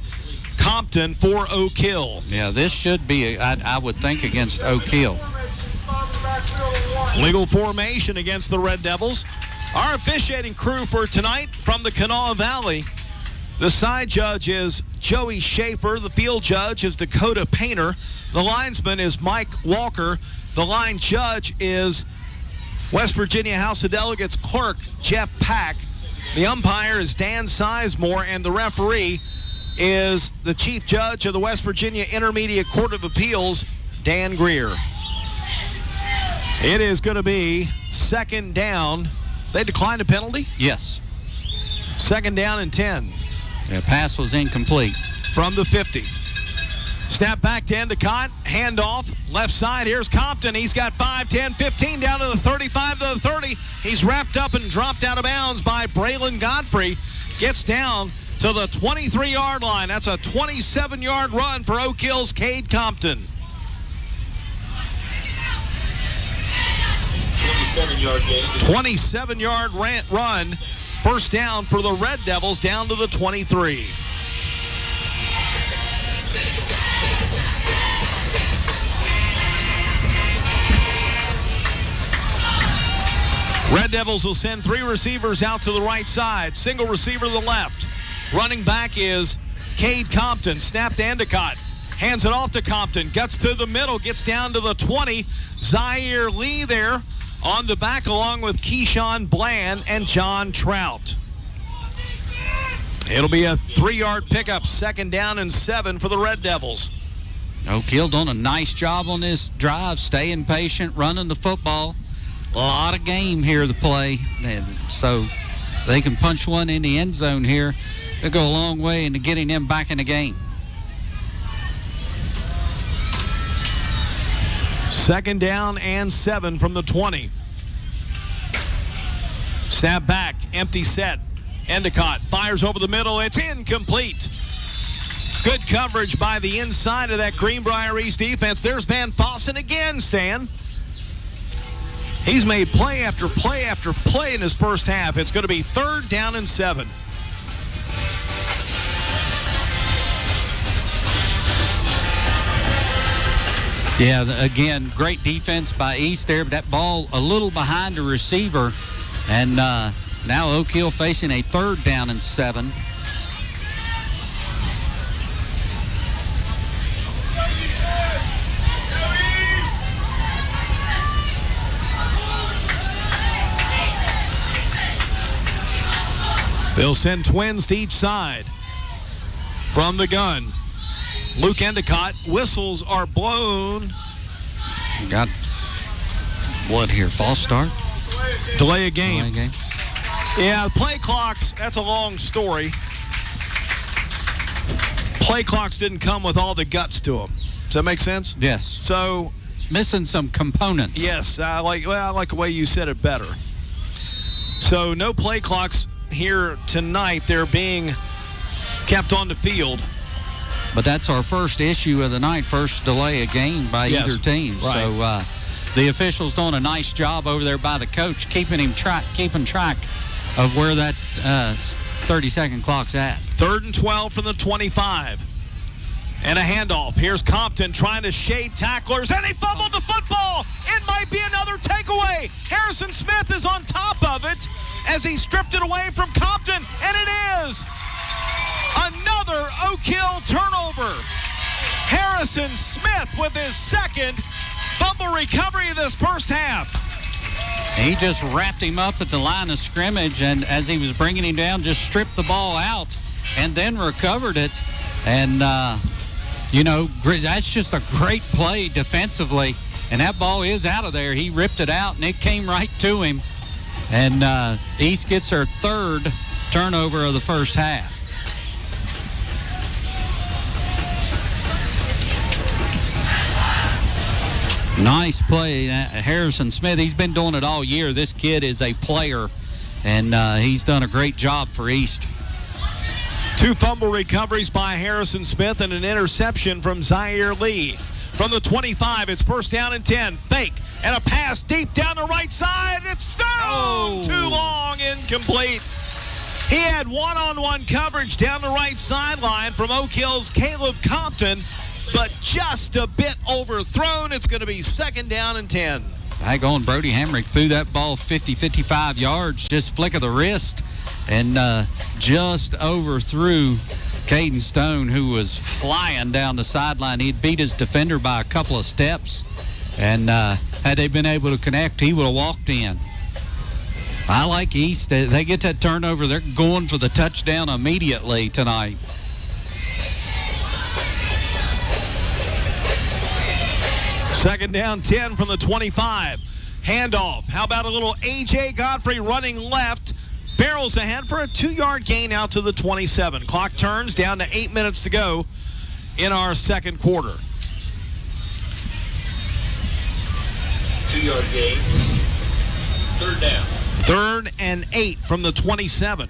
Compton for Oak Hill. Yeah, this should be, I would think, against Oak Hill. Legal formation against the Red Devils. Our officiating crew for tonight from the Kanawha Valley. The side judge is Joey Schaefer. The field judge is Dakota Painter. The linesman is Mike Walker. The line judge is West Virginia House of Delegates clerk Jeff Pack. The umpire is Dan Sizemore, and the referee is the chief judge of the West Virginia Intermediate Court of Appeals, Dan Greer. It is going to be 2nd down. They declined a penalty? Yes. 2nd down and 10. The pass was incomplete. From the 50. Snap back to Endicott. Handoff. Left side. Here's Compton. He's got 5, 10, 15 down to the 35 to the 30. He's wrapped up and dropped out of bounds by Braylon Godfrey. Gets down to the 23-yard line. That's a 27-yard run for Oak Hill's Cade Compton. 27-yard gain. 27-yard run. First down for the Red Devils down to the 23. Red Devils will send 3 receivers out to the right side. Single receiver to the left. Running back is Cade Compton. Snap to Endicott. Hands it off to Compton. Gets to the middle. Gets down to the 20. Zaire Lee there on the back along with Keyshawn Bland and John Trout. It'll be a 3-yard pickup. 2nd down and 7 for the Red Devils. Oak Hill done a nice job on this drive. Staying patient, running the football. A lot of game here to play, and so they can punch one in the end zone here. They'll go a long way into getting them back in the game. 2nd down and 7 from the 20. Snap back, empty set. Endicott fires over the middle. It's incomplete. Good coverage by the inside of that Greenbrier East defense. There's Van Fossen again, Stan. He's made play after play after play in his first half. It's going to be 3rd down and 7. Yeah, again, great defense by East there, but that ball a little behind the receiver. And now Oak Hill facing a 3rd down and 7. They'll send twins to each side. From the gun, Luke Endicott. Whistles are blown. Got what here? False start? Delay a game. Yeah, play clocks, that's a long story. Play clocks didn't come with all the guts to them. Does that make sense? Yes. So, missing some components. Yes, I like the way you said it better. So, no play clocks here tonight. They're being kept on the field. But that's our first issue of the night, first delay a game by either team. Right. So the officials doing a nice job over there by the coach, keeping track of where that 30-second clock's at. 3rd and 12 from the 25. And a handoff. Here's Compton trying to shade tacklers, and he fumbled the football. It might be another takeaway. Harrison Smith is on top of it as he stripped it away from Compton, and it is another Oak Hill turnover. Harrison Smith with his second fumble recovery of this first half. He just wrapped him up at the line of scrimmage, and as he was bringing him down, just stripped the ball out and then recovered it. And, that's just a great play defensively. And that ball is out of there. He ripped it out, and it came right to him. And East gets their third turnover of the first half. Nice play. Harrison Smith, he's been doing it all year. This kid is a player, and he's done a great job for East. 2 fumble recoveries by Harrison Smith and an interception from Zaire Lee. From the 25, it's 1st down and 10. Fake and a pass deep down the right side. It's still too long, incomplete. He had one-on-one coverage down the right sideline from Oak Hill's Caleb Compton, but just a bit overthrown. It's going to be 2nd down and 10. Daggone, Brody Hamrick threw that ball 55 yards, just flick of the wrist, and just overthrew Caden Stone, who was flying down the sideline. He'd beat his defender by a couple of steps, and had they been able to connect, he would have walked in. I like East. They get that turnover. They're going for the touchdown immediately tonight. Second down, 10 from the 25. Handoff. How about a little A.J. Godfrey running left? Barrels ahead for a 2-yard gain out to the 27. Clock turns down to 8 minutes to go in our second quarter. 2-yard gain. 3rd down. 3rd and 8 from the 27.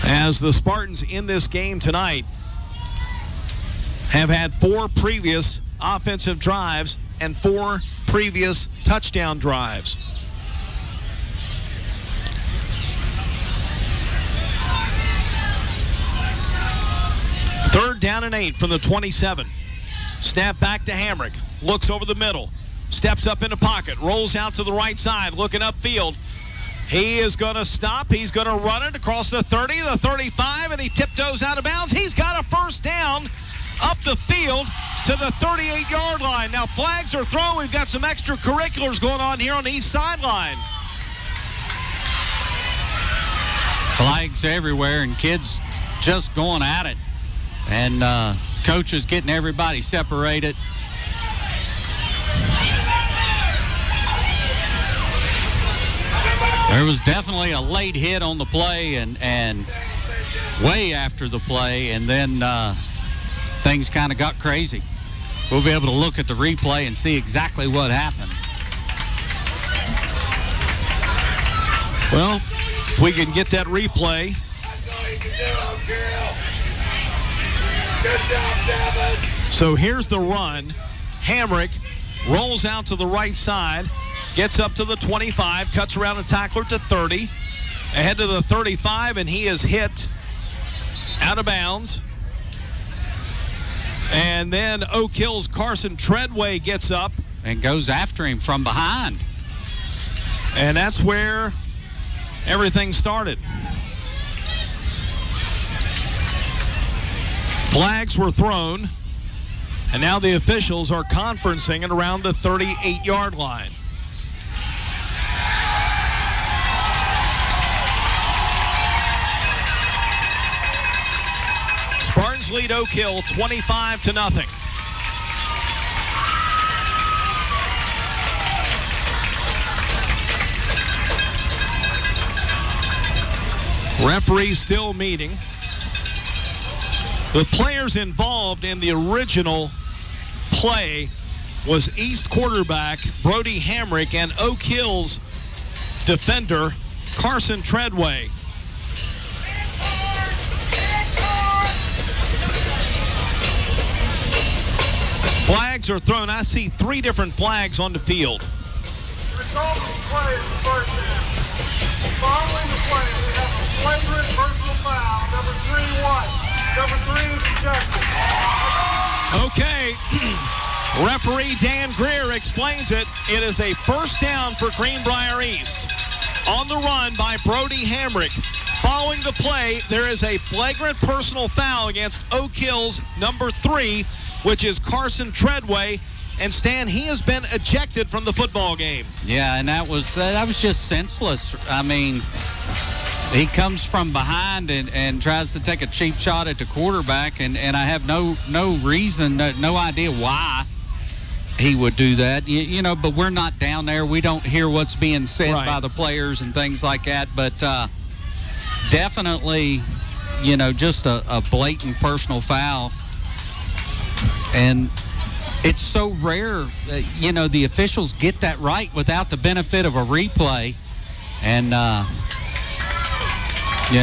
As the Spartans in this game tonight have had 4 previous offensive drives and 4 previous touchdown drives. Third down and 8 from the 27. Snap back to Hamrick. Looks over the middle. Steps up in the pocket. Rolls out to the right side. Looking upfield. He is going to stop. He's going to run it across the 30, the 35, and he tiptoes out of bounds. He's got a first down up the field to the 38-yard line. Now flags are thrown. We've got some extracurriculars going on here on the east sideline. Flags everywhere and kids just going at it. And coaches getting everybody separated. There was definitely a late hit on the play and way after the play, and then things kind of got crazy. We'll be able to look at the replay and see exactly what happened. Well, if we can get that replay. Good job, Devin. So here's the run. Hamrick rolls out to the right side, gets up to the 25, cuts around the tackler to 30, ahead to the 35, and he is hit out of bounds. And then Oak Hill's Carson Treadway gets up and goes after him from behind. And that's where everything started. Flags were thrown, and now the officials are conferencing at around the 38-yard line. Bears lead Oak Hill 25-0. Referee still meeting. The players involved in the original play was East quarterback Brody Hamrick and Oak Hill's defender Carson Treadway. Flags are thrown. I see 3 different flags on the field. Result of the play is the first down. Following the play, we have a flagrant personal foul. Number 3 white. Number 3 is ejected. Okay. Referee Dan Greer explains it. It is a first down for Greenbrier East. On the run by Brody Hamrick. Following the play, there is a flagrant personal foul against Oak Hill's number 3, which is Carson Treadway. And Stan, he has been ejected from the football game. Yeah, and that was just senseless. I mean, he comes from behind and tries to take a cheap shot at the quarterback, and I have no reason, no idea why he would do that. You know, but we're not down there. We don't hear what's being said by the players and things like that. But definitely, you know, just a blatant personal foul. And it's so rare that, you know, the officials get that right without the benefit of a replay. And, you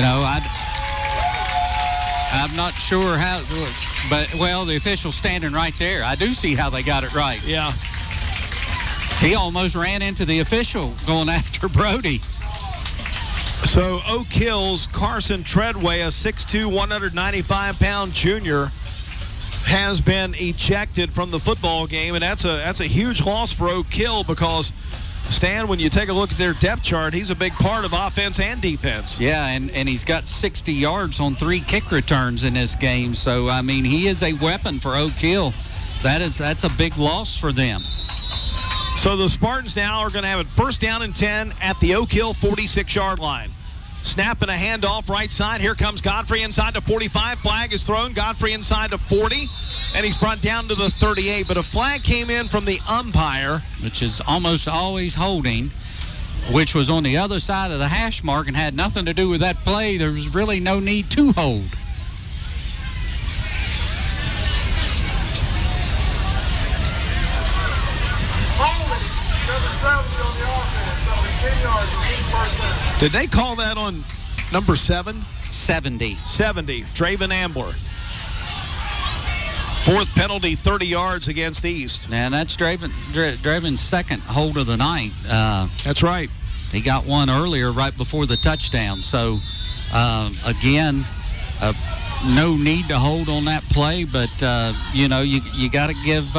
know, I'm not sure how, but, well, the official's standing right there. I do see how they got it right. Yeah. He almost ran into the official going after Brody. So Oak Hill's Carson Treadway, a 6'2", 195-pound junior, has been ejected from the football game, and that's a huge loss for Oak Hill because, Stan, when you take a look at their depth chart, he's a big part of offense and defense. Yeah, and he's got 60 yards on 3 kick returns in this game. So, I mean, he is a weapon for Oak Hill. That's a big loss for them. So the Spartans now are going to have it first down and 10 at the Oak Hill 46-yard line. Snap and a handoff right side. Here comes Godfrey inside to 45. Flag is thrown. Godfrey inside to 40. And he's brought down to the 38. But a flag came in from the umpire, which is almost always holding, which was on the other side of the hash mark and had nothing to do with that play. There was really no need to hold. Holding. Number 70 on the offense. So 10 yards for each first down. Did they call that on number 7? 70. Draven Ambler. 4th penalty, 30 yards against East. And that's Draven's second hold of the night. That's right. He got one earlier right before the touchdown. So, again, no need to hold on that play. But, you know, you got to give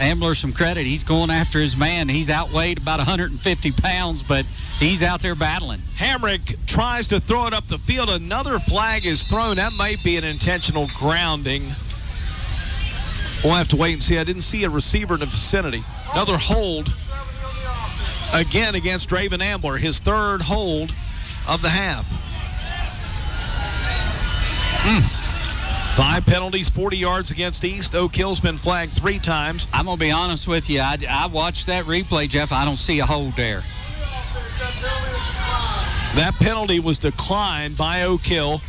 Ambler some credit. He's going after his man. He's outweighed about 150 pounds, but he's out there battling. Hamrick tries to throw it up the field. Another flag is thrown. That might be an intentional grounding. We'll have to wait and see. I didn't see a receiver in the vicinity. Another hold again against Draven Ambler, his 3rd hold of the half. 5 penalties, 40 yards against East. Oak Hill's been flagged 3 times. I'm going to be honest with you. I watched that replay, Jeff. I don't see a hold there. That penalty was declined by Oak Hill.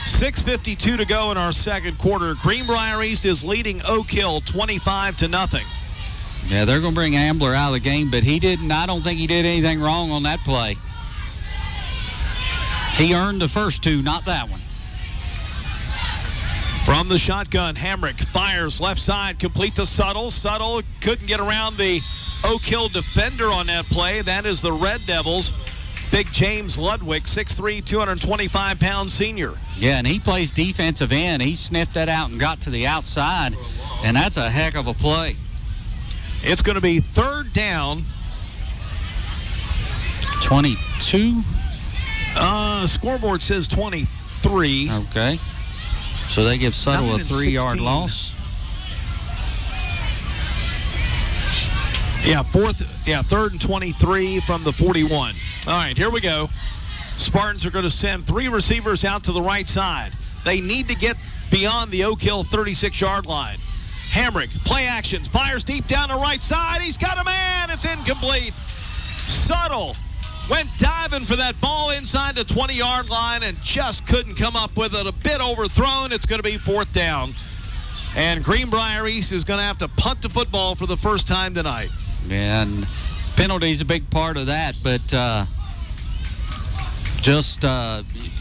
6:52 to go in our second quarter. Greenbrier East is leading Oak Hill 25-0. Yeah, they're going to bring Ambler out of the game, but I don't think he did anything wrong on that play. He earned the first 2, not that one. From the shotgun, Hamrick fires left side, complete to Suttle. Suttle couldn't get around the Oak Hill defender on that play. That is the Red Devils. Big James Ludwig, 6'3", 225-pound senior. Yeah, and he plays defensive end. He sniffed that out and got to the outside, and that's a heck of a play. It's going to be 3rd down. 22? Scoreboard says 23. Okay. So they give Suttle a 3-yard loss. Yeah, 3rd and 23 from the 41. All right, here we go. Spartans are going to send 3 receivers out to the right side. They need to get beyond the Oak Hill 36-yard line. Hamrick, play actions, fires deep down the right side. He's got a man. It's incomplete. Suttle went diving for that ball inside the 20-yard line and just couldn't come up with it. A bit overthrown. It's going to be 4th down. And Greenbrier East is going to have to punt the football for the first time tonight. And penalty's a big part of that, but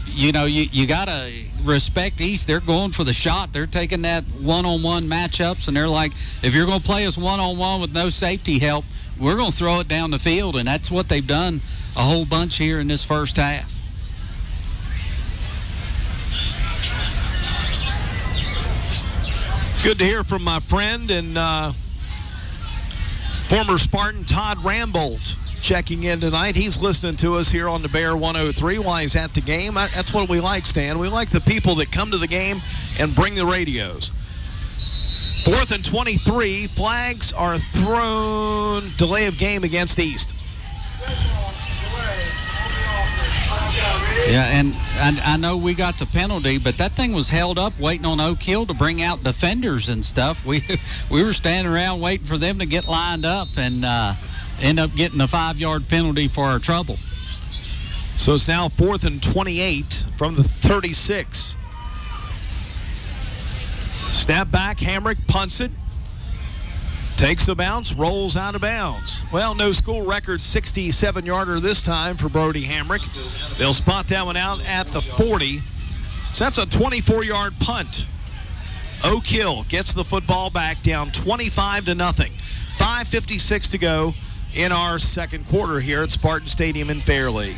you got to respect East. They're going for the shot. They're taking that one-on-one matchups, and they're like, if you're going to play us one-on-one with no safety help, we're going to throw it down the field, and that's what they've done a whole bunch here in this first half. Good to hear from my friend and former Spartan Todd Rambold checking in tonight. He's listening to us here on the Bear 103 while he's at the game. That's what we like, Stan. We like the people that come to the game and bring the radios. 4th and 23. Flags are thrown. Delay of game against East. Yeah, and I know we got the penalty, but that thing was held up waiting on Oak Hill to bring out defenders and stuff. We were standing around waiting for them to get lined up and end up getting a 5-yard penalty for our trouble. So it's now 4th and 28 from the 36. Snap back, Hamrick punts it. Takes the bounce, rolls out of bounds. Well, no school record 67-yarder this time for Brody Hamrick. They'll spot that one out at the 40. So that's a 24-yard punt. Oak Hill gets the football back down 25-0. 5:56 to go in our second quarter here at Spartan Stadium in Fairleigh.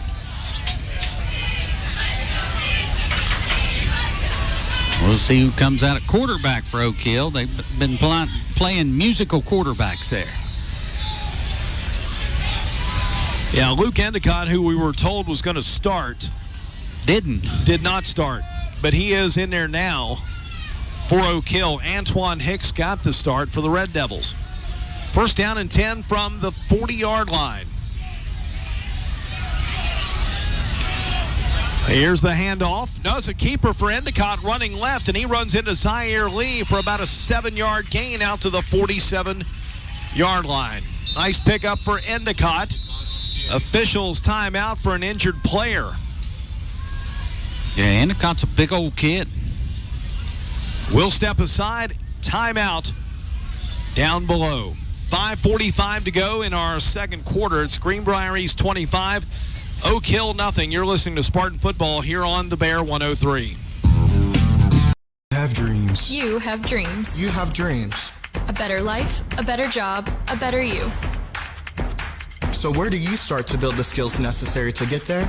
We'll see who comes out at quarterback for Oak Hill. They've been playing musical quarterbacks there. Yeah, Luke Endicott, who we were told was going to start, did not start. But he is in there now for Oak Hill. Antoine Hicks got the start for the Red Devils. 1st down and 10 from the 40-yard line. Here's the handoff. No, it's a keeper for Endicott running left, and he runs into Zaire Lee for about a 7-yard gain out to the 47-yard line. Nice pickup for Endicott. Officials timeout for an injured player. Yeah, Endicott's a big old kid. We'll step aside. Timeout down below. 5:45 to go in our second quarter. It's Greenbrier East 25. Oak Hill nothing. You're listening to Spartan Football here on the Bear 103. Have dreams. You have dreams. You have dreams. A better life, a better job, a better you. So where do you start to build the skills necessary to get there?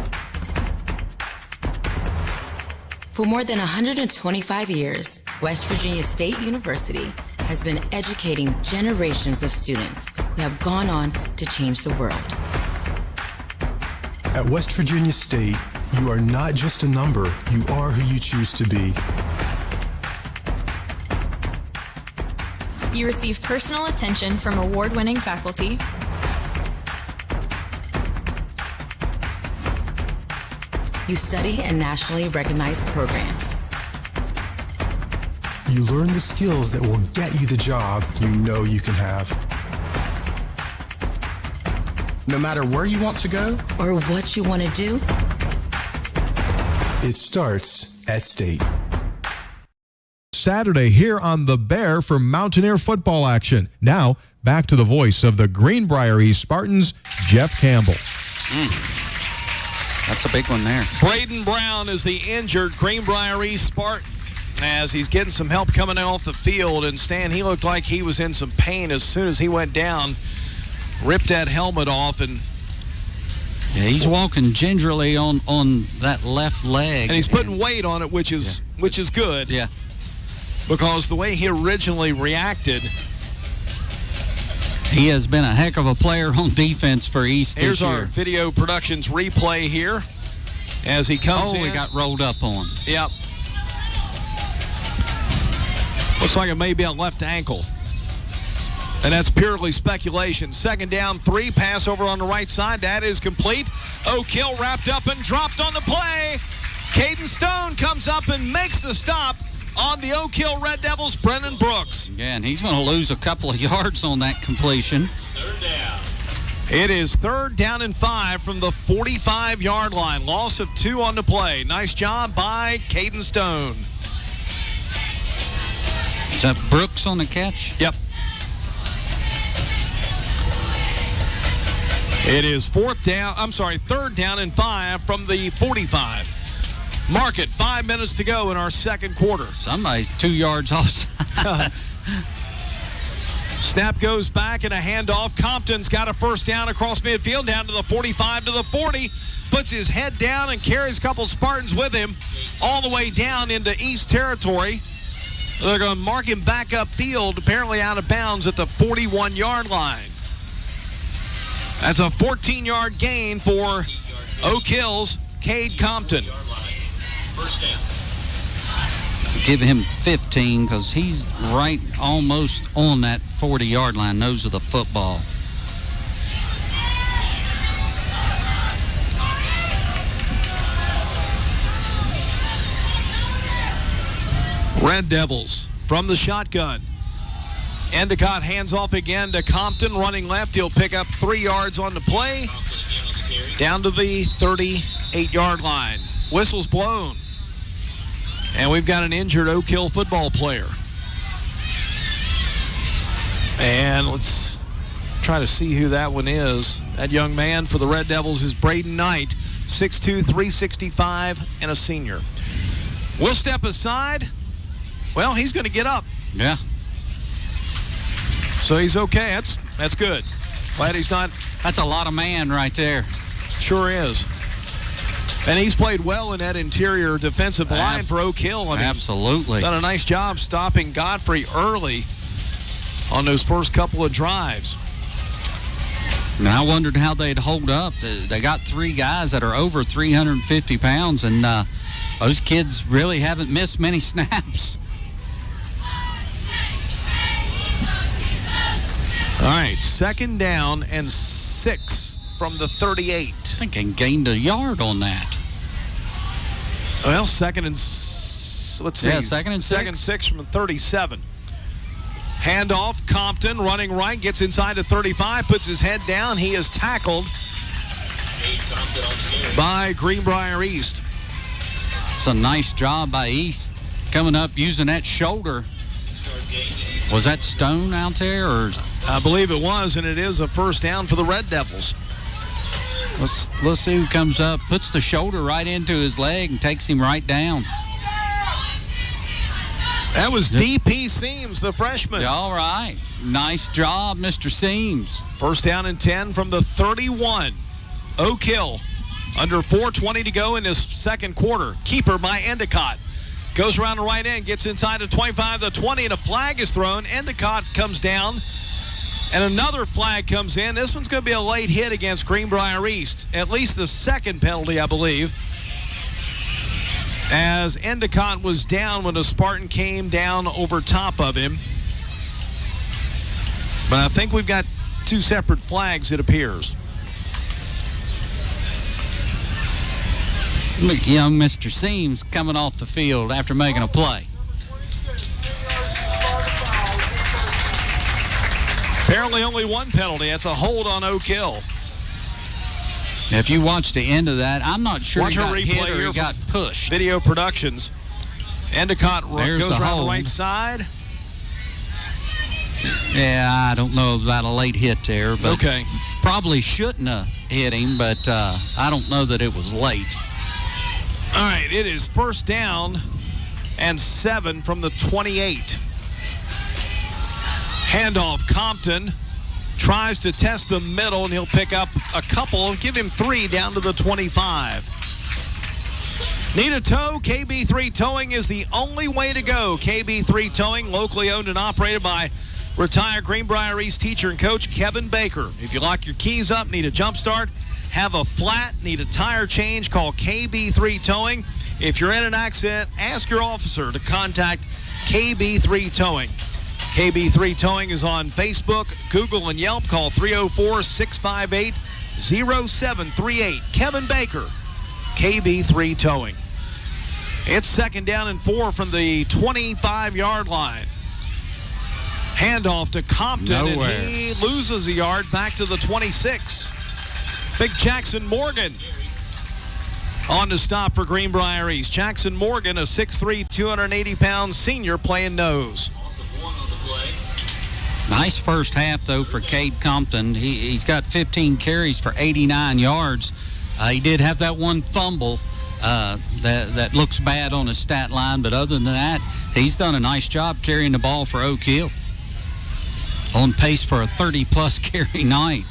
For more than 125 years, West Virginia State University has been educating generations of students who have gone on to change the world. At West Virginia State, you are not just a number, you are who you choose to be. You receive personal attention from award-winning faculty, you study in nationally recognized programs. You learn the skills that will get you the job you know you can have. No matter where you want to go or what you want to do, it starts at State. Saturday here on the Bear for Mountaineer football action. Now, back to the voice of the Greenbrier East Spartans, Jeff Campbell. That's a big one there. Braden Brown is the injured Greenbrier East Spartan as he's getting some help coming off the field. And Stan, he looked like he was in some pain as soon as he went down. Ripped that helmet off, and yeah, he's walking gingerly on that left leg, and he's putting weight on it, which is good. Yeah, because the way he originally reacted, he has been a heck of a player on defense for East this year. Here's our video productions replay here as he comes in. Oh, he got rolled up on. Yep. Looks like it may be a left ankle. And that's purely speculation. 2nd down, 3. Pass over on the right side. That is complete. Oak Hill wrapped up and dropped on the play. Caden Stone comes up and makes the stop on the Oak Hill Red Devils, Brennan Brooks. Yeah, and he's going to lose a couple of yards on that completion. Third down. It is 3rd down and 5 from the 45-yard line. Loss of 2 on the play. Nice job by Caden Stone. Is that Brooks on the catch? Yep. It is 3rd down and 5 from the 45. Mark it, 5 minutes to go in our second quarter. Somebody's 2 yards offside. Snap goes back and a handoff. Compton's got a first down across midfield, down to the 45 to the 40. Puts his head down and carries a couple Spartans with him all the way down into East territory. They're going to mark him back upfield, apparently out of bounds at the 41-yard line. That's a 14-yard gain for Oak Hill's Cade Compton. First down. Give him 15 because he's right almost on that 40-yard line, nose of the football. Red Devils from the shotgun. Endicott hands off again to Compton, running left. He'll pick up 3 yards on the play, down to the 38-yard line. Whistle's blown. And we've got an injured Oak Hill football player. And let's try to see who that one is. That young man for the Red Devils is Braden Knight, 6'2", 365, and a senior. We'll step aside. Well, he's going to get up. Yeah. So he's okay. That's good. Glad he's not. That's a lot of man right there. Sure is. And he's played well in that interior defensive line for Oak Hill. Absolutely. Done a nice job stopping Godfrey early on those first couple of drives. And I wondered how they'd hold up. They got 3 guys that are over 350 pounds, and those kids really haven't missed many snaps. All right, 2nd down and 6 from the 38. I think they gained a yard on that. Well, second and 6 from 37. Handoff, Compton running right, gets inside to 35, puts his head down. He is tackled by Greenbrier East. It's a nice job by East coming up using that shoulder. Was that Stone out there? Or I believe it was, and it is a first down for the Red Devils. Let's see who comes up, puts the shoulder right into his leg and takes him right down. That was D.P. Seams, the freshman. All right. Nice job, Mr. Seams. First down and 10 from the 31. Oak Hill, under 4:20 to go in this second quarter. Keeper by Endicott. Goes around the right end, gets inside the 25, the 20, and a flag is thrown. Endicott comes down, and another flag comes in. This one's going to be a late hit against Greenbrier East. At least the second penalty, I believe, as Endicott was down when the Spartan came down over top of him. But I think we've got 2 separate flags, it appears. Look, young Mr. Seams coming off the field after making a play. Apparently only 1 penalty. That's a hold on Oak Hill. If you watch the end of that, I'm not sure Watch he got a replay hit or here he got pushed. Video Productions. Endicott goes around hold. the right side. Yeah, I don't know about a late hit there, but okay. Probably shouldn't have hit him, but I don't know that it was late. All right, it is first down and 7 from the 28. Handoff, Compton tries to test the middle, and he'll pick up a couple, give him 3 down to the 25. Need a tow? KB3 Towing is the only way to go. KB3 Towing, locally owned and operated by retired Greenbrier East teacher and coach Kevin Baker. If you lock your keys up, need a jump start, have a flat, need a tire change, call KB3 Towing. If you're in an accident, ask your officer to contact KB3 Towing. KB3 Towing is on Facebook, Google, and Yelp. Call 304-658-0738. Kevin Baker, KB3 Towing. It's second down and 4 from the 25-yard line. Handoff to Compton, Nowhere. and he loses a yard back to the 26. Big Jackson Morgan on to stop for Greenbrier East. Jackson Morgan, a 6'3", 280-pound senior playing nose. Nice first half, though, for Cade Compton. He's got 15 carries for 89 yards. He did have that one fumble that looks bad on his stat line, but other than that, he's done a nice job carrying the ball for Oak Hill. On pace for a 30-plus carry night.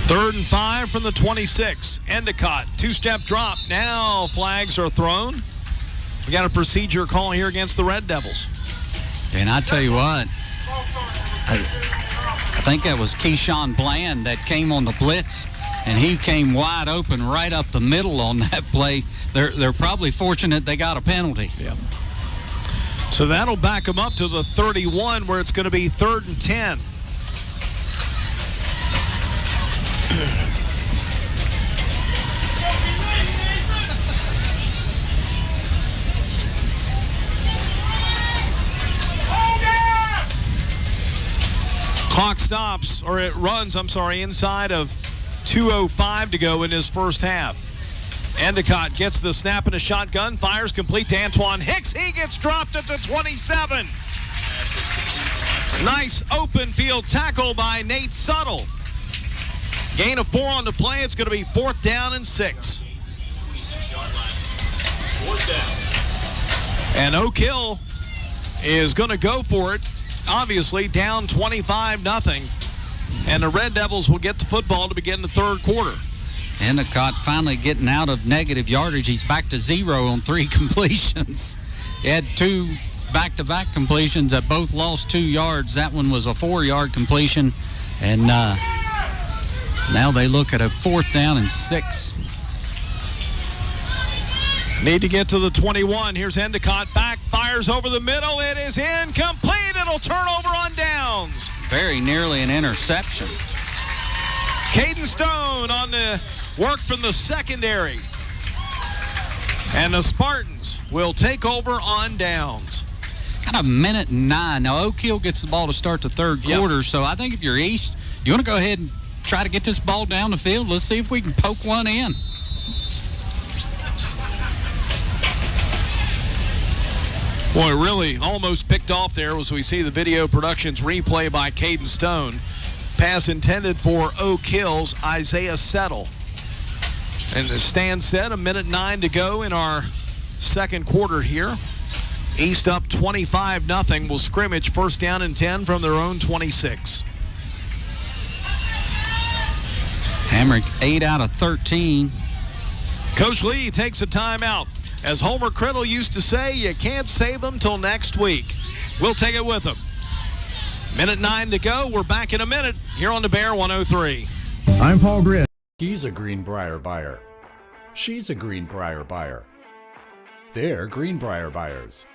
Third and 5 from the 26. Endicott, two-step drop. Now flags are thrown. We got a procedure call here against the Red Devils. And I tell you what, I think that was Keyshawn Bland that came on the blitz, and he came wide open right up the middle on that play. They're probably fortunate they got a penalty. Yeah. So that'll back them up to the 31, where it's going to be 3rd and 10. Clock stops, or it runs, inside of 2:05 to go in his first half. Endicott gets the snap in a shotgun, fires complete to Antoine Hicks. He gets dropped at the 27. Nice open field tackle by Nate Suttle. Gain of 4 on the play. It's going to be 4th down and 6. And Oak Hill is going to go for it. Obviously down 25-0. And the Red Devils will get the football to begin the third quarter. Endicott finally getting out of negative yardage. He's back to 0 on 3 completions. He had 2 back-to-back completions that both lost 2 yards. That one was a 4-yard completion. And now they look at a 4th down and 6. Need to get to the 21. Here's Endicott back, fires over the middle. It is incomplete. It'll turn over on downs. Very nearly an interception. Caden Stone on the work from the secondary. And the Spartans will take over on downs. Got a minute and 9. Now, Oak Hill gets the ball to start the third quarter, so I think if you're East, you want to go ahead and try to get this ball down the field. Let's see if we can poke one in. Boy, really almost picked off there as we see the video productions replay by Caden Stone. Pass intended for Oak Hill's Isaiah Settle. And the stand set, a minute 9 to go in our second quarter here. East up 25-0. Will scrimmage 1st down and 10 from their own 26. Hamrick 8 out of 13. Coach Lee takes a timeout. As Homer Criddle used to say, you can't save them till next week. We'll take it with them. Minute 9 to go. We're back in a minute here on the Bear 103. I'm Paul Grin. He's a Greenbrier buyer. She's a Greenbrier buyer. They're Greenbrier buyers.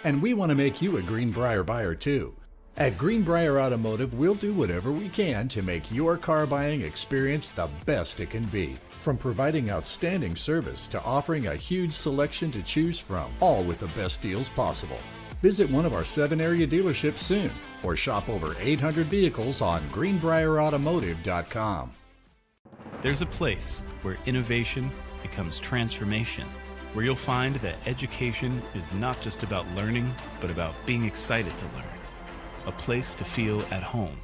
And we want to make you a Greenbrier buyer too. At Greenbrier Automotive, we'll do whatever we can to make your car buying experience the best it can be. From providing outstanding service to offering a huge selection to choose from, all with the best deals possible. Visit one of our 7 area dealerships soon, or shop over 800 vehicles on greenbrierautomotive.com. There's a place where innovation becomes transformation, where you'll find that education is not just about learning, but about being excited to learn. A place to feel at home.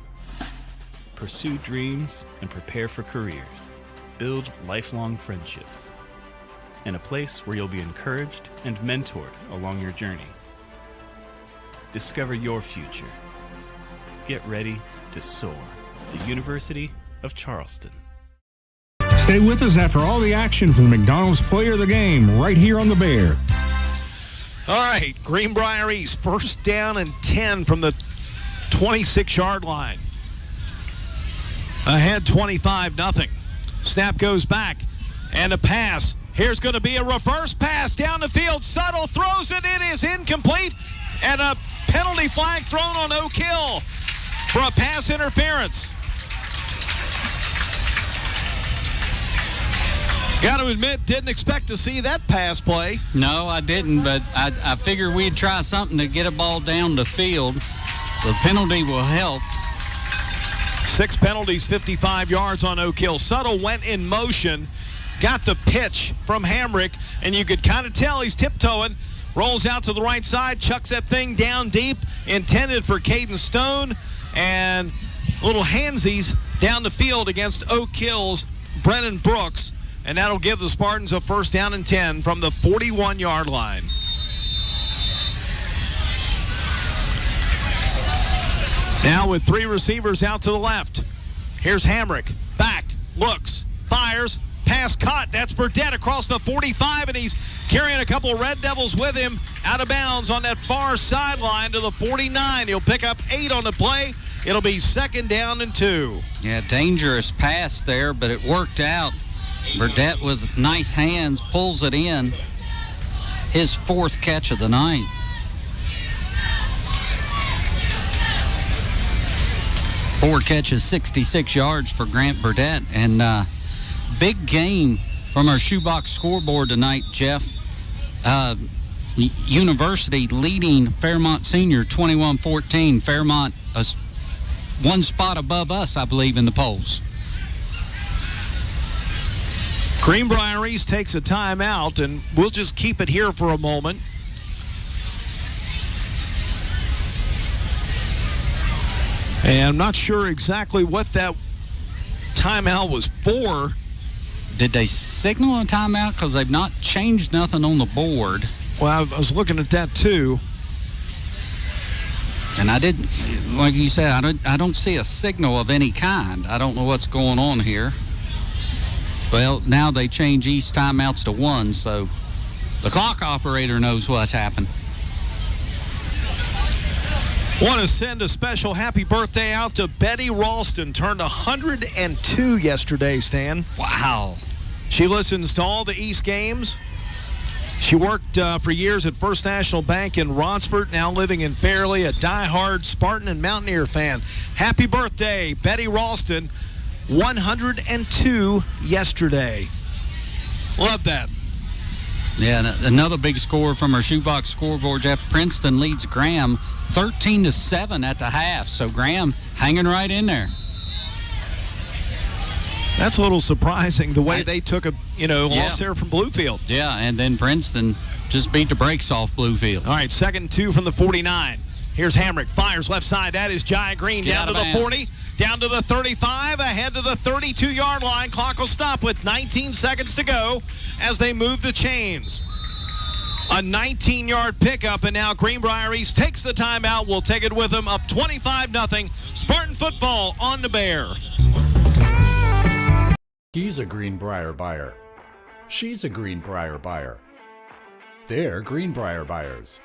Pursue dreams and prepare for careers. Build lifelong friendships. And a place where you'll be encouraged and mentored along your journey. Discover your future. Get ready to soar. The University of Charleston. Stay with us after all the action for the McDonald's Player of the Game right here on the Bear. All right, Greenbrier East, 1st down and 10 from the 26-yard line. Ahead 25-0. Snap goes back, and a pass. Here's going to be a reverse pass down the field. Suttle throws it. It is incomplete, and a penalty flag thrown on Oak Hill for a pass interference. Got to admit, didn't expect to see that pass play. No, I didn't, but I figured we'd try something to get a ball down the field. The penalty will help. 6 penalties, 55 yards on Oak Hill. Suttle went in motion, got the pitch from Hamrick, and you could kind of tell he's tiptoeing. Rolls out to the right side, chucks that thing down deep, intended for Caden Stone, and little handsies down the field against Oak Hill's Brennan Brooks. And that'll give the Spartans a 1st down and 10 from the 41-yard line. Now with 3 receivers out to the left. Here's Hamrick. Back, looks, fires, pass caught. That's Burdett across the 45, and he's carrying a couple of Red Devils with him out of bounds on that far sideline to the 49. He'll pick up 8 on the play. It'll be 2nd down and 2. Yeah, dangerous pass there, but it worked out. Burdett with nice hands pulls it in. His 4th catch of the night. Four catches, 66 yards for Grant Burdett. And big game from our shoebox scoreboard tonight, Jeff. University leading Fairmont Senior 21-14. Fairmont one spot above us, I believe, in the polls. Greenbrier East takes a timeout, and we'll just keep it here for a moment. And I'm not sure exactly what that timeout was for. Did they signal a timeout? Because they've not changed nothing on the board. Well, I was looking at that too. And I didn't, like you said, I don't see a signal of any kind. I don't know what's going on here. Well, now they change East timeouts to 1, so the clock operator knows what's happened. Want to send a special happy birthday out to Betty Ralston. Turned 102 yesterday, Stan. Wow. She listens to all the East games. She worked for years at First National Bank in Rossford, now living in Fairleigh, a diehard Spartan and Mountaineer fan. Happy birthday, Betty Ralston. 102 yesterday. Love that. Yeah, another big score from our shoebox scoreboard, Jeff. Princeton leads Graham 13-7 at the half. So Graham hanging right in there. That's a little surprising, the way they took a, loss there from Bluefield. Yeah, and then Princeton just beat the brakes off Bluefield. All right, 2nd and 2 from the 49. Here's Hamrick, fires left side. That is Jai Green down to the 40, down to the 35, ahead to the 32-yard line. Clock will stop with 19 seconds to go as they move the chains. A 19-yard pickup, and now Greenbrier East takes the timeout. We'll take it with them, up 25-0. Spartan football on the Bear. He's a Greenbrier buyer. She's a Greenbrier buyer. They're Greenbrier buyers.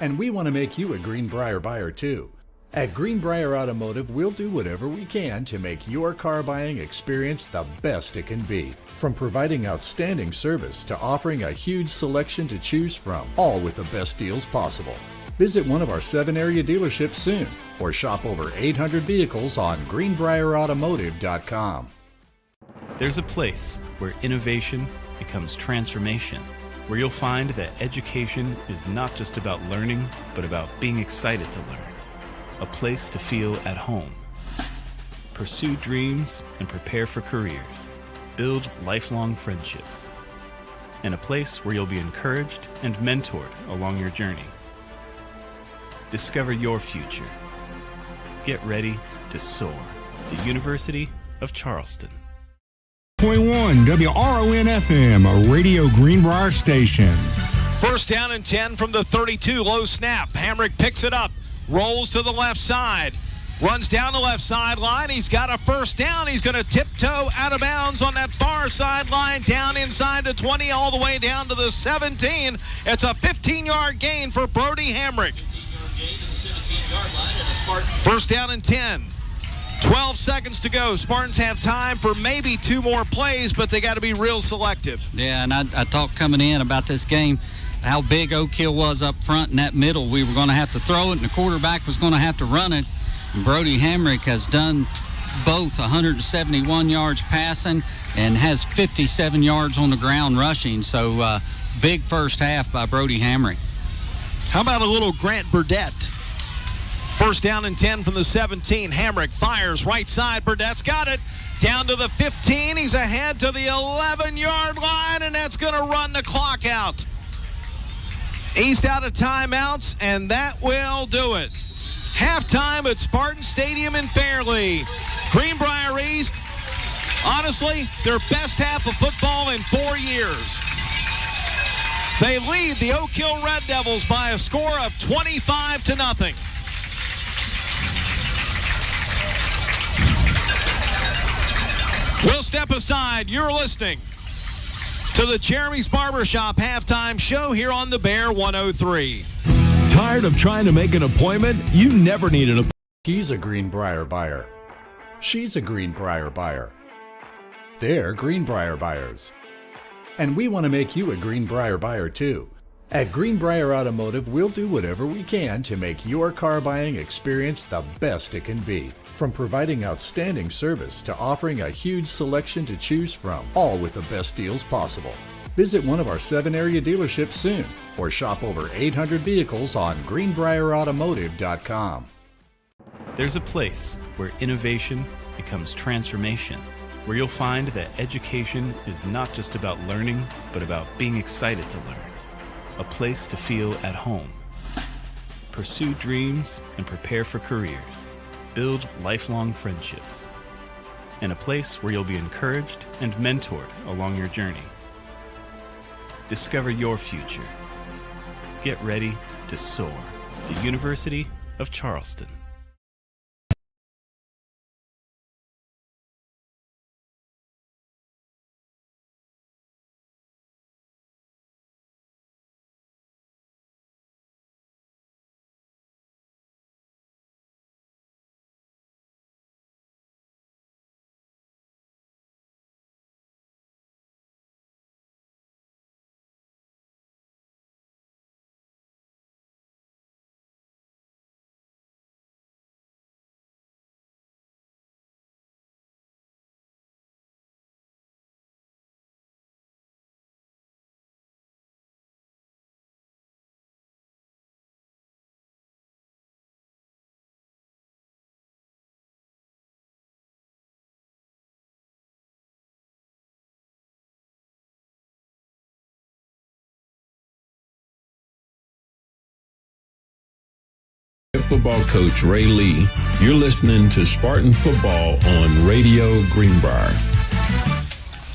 And we want to make you a Greenbrier buyer too. At Greenbrier Automotive, we'll do whatever we can to make your car buying experience the best it can be. From providing outstanding service to offering a huge selection to choose from, all with the best deals possible. Visit one of our 7 area dealerships soon, or shop over 800 vehicles on greenbrierautomotive.com. There's a place where innovation becomes transformation, where you'll find that education is not just about learning, but about being excited to learn. A place to feel at home. Pursue dreams and prepare for careers. Build lifelong friendships. And a place where you'll be encouraged and mentored along your journey. Discover your future. Get ready to soar. The University of Charleston. 101 WRON-FM, a Radio Greenbrier station. 1st down and 10 from the 32. Low snap. Hamrick picks it up. Rolls to the left side. Runs down the left sideline. He's got a 1st down. He's going to tiptoe out of bounds on that far sideline. Down inside to 20, all the way down to the 17. It's a 15-yard gain for Brody Hamrick. 1st down and 10. 12 seconds to go. Spartans have time for maybe 2 more plays, but they got to be real selective. Yeah, and I talked coming in about this game, how big Oak Hill was up front in that middle. We were going to have to throw it, and the quarterback was going to have to run it. And Brody Hamrick has done both 171 yards passing and has 57 yards on the ground rushing. So big first half by Brody Hamrick. How about a little Grant Burdett? First down and 10 from the 17. Hamrick fires right side. Burdett's got it. Down to the 15. He's ahead to the 11-yard line, and that's going to run the clock out. East out of timeouts, and that will do it. Halftime at Spartan Stadium in Fairleigh. Greenbrier East, honestly, their best half of football in 4 years. They lead the Oak Hill Red Devils by a score of 25-0. We'll step aside. You're listening to the Jeremy's Barbershop halftime show here on the Bear 103. Tired of trying to make an appointment? You never needed a... He's a Greenbrier buyer. She's a Greenbrier buyer. They're Greenbrier buyers. And we want to make you a Greenbrier buyer too. At Greenbrier Automotive, we'll do whatever we can to make your car buying experience the best it can be. From providing outstanding service to offering a huge selection to choose from, all with the best deals possible. Visit one of our 7 area dealerships soon or shop over 800 vehicles on greenbrierautomotive.com. There's a place where innovation becomes transformation, where you'll find that education is not just about learning, but about being excited to learn. A place to feel at home. Pursue dreams and prepare for careers. Build lifelong friendships. And a place where you'll be encouraged and mentored along your journey. Discover your future. Get ready to soar. The University of Charleston. Football coach Ray Lee. You're listening to Spartan Football on Radio Greenbrier.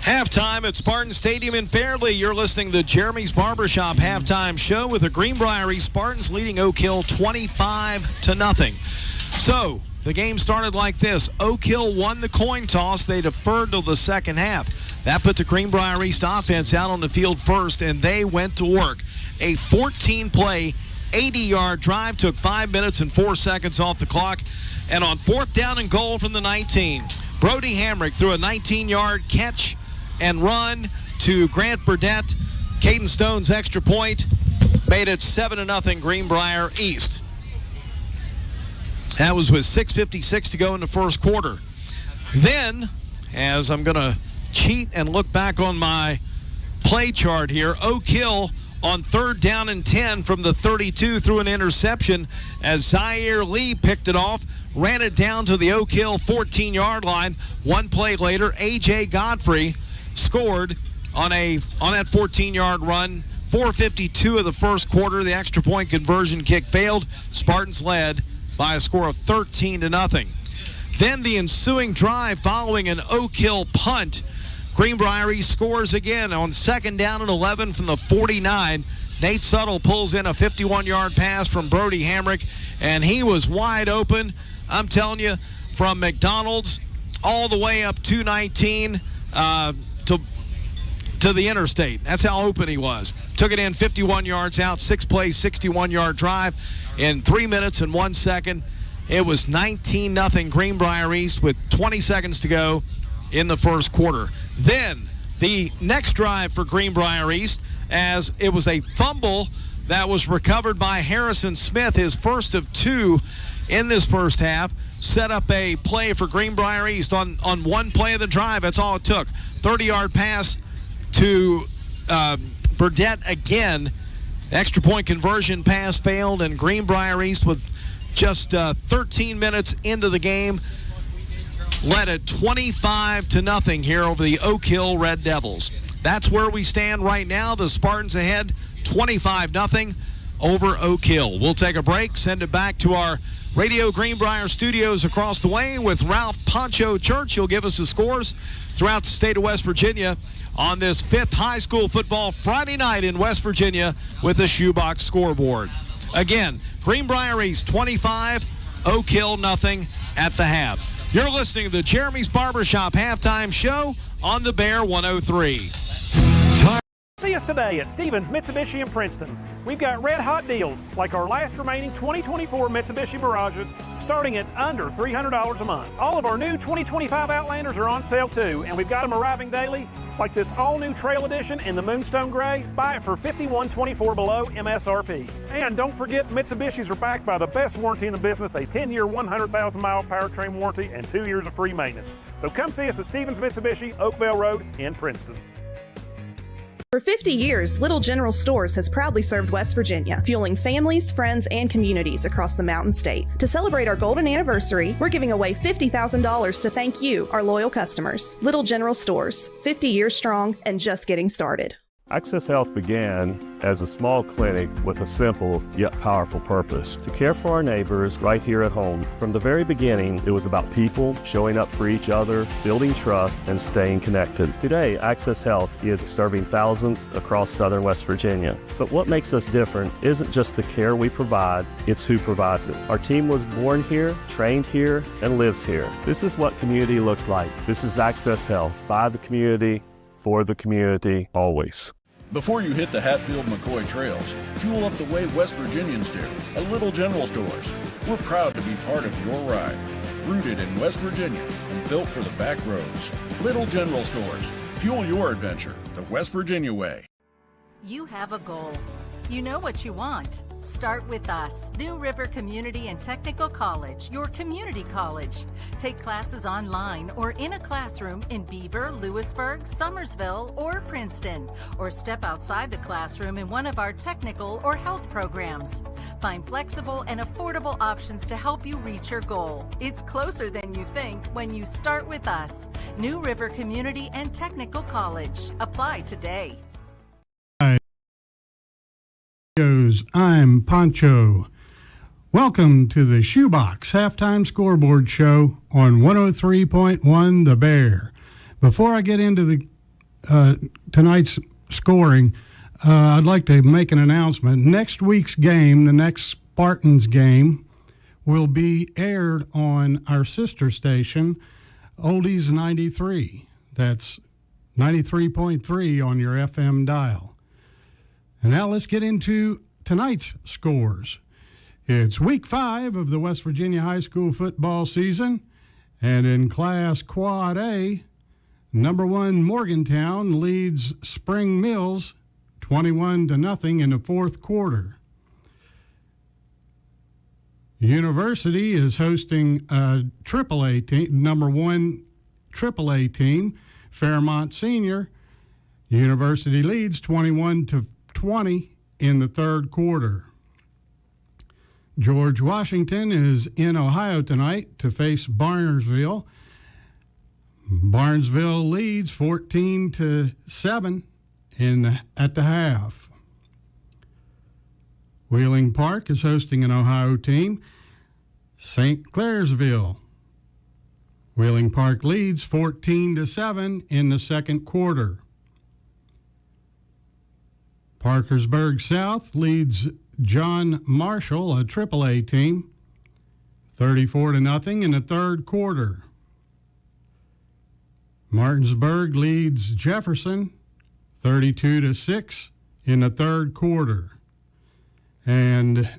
Halftime at Spartan Stadium in Fairleigh. You're listening to Jeremy's Barbershop halftime show with the Greenbrier East Spartans leading Oak Hill 25-0. So the game started like this. Oak Hill won the coin toss. They deferred till the second half. That put the Greenbrier East offense out on the field first, and they went to work. A 14-play 80-yard drive took 5 minutes and 4 seconds off the clock. And on 4th down and goal from the 19, Brody Hamrick threw a 19-yard catch and run to Grant Burdett. Caden Stone's extra point made it 7-0 Greenbrier East. That was with 6:56 to go in the first quarter. Then, as I'm going to cheat and look back on my play chart here, Oak Hill on 3rd down and 10 from the 32 threw an interception as Zaire Lee picked it off, ran it down to the Oak Hill 14-yard line. One play later, A.J. Godfrey scored on that 14-yard run. 4:52 of the first quarter. The extra point conversion kick failed. Spartans led by a score of 13-0. Then the ensuing drive following an Oak Hill punt. Greenbrier East scores again on 2nd down and 11 from the 49. Nate Suttle pulls in a 51-yard pass from Brody Hamrick, and he was wide open. I'm telling you, from McDonald's all the way up 219 to the interstate. That's how open he was. Took it in 51 yards out, 6-play, 61-yard drive in 3 minutes and 1 second. It was 19-0 Greenbrier East with 20 seconds to go in the first quarter. Then the next drive for Greenbrier East, as it was a fumble that was recovered by Harrison Smith, his first of two in this first half. Set up a play for Greenbrier East on one play of the drive. That's all it took. 30-yard pass to Burdette again. Extra point conversion pass failed, and Greenbrier East with just 13 minutes into the game led it 25-0 here over the Oak Hill Red Devils. That's where we stand right now. The Spartans ahead 25-0 over Oak Hill. We'll take a break, send it back to our Radio Greenbrier studios across the way with Ralph Poncho Church. He'll give us the scores throughout the state of West Virginia on this 5th high school football Friday night in West Virginia with the Shoebox scoreboard. Again, Greenbrier East 25, Oak Hill nothing at the half. You're listening to the Jeremy's Barbershop halftime show on the Bear 103. See us today at Stevens Mitsubishi in Princeton. We've got red hot deals like our last remaining 2024 Mitsubishi Mirages starting at under $300 a month. All of our new 2025 Outlanders are on sale too, and we've got them arriving daily like this all-new Trail Edition in the Moonstone Gray. Buy it for $51.24 below MSRP. And don't forget, Mitsubishis are backed by the best warranty in the business, a 10-year, 100,000-mile powertrain warranty and 2 years of free maintenance. So come see us at Stevens Mitsubishi, Oakville Road in Princeton. For 50 years, Little General Stores has proudly served West Virginia, fueling families, friends, and communities across the Mountain State. To celebrate our golden anniversary, we're giving away $50,000 to thank you, our loyal customers. Little General Stores, 50 years strong and just getting started. Access Health began as a small clinic with a simple yet powerful purpose: to care for our neighbors right here at home. From the very beginning, it was about people showing up for each other, building trust, and staying connected. Today, Access Health is serving thousands across southern West Virginia. But what makes us different isn't just the care we provide, it's who provides it. Our team was born here, trained here, and lives here. This is what community looks like. This is Access Health, by the community, for the community, always. Before you hit the Hatfield-McCoy trails, fuel up the way West Virginians do, a Little General Stores. We're proud to be part of your ride. Rooted in West Virginia and built for the back roads. Little General Stores. Fuel your adventure the West Virginia way. You have a goal. You know what you want. Start with us, New River Community and Technical College, your community college. Take classes online or in a classroom in Beaver, Lewisburg, Summersville, or Princeton, or step outside the classroom in one of our technical or health programs. Find flexible and affordable options to help you reach your goal. It's closer than you think when you start with us, New River Community and Technical College. Apply today. I'm Poncho. Welcome to the Shoebox Halftime Scoreboard Show on 103.1 The Bear. Before I get into the tonight's scoring, I'd like to make an announcement. Next week's game, the next Spartans game, will be aired on our sister station, Oldies 93. That's 93.3 on your FM dial. And now let's get into tonight's scores. It's week 5 of the West Virginia high school football season. And in Class Quad A, number 1 Morgantown leads Spring Mills 21-0 in the fourth quarter. University is hosting a AAA team, number 1 AAA team, Fairmont Senior. University leads 21-20 in the third quarter. George Washington is in Ohio tonight to face Barnesville. Barnesville leads 14-7 at the half. Wheeling Park is hosting an Ohio team, St. Clairsville. Wheeling Park leads 14-7 in the second quarter. Parkersburg South leads John Marshall, a AAA team, 34-0 in the third quarter. Martinsburg leads Jefferson 32-6 in the third quarter. And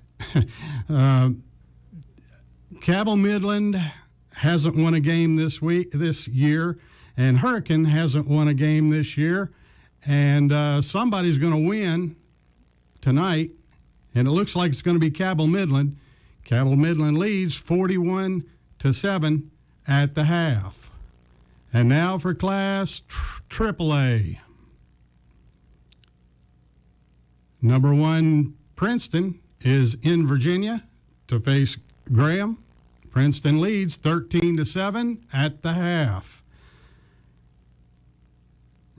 Cabell Midland hasn't won a game this year, and Hurricane hasn't won a game this year. And somebody's going to win tonight and it looks like it's going to be Cabell Midland. Cabell Midland leads 41-7 at the half. And now for Class AAA. Number 1, Princeton is in Virginia to face Graham. Princeton leads 13-7 at the half.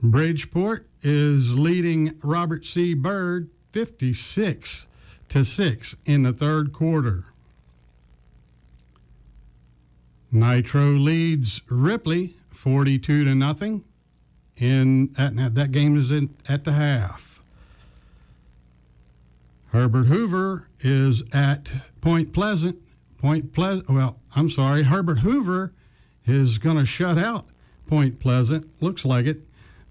Bridgeport is leading Robert C. Byrd 56-6 in the third quarter. Nitro leads Ripley 42-0 that game is at the half. Herbert Hoover is at Point Pleasant. Herbert Hoover is going to shut out Point Pleasant. Looks like it.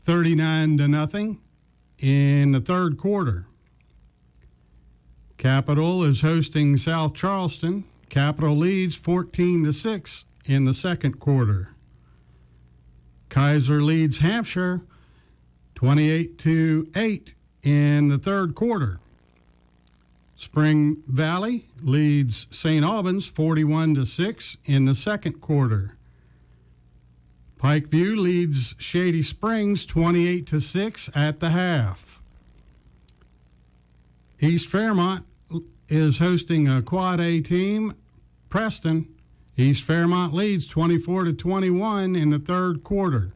39-0 in the third quarter. Capital is hosting South Charleston. Capital leads 14-6 in the second quarter. Kaiser leads Hampshire 28-8 in the third quarter. Spring Valley leads St. Albans 41-6 in the second quarter. Pikeview leads Shady Springs 28-6 at the half. East Fairmont is hosting a Quad A team, Preston. East Fairmont leads 24-21 in the third quarter.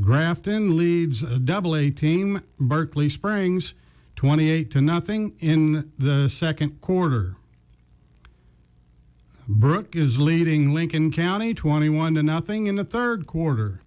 Grafton leads a Double A team, Berkeley Springs, 28-0 in the second quarter. Brooke is leading Lincoln County 21-0 in the third quarter.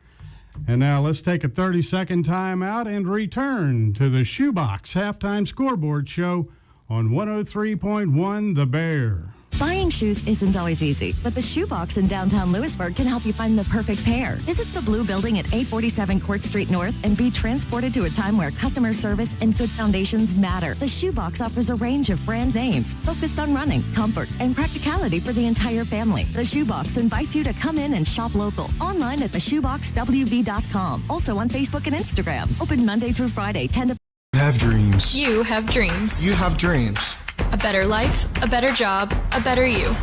And now let's take a 30-second timeout and return to the Shoebox Halftime Scoreboard Show on 103.1 The Bear. Buying shoes isn't always easy, but the Shoebox in downtown Lewisburg can help you find the perfect pair. Visit the blue building at 847 Court Street North and be transported to a time where customer service and good foundations matter. The Shoebox offers a range of brand names focused on running, comfort, and practicality for the entire family. The Shoebox invites you to come in and shop local. Online at theshoeboxwv.com. Also on Facebook and Instagram. Open Monday through Friday, 10 to... Have dreams. You have dreams. You have dreams. A better life, a better job, a better you.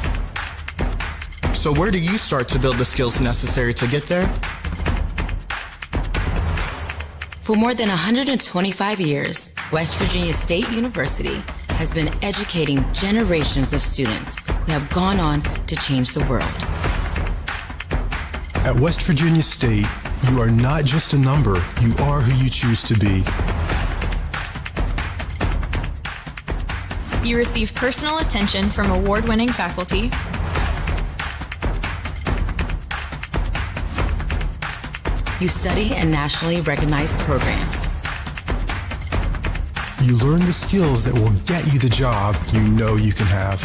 So where do you start to build the skills necessary to get there? For more than 125 years, West Virginia State University has been educating generations of students who have gone on to change the world. At West Virginia State, you are not just a number, you are who you choose to be. You receive personal attention from award-winning faculty. You study in nationally recognized programs. You learn the skills that will get you the job you know you can have.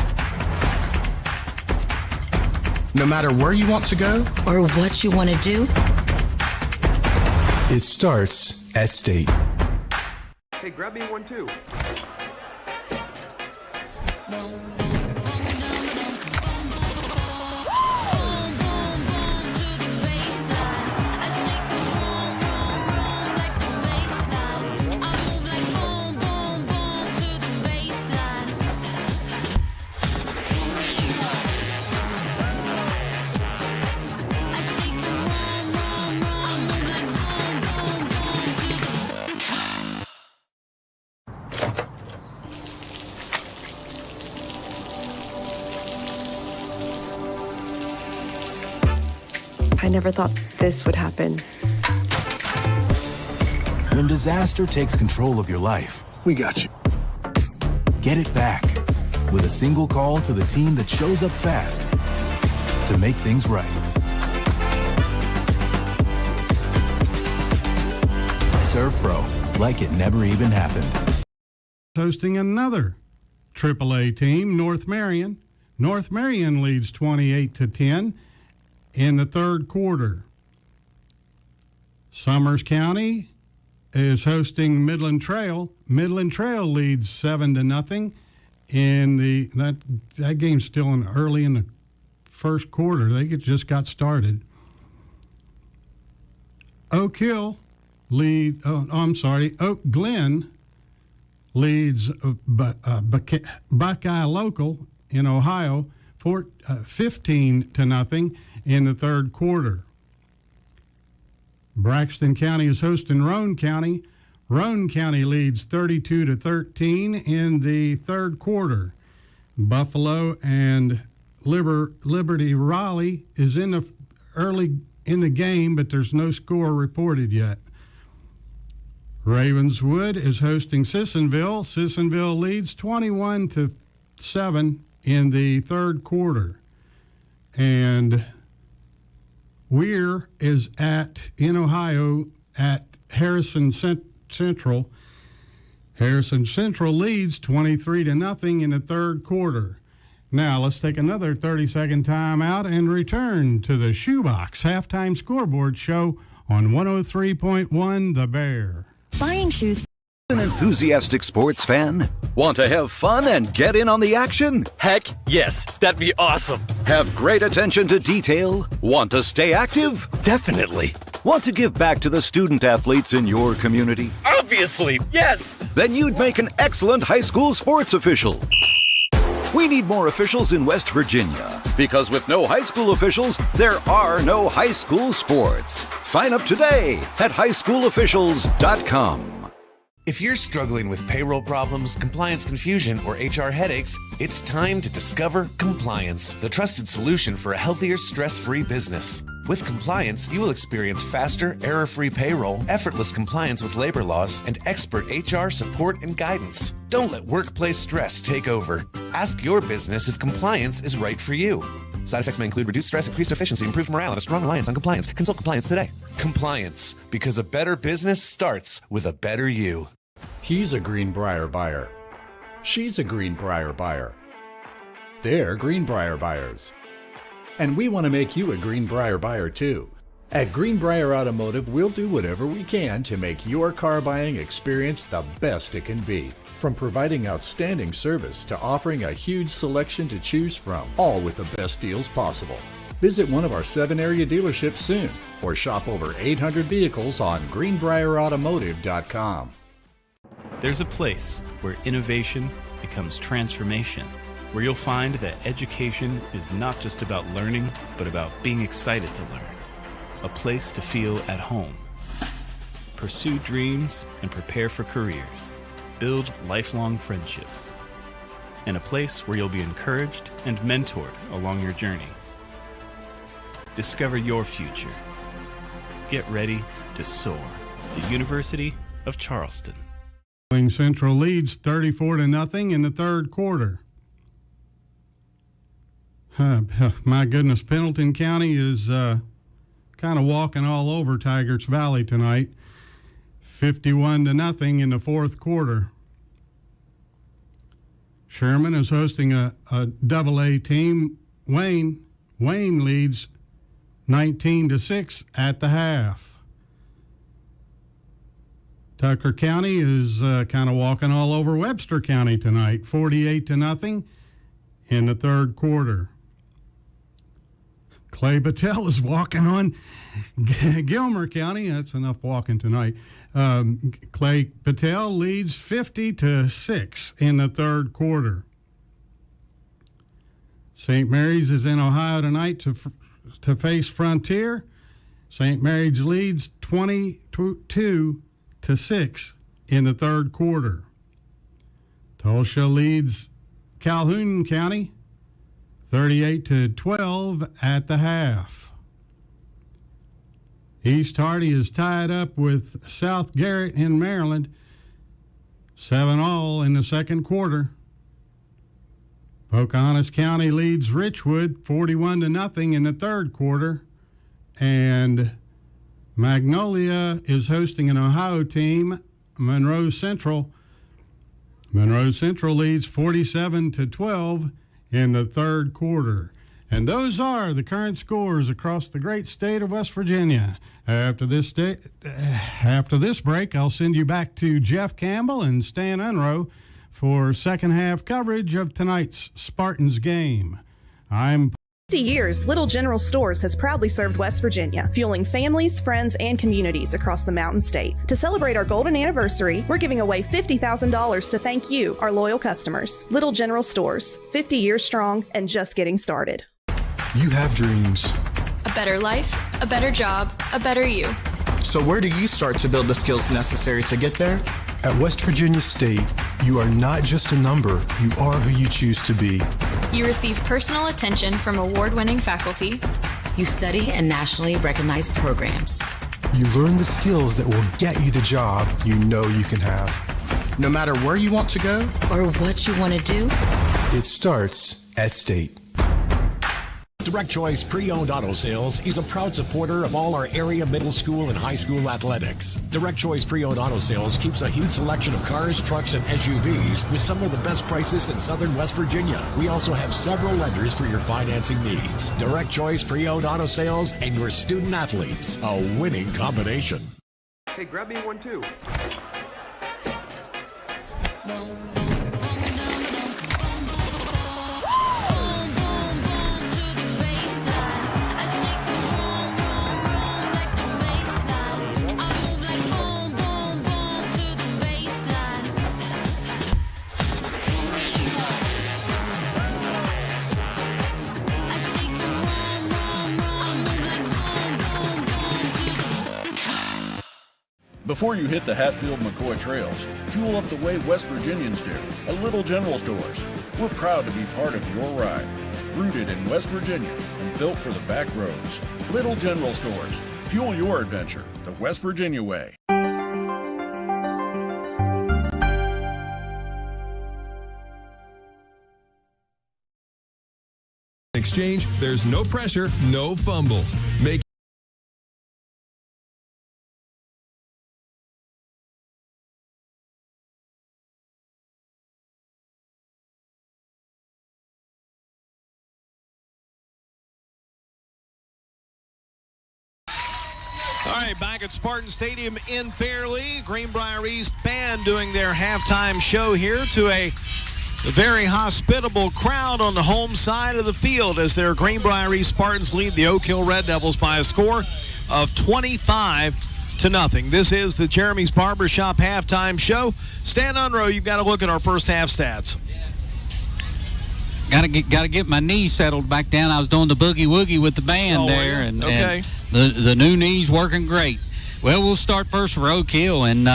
No matter where you want to go or what you want to do, it starts at State. Hey, grab me one too. I never thought this would happen. When disaster takes control of your life, we got you. Get it back with a single call to the team that shows up fast to make things right. Serve Pro, like it never even happened. Hosting another AAA team, North Marion. North Marion leads 28-10 in the third quarter. Summers County is hosting Midland Trail. Midland Trail leads 7-0 in that game's still early in the first quarter. They just got started. Oak Glen leads Buckeye Local in Ohio 15-0 in the third quarter. Braxton County is hosting Roane County. Roane County leads 32-13 in the third quarter. Buffalo and Liberty Raleigh is early in the game, but there's no score reported yet. Ravenswood is hosting Sissonville. Sissonville leads 21-7 in the third quarter. And Weir is in Ohio at Harrison Central. Harrison Central leads 23-0 in the third quarter. Now let's take another 30-second timeout and return to the Shoebox Halftime Scoreboard Show on 103.1 The Bear. Buying shoes. An enthusiastic sports fan? Want to have fun and get in on the action? Heck yes, that'd be awesome. Have great attention to detail? Want to stay active? Definitely. Want to give back to the student athletes in your community? Obviously, yes. Then you'd make an excellent high school sports official. We need more officials in West Virginia, because with no high school officials, there are no high school sports. Sign up today at highschoolofficials.com. If you're struggling with payroll problems, compliance confusion, or HR headaches, it's time to discover Compliance, the trusted solution for a healthier, stress-free business. With Compliance, you will experience faster, error-free payroll, effortless compliance with labor laws, and expert HR support and guidance. Don't let workplace stress take over. Ask your business if compliance is right for you. Side effects may include reduced stress, increased efficiency, improved morale, and a strong reliance on compliance. Consult Compliance today. Compliance, because a better business starts with a better you. He's a Greenbrier buyer. She's a Greenbrier buyer. They're Greenbrier buyers. And we want to make you a Greenbrier buyer too. At Greenbrier Automotive, we'll do whatever we can to make your car buying experience the best it can be. From providing outstanding service to offering a huge selection to choose from, all with the best deals possible. Visit one of our 7 area dealerships soon, or shop over 800 vehicles on greenbrierautomotive.com. There's a place where innovation becomes transformation, where you'll find that education is not just about learning, but about being excited to learn. A place to feel at home. Pursue dreams and prepare for careers. Build lifelong friendships. And a place where you'll be encouraged and mentored along your journey. Discover your future. Get ready to soar. The University of Charleston. Central leads 34-0 in the third quarter. My goodness, Pendleton County is kind of walking all over Tigers Valley tonight. 51-0 in the fourth quarter. Sherman is hosting a AA team. Wayne leads 19-6 at the half. Tucker County is kind of walking all over Webster County tonight, 48-0 in the third quarter. Clay Battelle is walking on Gilmer County. That's enough walking tonight. Clay Battelle leads 50-6 in the third quarter. St. Mary's is in Ohio tonight to face Frontier. St. Mary's leads 22-6 in the third quarter. Tulsa leads Calhoun County 38-12 at the half. East Hardy is tied up with South Garrett in Maryland, 7-all in the second quarter. Pocahontas County leads Richwood 41-0 in the third quarter, and Magnolia is hosting an Ohio team, Monroe Central. Monroe Central leads 47-12 in the third quarter. And those are the current scores across the great state of West Virginia. After this break, I'll send you back to Jeff Campbell and Stan Unroe for second half coverage of tonight's Spartans game. I'm 50 years, Little General Stores has proudly served West Virginia, fueling families, friends, and communities across the Mountain State. To celebrate our golden anniversary, we're giving away $50,000 to thank you, our loyal customers. Little General Stores, 50 years strong and just getting started. You have dreams. A better life, a better job, a better you. So where do you start to build the skills necessary to get there? At West Virginia State, you are not just a number, you are who you choose to be. You receive personal attention from award-winning faculty. You study in nationally recognized programs. You learn the skills that will get you the job you know you can have. No matter where you want to go or what you want to do, it starts at State. Direct Choice Pre-Owned Auto Sales is a proud supporter of all our area middle school and high school athletics. Direct Choice Pre-Owned Auto Sales keeps a huge selection of cars, trucks, and SUVs with some of the best prices in southern West Virginia. We also have several lenders for your financing needs. Direct Choice Pre-Owned Auto Sales and your student athletes, a winning combination. Hey, grab me one too. Before you hit the Hatfield-McCoy trails, fuel up the way West Virginians do, a Little General Stores. We're proud to be part of your ride. Rooted in West Virginia and built for the back roads. Little General Stores. Fuel your adventure the West Virginia way. Exchange, there's no pressure, no fumbles. Make All right, back at Spartan Stadium in Fairleigh, Greenbrier East Band doing their halftime show here to a very hospitable crowd on the home side of the field as their Greenbrier East Spartans lead the Oak Hill Red Devils by a score of 25-0. This is the Jeremy's Barbershop halftime show. Stan Unruh, you've got to look at our first half stats. Got to get my knees settled back down. I was doing the boogie woogie with the band there, and, okay. and the new knees working great. Well, we'll start first for Oak Hill, and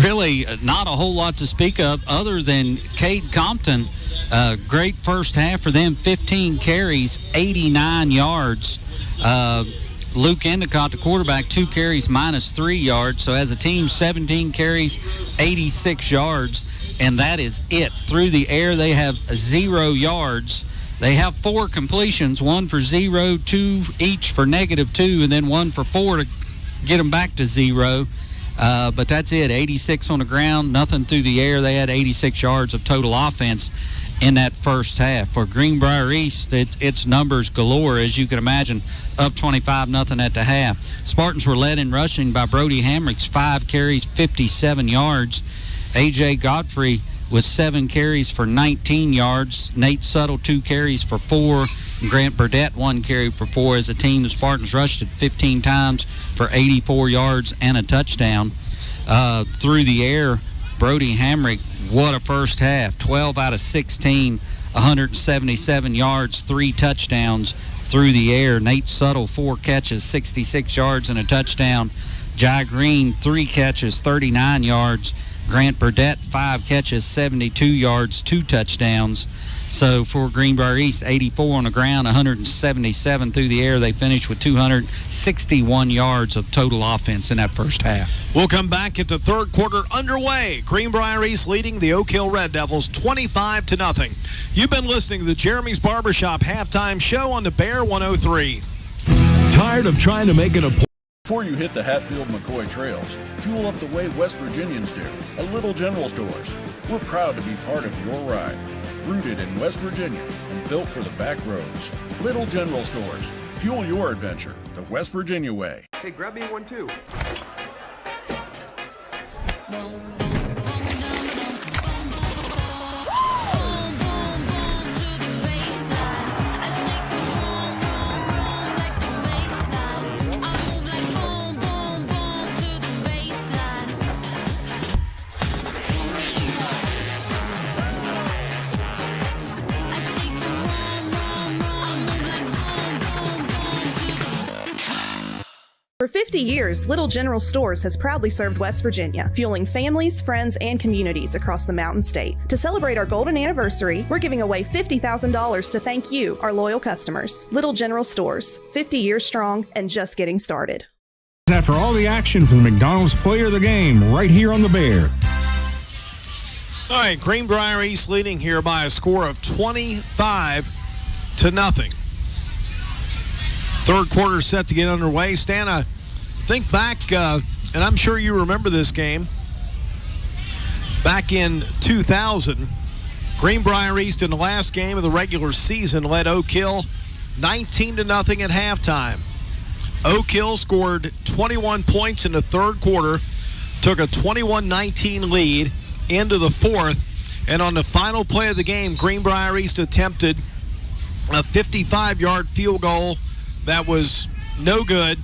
really not a whole lot to speak of other than Cade Compton. Great first half for them, 15 carries, 89 yards. Luke Endicott, the quarterback, 2 carries, -3 yards. So as a team, 17 carries, 86 yards. And that is it. Through the air, they have 0 yards. They have 4 completions, 1 for 0, 2 each for -2, and then 1 for 4 to get them back to 0. But that's it, 86 on the ground, nothing through the air. They had 86 yards of total offense in that first half. For Greenbrier East, it's numbers galore, as you can imagine, up 25-0 at the half. Spartans were led in rushing by Brody Hamricks, 5 carries, 57 yards. A.J. Godfrey with 7 carries for 19 yards. Nate Suttle, 2 carries for 4. Grant Burdett, 1 carry for 4. As a team, the Spartans rushed it 15 times for 84 yards and a touchdown. Through the air, Brody Hamrick, what a first half. 12 out of 16, 177 yards, 3 touchdowns through the air. Nate Suttle, 4 catches, 66 yards and a touchdown. Jai Green, 3 catches, 39 yards. Grant Burdett, 5 catches, 72 yards, 2 touchdowns. So for Greenbrier East, 84 on the ground, 177 through the air. They finished with 261 yards of total offense in that first half. We'll come back at the third quarter underway. Greenbrier East leading the Oak Hill Red Devils 25-0. You've been listening to the Jeremy's Barbershop halftime show on the Bear 103. Tired of trying to make an appointment? Before you hit the Hatfield-McCoy trails, fuel up the way West Virginians do, a Little General Stores. We're proud to be part of your ride. Rooted in West Virginia and built for the back roads. Little General Stores. Fuel your adventure the West Virginia way. Hey, grab me one too. For 50 years, Little General Stores has proudly served West Virginia, fueling families, friends, and communities across the Mountain State. To celebrate our golden anniversary, we're giving away $50,000 to thank you, our loyal customers. Little General Stores, 50 years strong and just getting started. After all the action from the McDonald's Player of the Game, right here on the Bear. All right, Greenbrier East leading here by a score of 25-0. Third quarter set to get underway. Stan, think back, and I'm sure you remember this game. Back in 2000, Greenbrier East in the last game of the regular season led Oak Hill 19-0 at halftime. Oak Hill scored 21 points in the third quarter, took a 21-19 lead into the fourth, and on the final play of the game, Greenbrier East attempted a 55-yard field goal that was no good,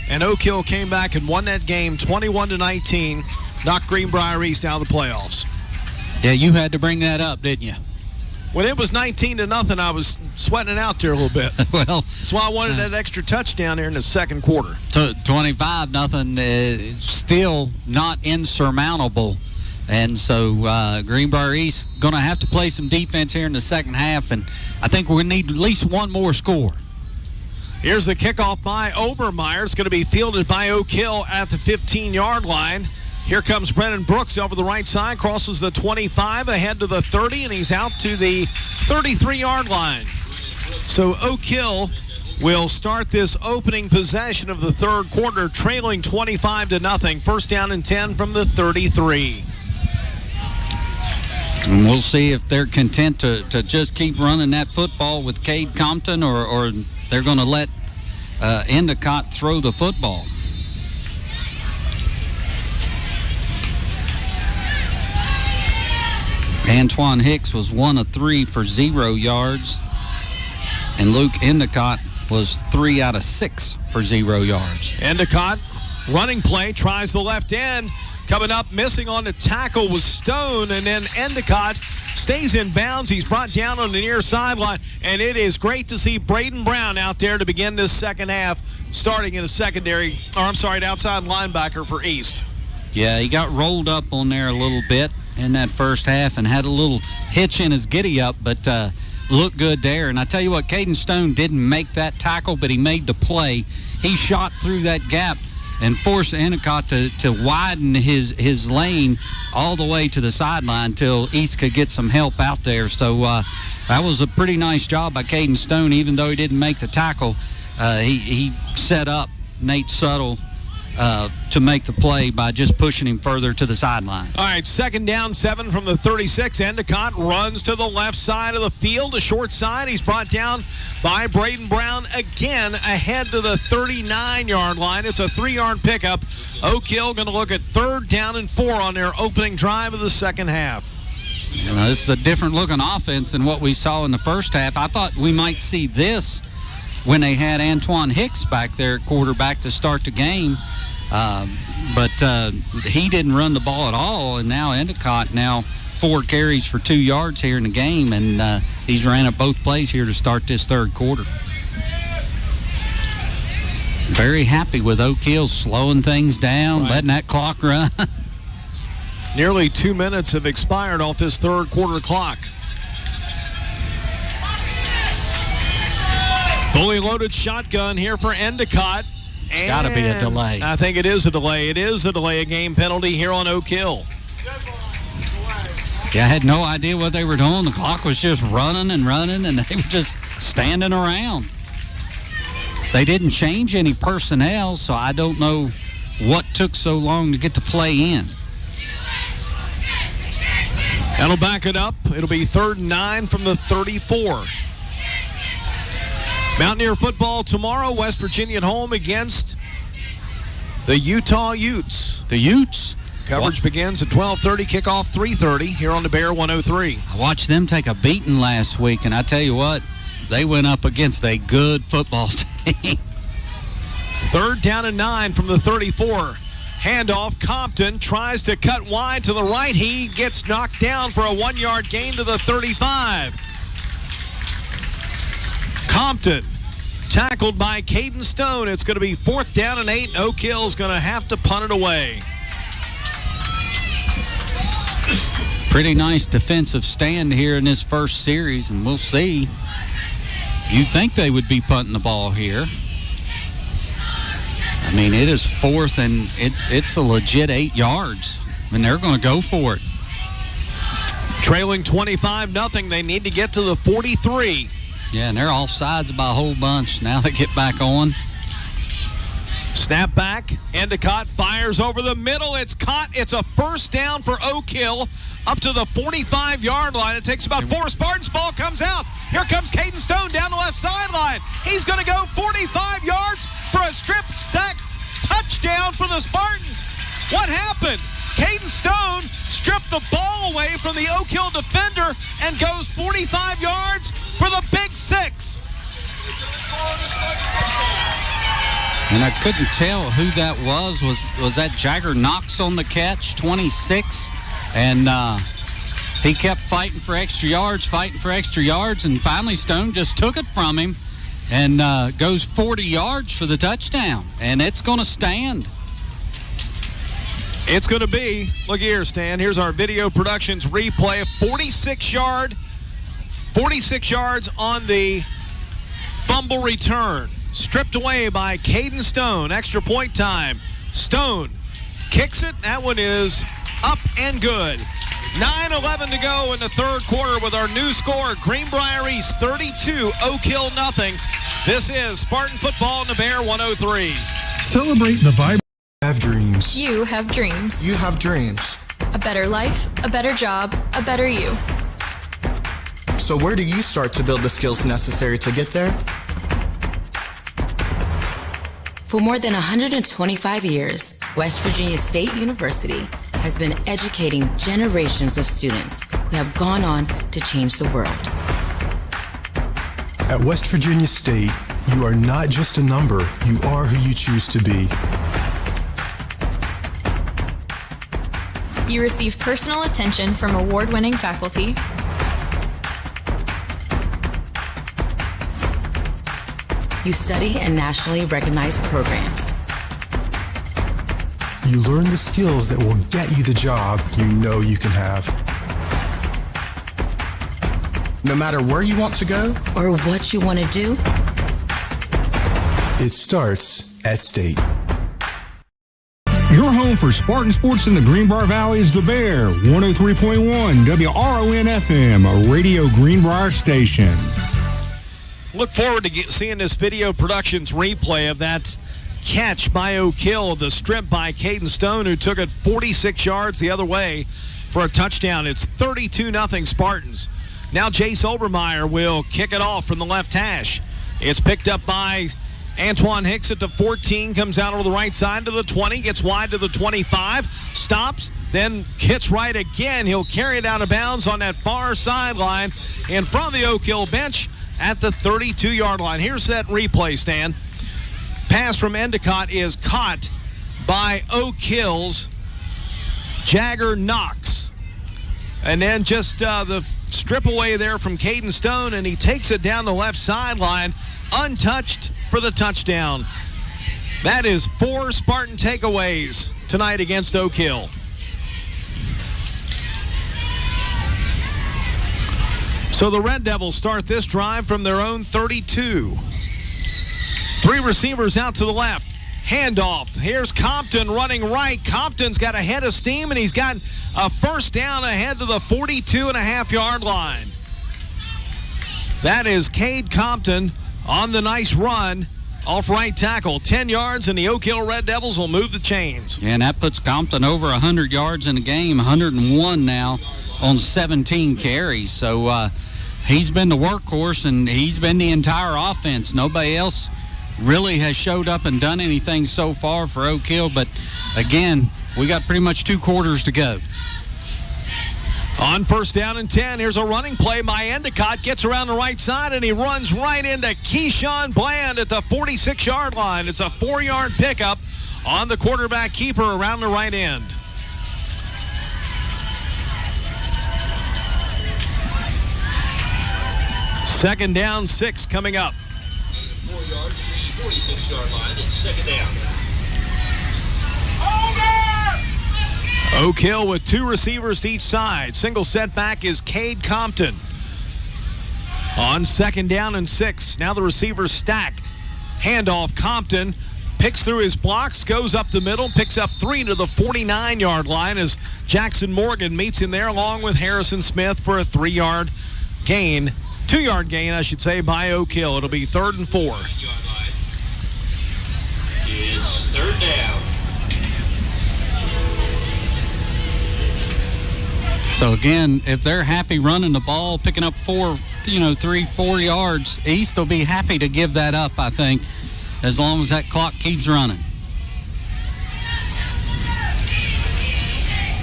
and Oak Hill came back and won that game 21-19, knocked Greenbrier East out of the playoffs. Yeah, you had to bring that up, didn't you? When it was 19-0, I was sweating it out there a little bit. Well, that's why I wanted that extra touchdown there in the second quarter. 25-0 still not insurmountable. And so Greenbrier East going to have to play some defense here in the second half, and I think we're going to need at least one more score. Here's the kickoff by Obermeyer. It's going to be fielded by Oak Hill at the 15-yard line. Here comes Brennan Brooks over the right side, crosses the 25, ahead to the 30, and he's out to the 33-yard line. So Oak Hill will start this opening possession of the third quarter, trailing 25-0. First down and 10 from the 33. And we'll see if they're content to just keep running that football with Cade Compton, or they're going to let Endicott throw the football. Antoine Hicks was 1 of 3 for 0 yards, and Luke Endicott was 3 out of 6 for 0 yards. Endicott, running play, tries the left end. Coming up, missing on the tackle was Stone, and then Endicott stays in bounds. He's brought down on the near sideline, and it is great to see Braden Brown out there to begin this second half, starting in the outside linebacker for East. Yeah, he got rolled up on there a little bit in that first half and had a little hitch in his giddy-up, but looked good there. And I tell you what, Caden Stone didn't make that tackle, but he made the play. He shot through that gap and forced Endicott to widen his lane all the way to the sideline until East could get some help out there. So that was a pretty nice job by Caden Stone. Even though he didn't make the tackle, he set up Nate Suttle to make the play by just pushing him further to the sideline. All right, second down, 7 from the 36. Endicott runs to the left side of the field, the short side. He's brought down by Braden Brown again, ahead to the 39-yard line. It's a 3-yard pickup. Oak Hill going to look at third down and 4 on their opening drive of the second half. You know, this is a different looking offense than what we saw in the first half. I thought we might see this when they had Antoine Hicks back there at quarterback to start the game. But he didn't run the ball at all, and now Endicott 4 carries for 2 yards here in the game, and he's ran up both plays here to start this third quarter. Very happy with Oak Hill slowing things down, letting that clock run. Nearly 2 minutes have expired off this third quarter clock. Fully loaded shotgun here for Endicott. It's got to be a delay. I think it is a delay. It is a delay, a game penalty here on Oak Hill. Yeah, I had no idea what they were doing. The clock was just running and running, and they were just standing around. They didn't change any personnel, so I don't know what took so long to get the play in. That'll back it up. It'll be 3rd and 9 from the 34. Mountaineer football tomorrow, West Virginia at home against the Utah Utes. The Utes? Coverage begins at 12:30, kickoff 3:30 here on the Bear 103. I watched them take a beating last week, and I tell you what, they went up against a good football team. 3rd down and 9 from the 34. Handoff, Compton tries to cut wide to the right. He gets knocked down for a 1-yard gain to the 35. Compton Tackled by Caden Stone. It's going to be 4th down and 8. Oak Hill's going to have to punt it away. Pretty nice defensive stand here in this first series, and we'll see. You'd think they would be punting the ball here. I mean, it is 4th, and it's a legit 8 yards, and they're going to go for it. Trailing 25-0. They need to get to the 43. Yeah, and they're off sides by a whole bunch. Now they get back on. Snap back. Endicott fires over the middle. It's caught. It's a 1st down for Oak Hill up to the 45-yard line. It takes about 4. Spartans ball comes out. Here comes Caden Stone down the left sideline. He's going to go 45 yards for a strip sack touchdown for the Spartans. What happened? Caden Stone stripped the ball away from the Oak Hill defender and goes 45 yards for the Big 6. And I couldn't tell who that was. Was that Jagger Knox on the catch, 26? And he kept fighting for extra yards, and finally Stone just took it from him and goes 40 yards for the touchdown. And it's going to stand. It's going to be, look here, Stan. Here's our video productions replay. 46 yards on the fumble return. Stripped away by Caden Stone. Extra point time. Stone kicks it. That one is up and good. 9:11 to go in the 3rd quarter with our new score. Greenbrier East 32, Oak Hill nothing. This is Spartan Football in the Bear 103. Celebrate the vibe. Have dreams. You have dreams. You have dreams. A better life, a better job, a better you. So where do you start to build the skills necessary to get there? For more than 125 years, West Virginia State University has been educating generations of students who have gone on to change the world. At West Virginia State, you are not just a number, you are who you choose to be. You receive personal attention from award-winning faculty. You study in nationally recognized programs. You learn the skills that will get you the job you know you can have. No matter where you want to go or what you want to do, it starts at State. Your home for Spartan sports in the Greenbrier Valley is the Bear, 103.1 WRON-FM, a Radio Greenbrier station. Look forward to seeing this video productions replay of that catch by Oak Hill, the strip by Caden Stone, who took it 46 yards the other way for a touchdown. It's 32-0 Spartans. Now Jace Obermeyer will kick it off from the left hash. It's picked up by Antoine Hicks at the 14, comes out over the right side to the 20, gets wide to the 25, stops, then hits right again. He'll carry it out of bounds on that far sideline in front of the Oak Hill bench at the 32-yard line. Here's that replay, Stan. Pass from Endicott is caught by Oak Hill's Jagger Knox. And then just the strip away there from Caden Stone, and he takes it down the left sideline, untouched for the touchdown. That is 4 Spartan takeaways tonight against Oak Hill. So the Red Devils start this drive from their own 32. 3 receivers out to the left. Handoff. Here's Compton running right. Compton's got a head of steam, and he's got a 1st down ahead to the 42.5-yard line. That is Cade Compton on the nice run off right tackle. 10 yards, and the Oak Hill Red Devils will move the chains. Yeah, and that puts Compton over 100 yards in the game, 101 now on 17 carries. So he's been the workhorse, and he's been the entire offense. Nobody else really has showed up and done anything so far for Oak Hill, but again, we got pretty much 2 quarters to go. On 1st down and 10, here's a running play by Endicott. Gets around the right side, and he runs right into Keyshawn Bland at the 46-yard line. It's a 4-yard pickup on the quarterback keeper around the right end. Second down, 6 coming up. yards to the 46-yard line. It's second down. Oak Hill with two receivers to each side. Single setback is Cade Compton. On second down and 6. Now the receivers stack. Handoff, Compton picks through his blocks, goes up the middle, picks up 3 to the 49-yard line as Jackson Morgan meets him there along with Harrison Smith for a 3-yard gain. 2-yard gain, I should say, by Oak Hill. It'll be 3rd and 4. It's third down. So again, if they're happy running the ball, picking up 3-4 yards, East will be happy to give that up, I think, as long as that clock keeps running.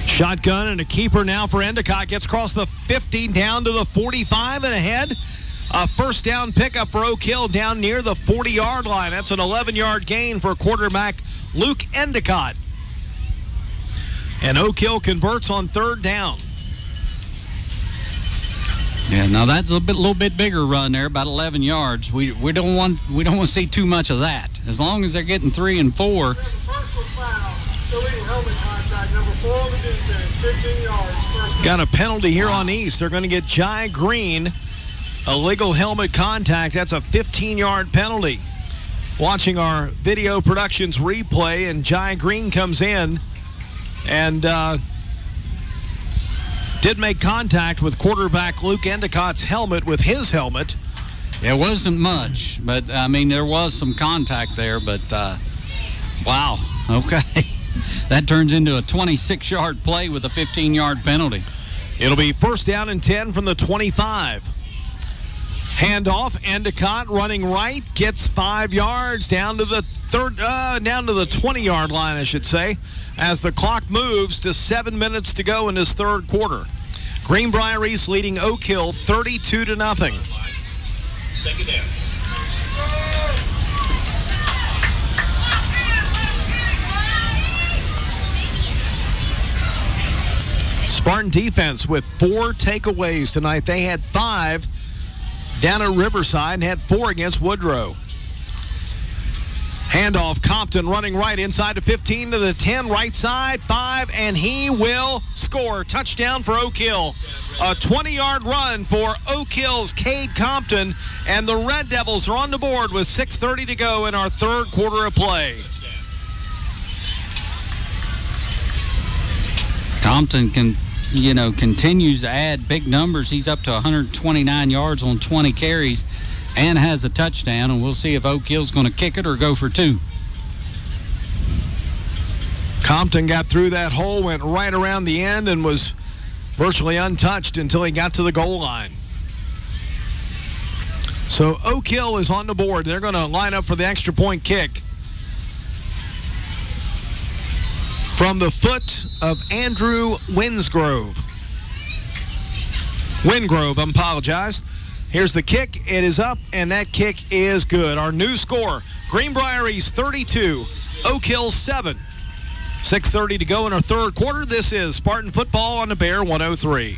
Shotgun and a keeper now for Endicott. Gets across the 50 down to the 45 and ahead. A first down pickup for Oak Hill down near the 40-yard line. That's an 11-yard gain for quarterback Luke Endicott. And Oak Hill converts on 3rd down. Yeah, now that's a little bit bigger run there, about 11 yards. We don't want to see too much of that. As long as they're getting 3 and 4. Got a penalty here on East. They're going to get Jai Green. Illegal helmet contact. That's a 15-yard penalty. Watching our video productions replay, and Jai Green comes in and did make contact with quarterback Luke Endicott's helmet with his helmet. It wasn't much, but, I mean, there was some contact there, but, wow, okay. That turns into a 26-yard play with a 15-yard penalty. It'll be first down and 10 from the 25. Handoff, Endicott running right, gets 5 yards down to the 20-yard line, I should say, as the clock moves to 7 minutes to go in this third quarter. Greenbrier East leading Oak Hill 32-0. Second down. Spartan defense with 4 takeaways tonight. They had 5 down at Riverside and had 4 against Woodrow. Handoff, Compton running right inside the 15 to the 10, right side, 5, and he will score. Touchdown for Oak Hill. A 20-yard run for Oak Hill's Cade Compton, and the Red Devils are on the board with 6:30 to go in our third quarter of play. Compton continues to add big numbers. He's up to 129 yards on 20 carries and has a touchdown, and we'll see if Oak Hill's going to kick it or go for 2. Compton got through that hole, went right around the end, and was virtually untouched until he got to the goal line. So Oak Hill is on the board. They're going to line up for the extra point kick. From the foot of Andrew Wingrove, I apologize. Here's the kick. It is up, and that kick is good. Our new score, Greenbrier East 32, Oak Hill 7. 6:30 to go in our third quarter. This is Spartan Football on the Bear 103.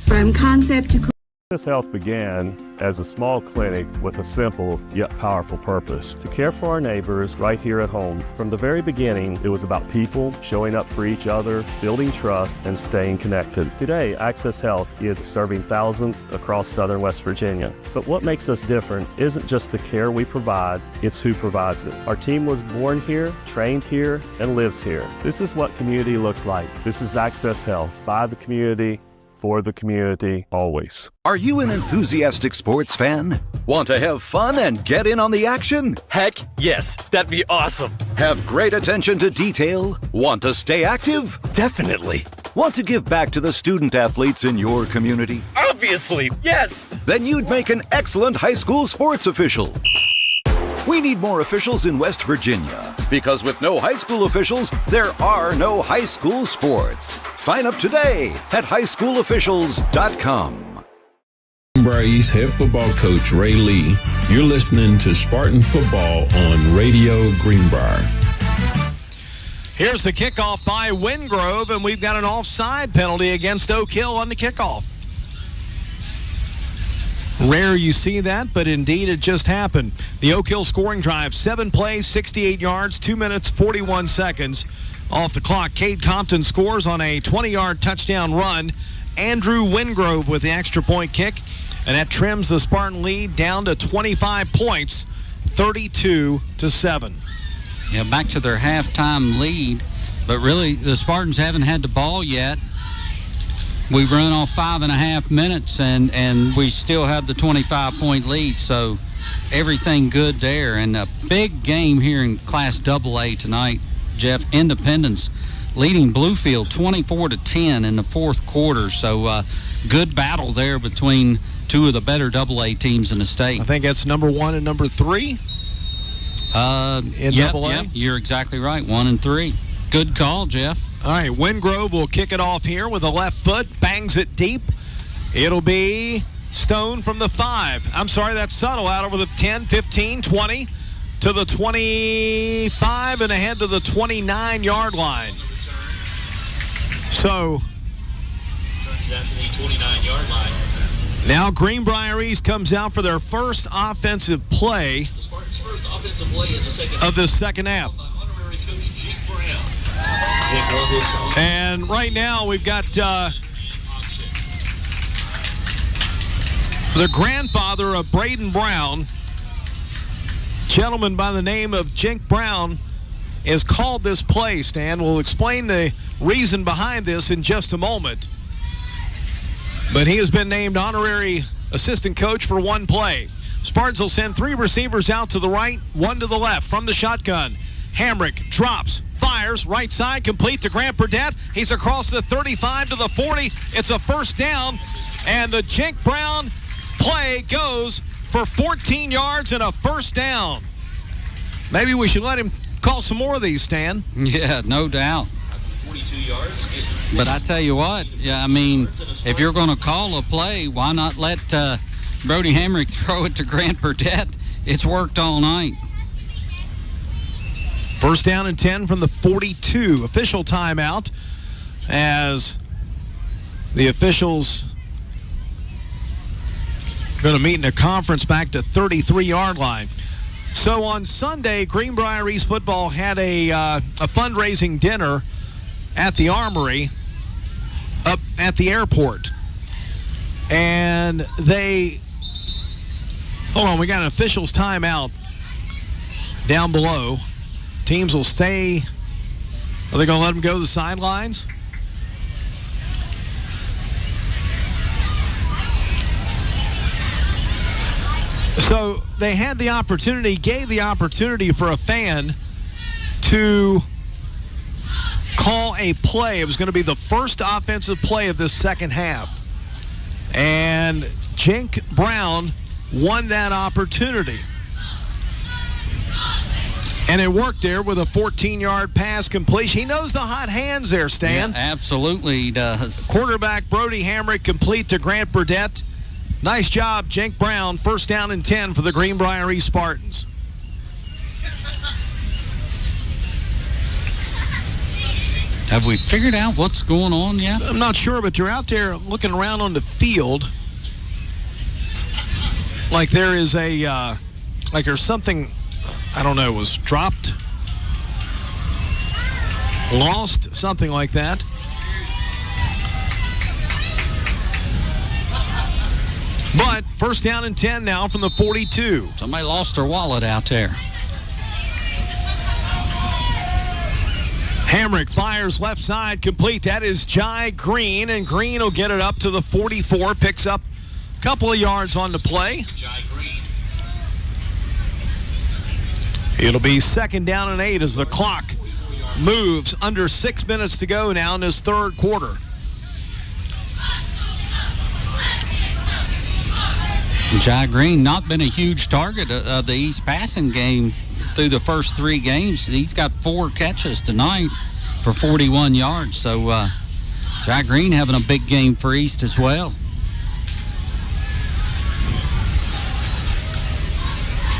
From concept to Access Health began as a small clinic with a simple yet powerful purpose: to care for our neighbors right here at home. From the very beginning, it was about people showing up for each other, building trust, and staying connected. Today, Access Health is serving thousands across southern West Virginia. But what makes us different isn't just the care we provide, it's who provides it. Our team was born here, trained here, and lives here. This is what community looks like. This is Access Health, by the community, for the community, always. Are you an enthusiastic sports fan? Want to have fun and get in on the action? Heck, yes. That'd be awesome. Have great attention to detail? Want to stay active? Definitely. Want to give back to the student athletes in your community? Obviously, yes. Then you'd make an excellent high school sports official. We need more officials in West Virginia, because with no high school officials, there are no high school sports. Sign up today at highschoolofficials.com. Greenbrier East head football coach Ray Lee. You're listening to Spartan Football on Radio Greenbrier. Here's the kickoff by Wingrove, and we've got an offside penalty against Oak Hill on the kickoff. Rare you see that, but indeed it just happened. The Oak Hill scoring drive, 7 plays, 68 yards, 2 minutes, 41 seconds off the clock. Cade Compton scores on a 20-yard touchdown run. Andrew Wingrove with the extra point kick, and that trims the Spartan lead down to 25 points, 32-7. Yeah, back to their halftime lead, but really the Spartans haven't had the ball yet. We've run off 5.5 minutes, and we still have the 25-point lead, so everything good there. And a big game here in Class AA tonight, Jeff. Independence leading Bluefield 24-10 in the fourth quarter, so good battle there between two of the better AA teams in the state. I think that's number 1 and number 3 in AA. Yep, you're exactly right, 1 and 3. Good call, Jeff. All right, Wingrove will kick it off here with a left foot, bangs it deep. It'll be Stone from the 5. I'm sorry, that's Subtle out over the 10, 15, 20 to the 25 and ahead to the 29-yard line. So That's the 29-yard line. Now Greenbrier East comes out for their first offensive play The Spartans' first offensive play in the second of the second half. Honorary coach Jake Brown. And right now we've got the grandfather of Braden Brown, gentleman by the name of Jink Brown, is called this play, Stan. We'll explain the reason behind this in just a moment. But he has been named honorary assistant coach for one play. Spartans will send 3 receivers out to the right, 1 to the left from the shotgun. Hamrick drops, fires, right side, complete to Grant Burdett. He's across the 35 to the 40. It's a first down, and the Jink Brown play goes for 14 yards and a first down. Maybe we should let him call some more of these, Stan. Yeah, no doubt. 42 yards. But I tell you what, yeah, I mean, if you're going to call a play, why not let Brody Hamrick throw it to Grant Burdett? It's worked all night. First down and 10 from the 42. Official timeout as the officials going to meet in a conference back to 33-yard line. So on Sunday, Greenbrier East football had a fundraising dinner at the Armory up at the airport. And they, hold on, we got an officials timeout down below. Teams will stay. Are they going to let them go to the sidelines? So they had the opportunity, gave the opportunity for a fan to call a play. It was going to be the first offensive play of this second half. And Jink Brown won that opportunity. And it worked there with a 14-yard pass completion. He knows the hot hands there, Stan. Yeah, absolutely he does. Quarterback Brody Hamrick complete to Grant Burdett. Nice job, Jink Brown. First down and 10 for the Greenbrier East Spartans. Have we figured out what's going on yet? I'm not sure, but you're out there looking around on the field like there is like there's something, I don't know, was dropped, lost, something like that. But first down and 10 now from the 42. Somebody lost their wallet out there. Hamrick fires left side, complete. That is Jai Green, and Green will get it up to the 44, picks up a couple of yards on the play. Jai Green. It'll be second down and 8 as the clock moves under 6 minutes to go now in this third quarter. Jai Green not been a huge target of the East passing game through the first 3 games. He's got 4 catches tonight for 41 yards. So Jai Green having a big game for East as well.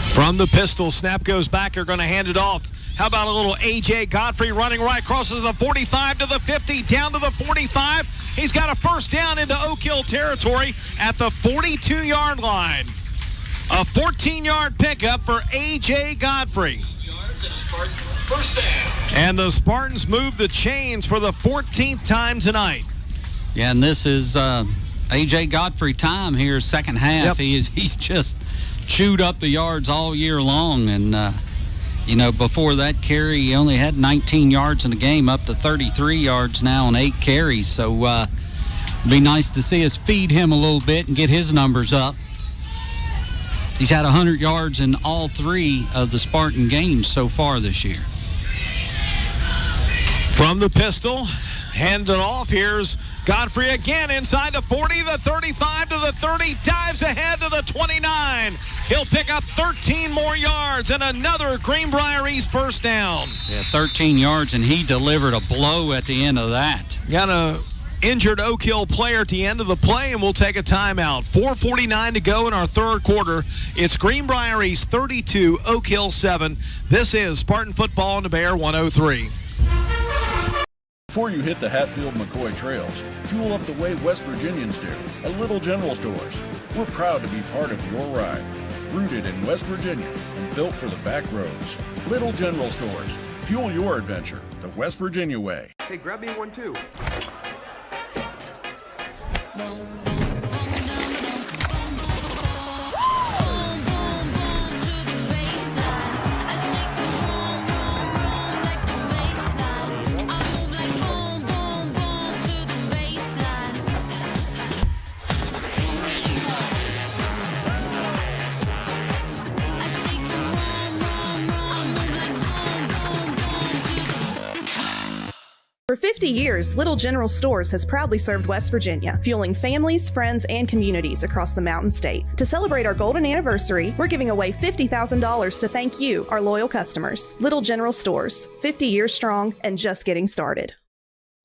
From the pistol, snap goes back. They're going to hand it off. How about a little A.J. Godfrey running right, crosses the 45 to the 50, down to the 45. He's got a first down into Oak Hill territory at the 42-yard line. A 14-yard pickup for A.J. Godfrey. First down. And the Spartans move the chains for the 14th time tonight. Yeah, and this is A.J. Godfrey time here, second half. Yep. He's just chewed up the yards all year long. And, before that carry, he only had 19 yards in the game, up to 33 yards now on 8 carries. So it'd be nice to see us feed him a little bit and get his numbers up. He's had 100 yards in all 3 of the Spartan games so far this year. From the pistol, hand it off. Here's Godfrey again inside the 40, the 35 to the 30, dives ahead to the 29. He'll pick up 13 more yards and another Greenbrier East first down. Yeah, 13 yards, and he delivered a blow at the end of that. Got a injured Oak Hill player at the end of the play, and we'll take a timeout. 4:49 to go in our third quarter. It's Greenbrier East 32, Oak Hill 7. This is Spartan Football on the Bear 103. Before you hit the Hatfield-McCoy trails, fuel up the way West Virginians do at Little General Stores. We're proud to be part of your ride. Rooted in West Virginia and built for the back roads. Little General Stores. Fuel your adventure the West Virginia way. Hey, grab me one too. For 50 years, Little General Stores has proudly served West Virginia, fueling families, friends, and communities across the Mountain State. To celebrate our golden anniversary, we're giving away $50,000 to thank you, our loyal customers. Little General Stores, 50 years strong and just getting started.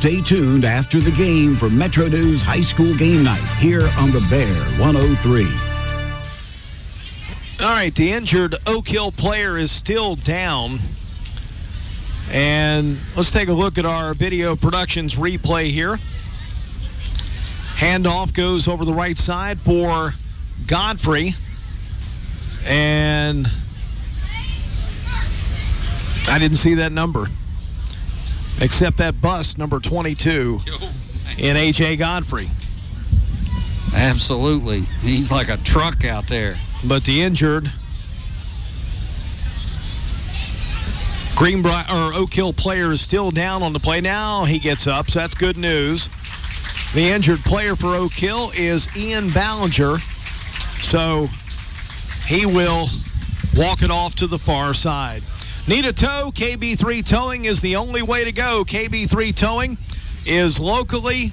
Stay tuned after the game for Metro News High School Game Night here on the Bear 103. All right, the injured Oak Hill player is still down. And let's take a look at our video productions replay here. Handoff goes over the right side for Godfrey. And I didn't see that number, except that bust, number 22, in A.J. Godfrey. Absolutely. He's like a truck out there. But the injured Greenbrier or Oak Hill player is still down on the play. Now he gets up, so that's good news. The injured player for Oak Hill is Ian Ballinger, so he will walk it off to the far side. Need a tow? KB3 Towing is the only way to go. KB3 Towing is locally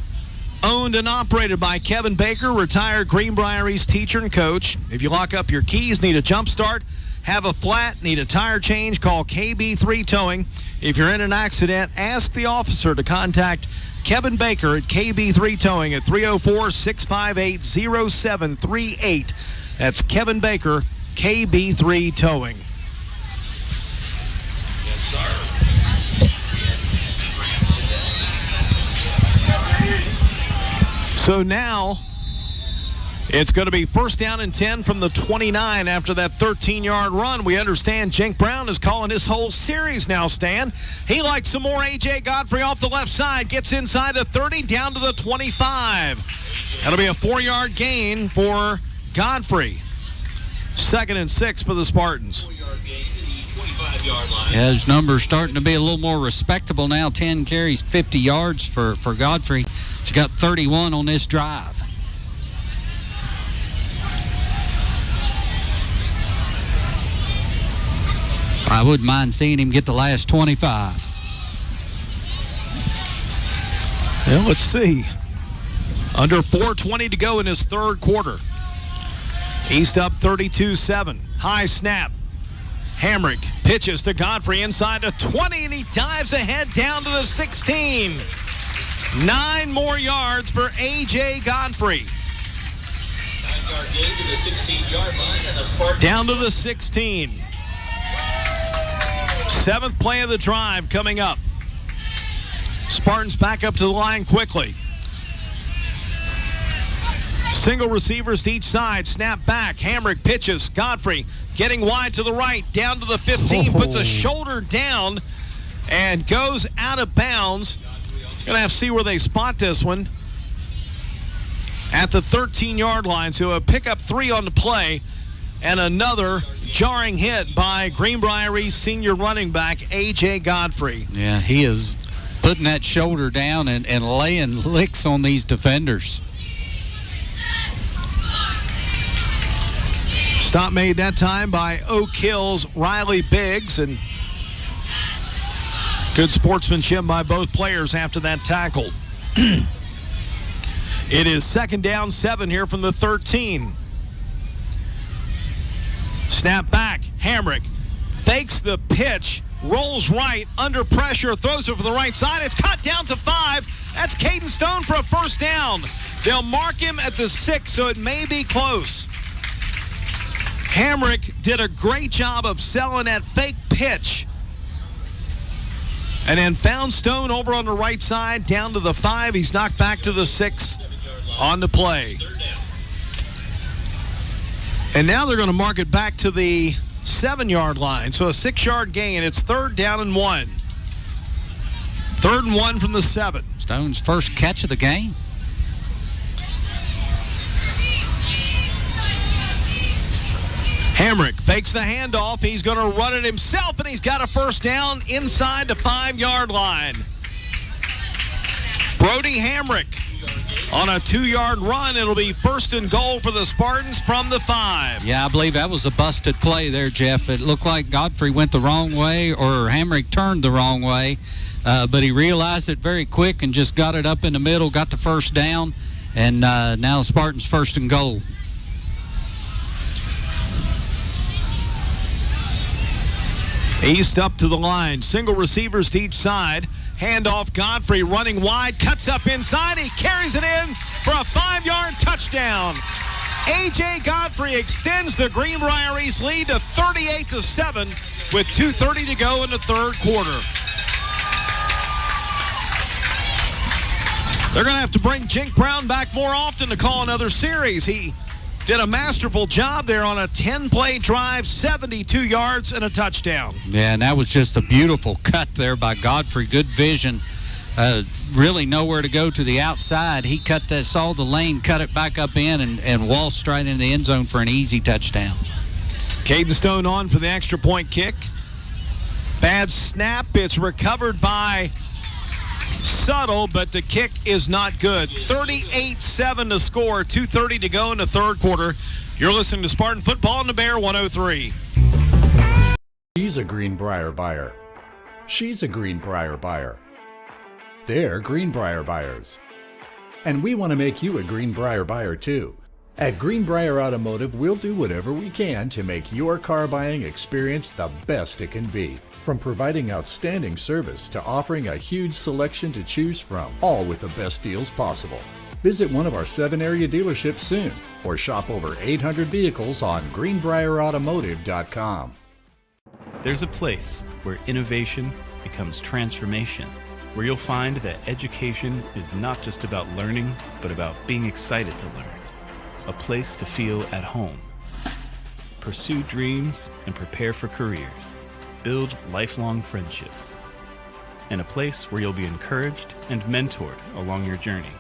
owned and operated by Kevin Baker, retired Greenbrier East teacher and coach. If you lock up your keys, need a jump start, have a flat, need a tire change, call KB3 Towing. If you're in an accident, ask the officer to contact Kevin Baker at KB3 Towing at 304-658-0738. That's Kevin Baker, KB3 Towing. Yes, sir. So now it's going to be first down and 10 from the 29 after that 13-yard run. We understand Jink Brown is calling this whole series now, Stan. He likes some more A.J. Godfrey off the left side. Gets inside the 30, down to the 25. That'll be a 4-yard gain for Godfrey. 2nd and 6 for the Spartans. 4-yard gain to the 25-yard line. Yeah, his numbers starting to be a little more respectable now. 10 carries, 50 yards for Godfrey. He's got 31 on this drive. I wouldn't mind seeing him get the last 25. Well, let's see. Under 4:20 to go in his third quarter. East up 32-7. High snap. Hamrick pitches to Godfrey inside the 20, and he dives ahead down to the 16. 9 more yards for A.J. Godfrey. 9-yard gain to the 16-yard line, and the Spartans down to the 16. 7th play of the drive coming up. Spartans back up to the line quickly. Single receivers to each side. Snap back. Hamrick pitches. Godfrey getting wide to the right. Down to the 15. Puts a shoulder down and goes out of bounds. Going to have to see where they spot this one. At the 13-yard line. So a pickup 3 on the play. And another jarring hit by Greenbrier senior running back, A.J. Godfrey. Yeah, he is putting that shoulder down and laying licks on these defenders. Stop made that time by Oak Hill's Riley Biggs, and good sportsmanship by both players after that tackle. It is 2nd down, 7 here from the 13. Snap back, Hamrick fakes the pitch, rolls right, under pressure, throws it for the right side. It's caught down to 5. That's Caden Stone for a first down. They'll mark him at the 6, so it may be close. Hamrick did a great job of selling that fake pitch. And then found Stone over on the right side, down to the 5. He's knocked back to the 6 on the play. And now they're going to mark it back to the 7-yard line. So a 6-yard gain. It's 3rd down and 1. 3rd and 1 from the 7. Stone's first catch of the game. Hamrick fakes the handoff. He's going to run it himself, and he's got a first down inside the 5-yard line. Brody Hamrick on a 2-yard run. It'll be 1st and goal for the Spartans from the 5. Yeah, I believe that was a busted play there, Jeff. It looked like Godfrey went the wrong way or Hamrick turned the wrong way, but he realized it very quick and just got it up in the middle, got the first down, and now the Spartans 1st and goal. East up to the line. Single receivers to each side. Handoff, Godfrey running wide. Cuts up inside. He carries it in for a 5-yard touchdown. A.J. Godfrey extends the Greenbrier East lead to 38-7 with 2:30 to go in the 3rd quarter. They're going to have to bring Jink Brown back more often to call another series. He did a masterful job there on a 10-play drive, 72 yards and a touchdown. Yeah, and that was just a beautiful cut there by Godfrey. Good vision. Really nowhere to go to the outside. He saw the lane, cut it back up in, and waltzed straight into the end zone for an easy touchdown. Caden Stone on for the extra point kick. Bad snap. It's recovered by Subtle, but the kick is not good. 38-7 to score, 2:30 to go in the 3rd quarter. You're listening to Spartan Football on the Bear 103. He's a Greenbrier buyer. She's a Greenbrier buyer. They're Greenbrier buyers. And we want to make you a Greenbrier buyer too. At Greenbrier Automotive, we'll do whatever we can to make your car buying experience the best it can be. From providing outstanding service to offering a huge selection to choose from, all with the best deals possible. Visit one of our 7 area dealerships soon or shop over 800 vehicles on greenbrierautomotive.com. There's a place where innovation becomes transformation, where you'll find that education is not just about learning, but about being excited to learn. A place to feel at home. Pursue dreams and prepare for careers. Build lifelong friendships. And a place where you'll be encouraged and mentored along your journey.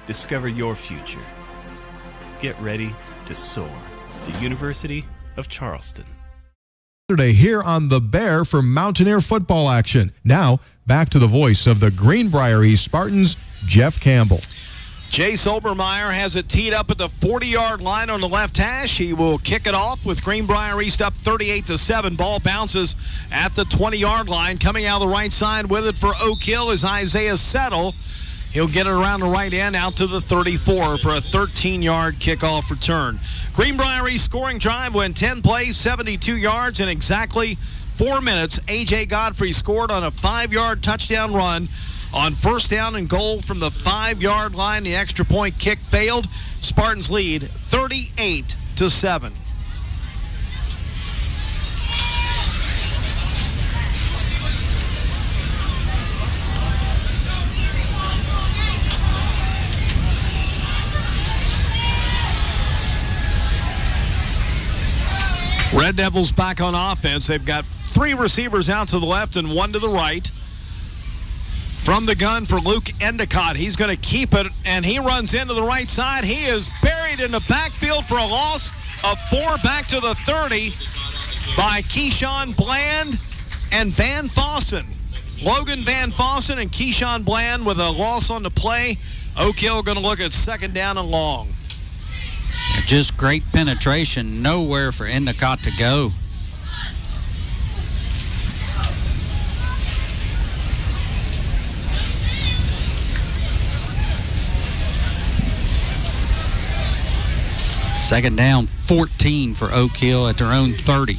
Discover your future. Get ready to soar. The University of Charleston. Saturday here on The Bear for Mountaineer football action. Now, back to the voice of the Greenbrier East Spartans, Jeff Campbell. Jace Obermeyer has it teed up at the 40-yard line on the left hash. He will kick it off with Greenbrier East up 38-7. Ball bounces at the 20-yard line. Coming out of the right side with it for Oak Hill is Isaiah Settle. He'll get it around the right end out to the 34 for a 13-yard kickoff return. Greenbrier East scoring drive went 10 plays, 72 yards in exactly 4 minutes. A.J. Godfrey scored on a 5-yard touchdown run. On 1st down and goal from the 5-yard line, the extra point kick failed. Spartans lead 38-7. Red Devils back on offense. They've got 3 receivers out to the left and 1 to the right. From the gun for Luke Endicott. He's going to keep it, and he runs into the right side. He is buried in the backfield for a loss of 4 back to the 30 by Keyshawn Bland and Van Fossen. Logan Van Fossen and Keyshawn Bland with a loss on the play. Oak Hill going to look at 2nd down and long. Just great penetration. Nowhere for Endicott to go. Second down, 14 for Oak Hill at their own 30.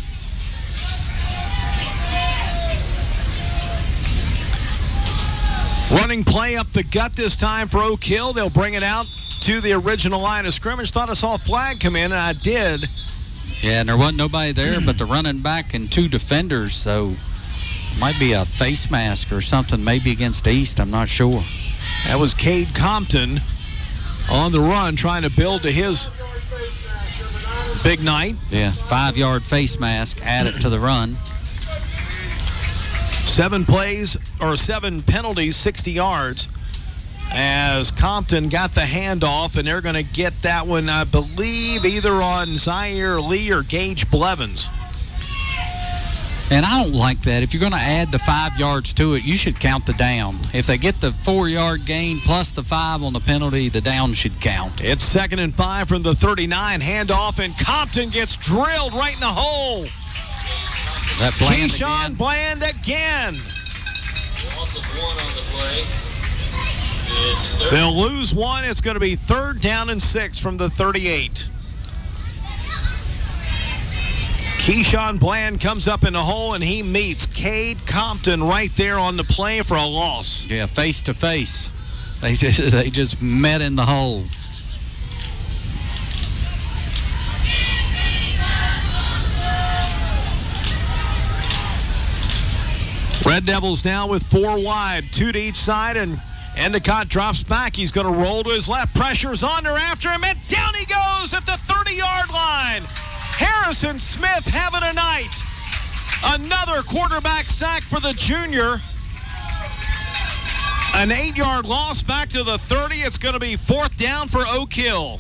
Running play up the gut this time for Oak Hill. They'll bring it out to the original line of scrimmage. Thought I saw a flag come in, and I did. Yeah, and there wasn't nobody there but the running back and 2 defenders, so might be a face mask or something, maybe against East. I'm not sure. That was Cade Compton on the run, trying to build to his big night. Yeah, 5-yard face mask added to the run. 7 penalties, 60 yards. As Compton got the handoff, and they're going to get that one, I believe, either on Zaire Lee or Gage Blevins. And I don't like that. If you're going to add the 5 yards to it, you should count the down. If they get the 4-yard gain plus the 5 on the penalty, the down should count. It's 2nd and 5 from the 39. Handoff, and Compton gets drilled right in the hole. That Bland Keyshawn again. Bland again. Loss of 1 on the play. They'll lose 1. It's going to be 3rd down and 6 from the 38. Keyshawn Bland comes up in the hole, and he meets Cade Compton right there on the play for a loss. Yeah, face to face. They just met in the hole. Red Devils now with 4 wide, 2 to each side, and Endicott drops back. He's going to roll to his left. Pressure's on there after him, and down he goes at the 30-yard line. Harrison Smith having a night. Another quarterback sack for the junior. An 8-yard loss back to the 30. It's going to be 4th down for Oak Hill.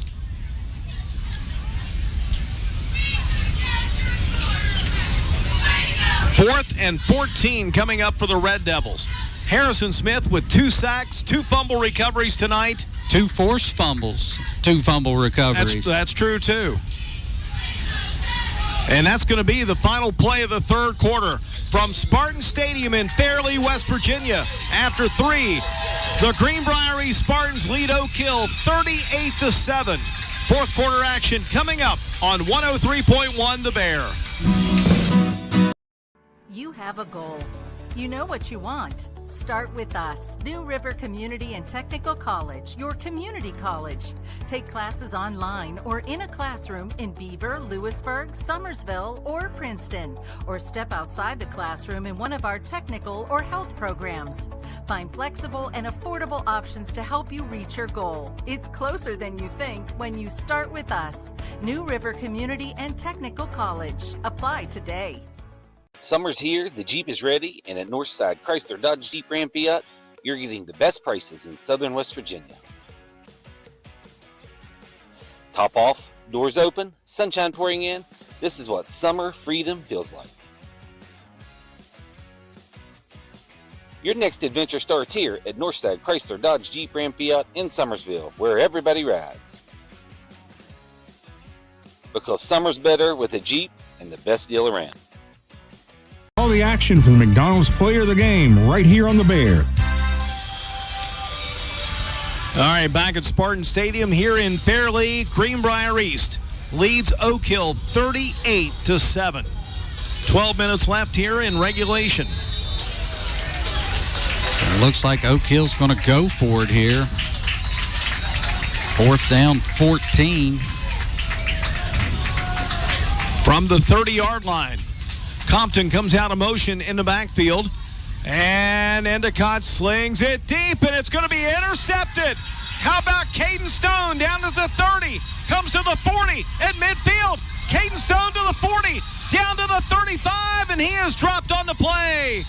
Fourth and 14 coming up for the Red Devils. Harrison Smith with 2 sacks, 2 fumble recoveries tonight. 2 forced fumbles, 2 fumble recoveries. That's true, too. And that's going to be the final play of the 3rd quarter from Spartan Stadium in Fairleigh, West Virginia. After 3, the Greenbrier Spartans lead Oak Hill 38-7. 4th quarter action coming up on 103.1 The Bear. You have a goal. You know what you want. Start with us, New River Community and Technical College, your community college. Take classes online or in a classroom in Beaver, Lewisburg, Summersville, or Princeton, or step outside the classroom in one of our technical or health programs. Find flexible and affordable options to help you reach your goal. It's closer than you think when you start with us, New River Community and Technical College. Apply today. Summer's here, the Jeep is ready, and at Northside Chrysler Dodge Jeep Ram Fiat, you're getting the best prices in southern West Virginia. Top off, doors open, sunshine pouring in. This is what summer freedom feels like. Your next adventure starts here at Northside Chrysler Dodge Jeep Ram Fiat in Summersville, where everybody rides. Because summer's better with a Jeep and the best deal around. All the action from the McDonald's Player of the Game right here on the Bear. All right, back at Spartan Stadium here in Fairleigh, Greenbrier East leads Oak Hill 38-7. 12 minutes left here in regulation. It looks like Oak Hill's going to go for it here. 4th down, 14. From the 30-yard line. Compton comes out of motion in the backfield, and Endicott slings it deep, and it's going to be intercepted. How about Caden Stone down to the 30, comes to the 40 at midfield. Caden Stone to the 40, the 35, and he is dropped on the play.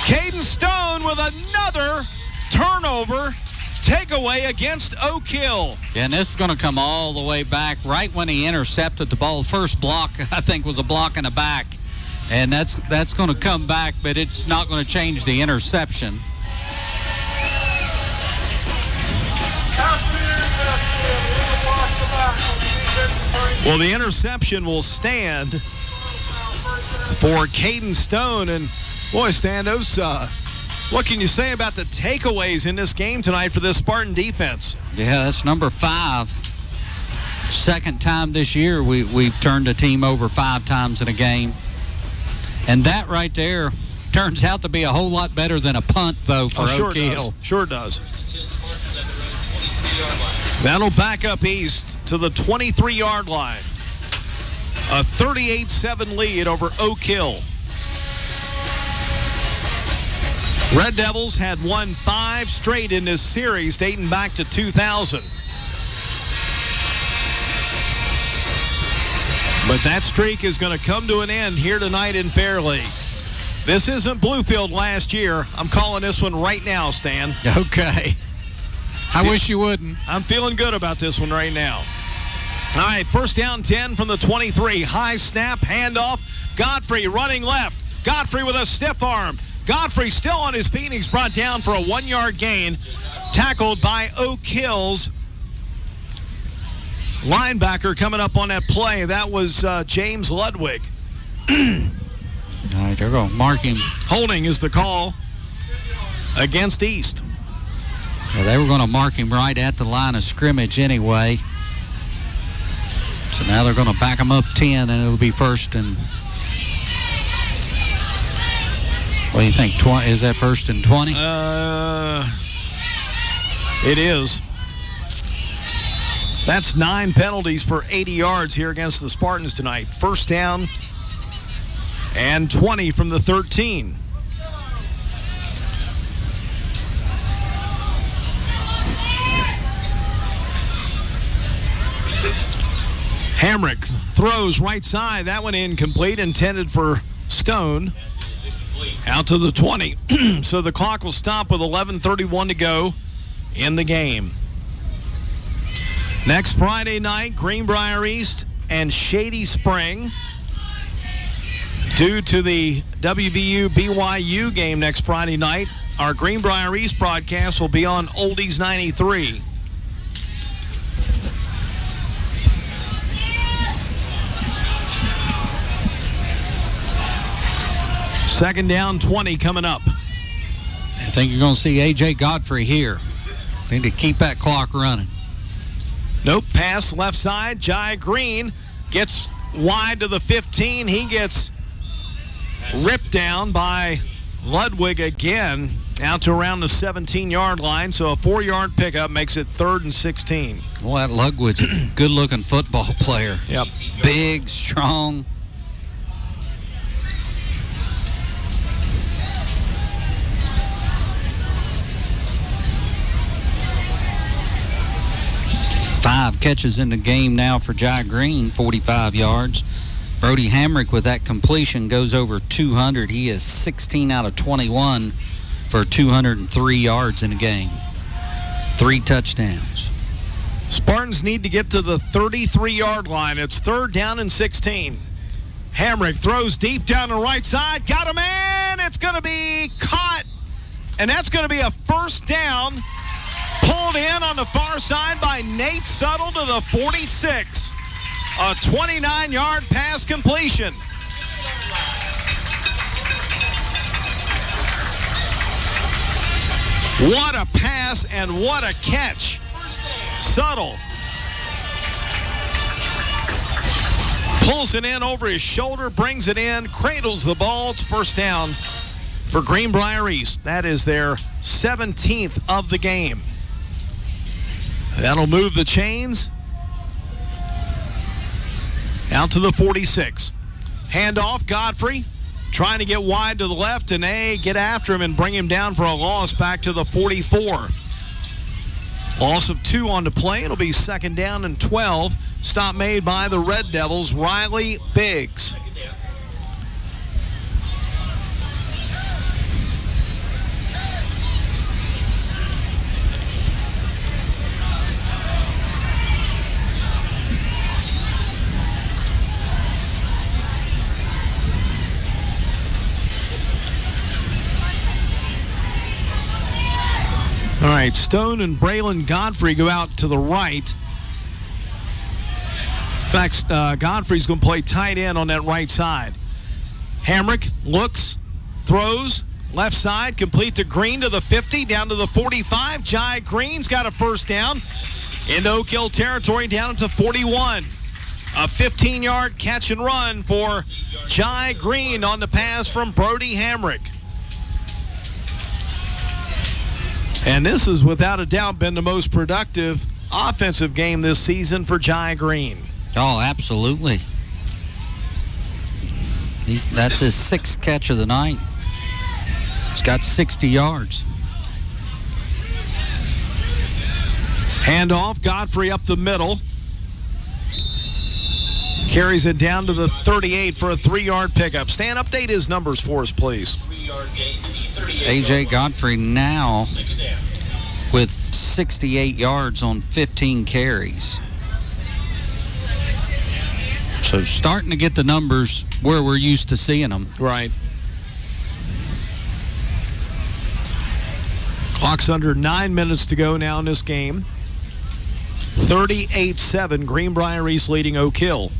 Caden Stone with another turnover takeaway against Oak Hill. Yeah, and this is going to come all the way back right when he intercepted the ball. First block, I think, was a block in the back. And that's going to come back, but it's not going to change the interception. Well, the interception will stand for Caden Stone. And, boy, Stan, what can you say about the takeaways in this game tonight for this Spartan defense? Yeah, that's number 5. Second time this year we've turned a team over 5 times in a game. And that right there turns out to be a whole lot better than a punt, though, for Oak Hill. Sure does. That'll back up east to the 23-yard line. A 38-7 lead over Oak Hill. Red Devils had won 5 straight in this series dating back to 2000. But that streak is going to come to an end here tonight in Fairleigh. This isn't Bluefield last year. I'm calling this one right now, Stan. Okay. I wish you wouldn't. I'm feeling good about this one right now. All right, first down 10 from the 23. High snap, handoff. Godfrey running left. Godfrey with a stiff arm. Godfrey still on his feet. He's brought down for a 1-yard gain. Tackled by Oak Hill's linebacker coming up on that play. That was James Ludwig. All right, they're going to mark him. Holding is the call against East. Yeah, they were going to mark him right at the line of scrimmage anyway. So now they're going to back him up 10, and it'll be first and... What do you think? Is that first and 20? It is. That's 9 penalties for 80 yards here against the Spartans tonight. First down and 20 from the 13. Hamrick throws right side. That one incomplete, intended for Stone. Out to the 20. So the clock will stop with 11:31 to go in the game. Next Friday night, Greenbrier East and Shady Spring. Due to the WVU-BYU game next Friday night, our Greenbrier East broadcast will be on Oldies 93. Second down, 20 coming up. I think you're going to see A.J. Godfrey here. Need to keep that clock running. Nope, pass left side. Jai Green gets wide to the 15. He gets ripped down by Ludwig again, out to around the 17-yard line. So a 4-yard pickup makes it 3rd and 16. Well, that Ludwig's a good-looking football player. Yep. Big, strong. Five catches in the game now for Jai Green, 45 yards. Brody Hamrick with that completion goes over 200. He is 16 out of 21 for 203 yards in the game. 3 touchdowns. Spartans need to get to the 33-yard line. It's 3rd down and 16. Hamrick throws deep down the right side. Got a man. It's going to be caught. And that's going to be a first down. Pulled in on the far side by Nate Suttle to the 46. A 29-yard pass completion. What a pass and what a catch. Suttle pulls it in over his shoulder, brings it in, cradles the ball. It's first down for Greenbrier East. That is their 17th of the game. That'll move the chains out to the 46. Handoff, Godfrey trying to get wide to the left, and they get after him and bring him down for a loss back to the 44. Loss of 2 on the play. It'll be 2nd down and 12. Stop made by the Red Devils, Riley Biggs. right, Stone and Braylon Godfrey go out to the right. In fact, Godfrey's going to play tight end on that right side. Hamrick looks, throws, left side, complete to Green to the 50, down to the 45. Jai Green's got a first down into Oak Hill territory, down to 41. A 15-yard catch and run for Jai Green on the pass from Brody Hamrick. And this has, without a doubt, been the most productive offensive game this season for Jai Green. Oh, absolutely. That's his 6th catch of the night. He's got 60 yards. Handoff, Godfrey up the middle. Carries it down to the 38 for a 3-yard pickup. Stan, update his numbers for us, please. A.J. Godfrey now with 68 yards on 15 carries. So starting to get the numbers where we're used to seeing them. Right. Clock's under 9 minutes to go now in this game. 38-7, Greenbrier East leading Oak Hill.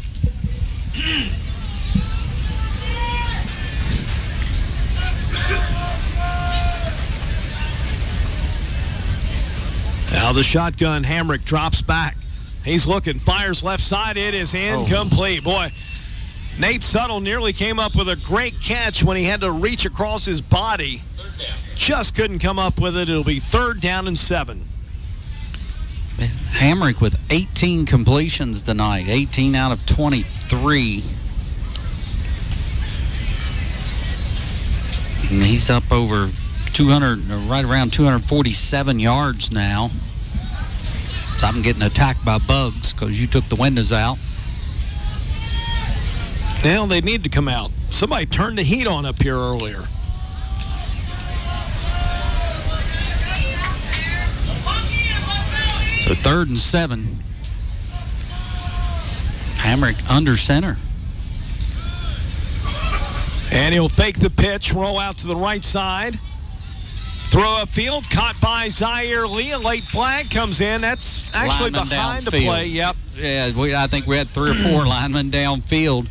Now the shotgun, Hamrick drops back. He's looking, fires left side. It is incomplete. Boy, Nate Suttle nearly came up with a great catch when he had to reach across his body. Just couldn't come up with it. It'll be 3rd down and 7. Hamrick with 18 completions tonight, 18 out of 23. And he's up over 200, right around 247 yards now. So I'm getting attacked by bugs because you took the windows out. Well, they need to come out. Somebody turned the heat on up here earlier. So 3rd and 7. Hamrick under center. And he'll fake the pitch, roll out to the right side. Throw upfield, caught by Zaire Lee. A late flag comes in. That's actually lineman behind the downfield. play. Yep. Yeah, I think we had 3 or 4 linemen downfield.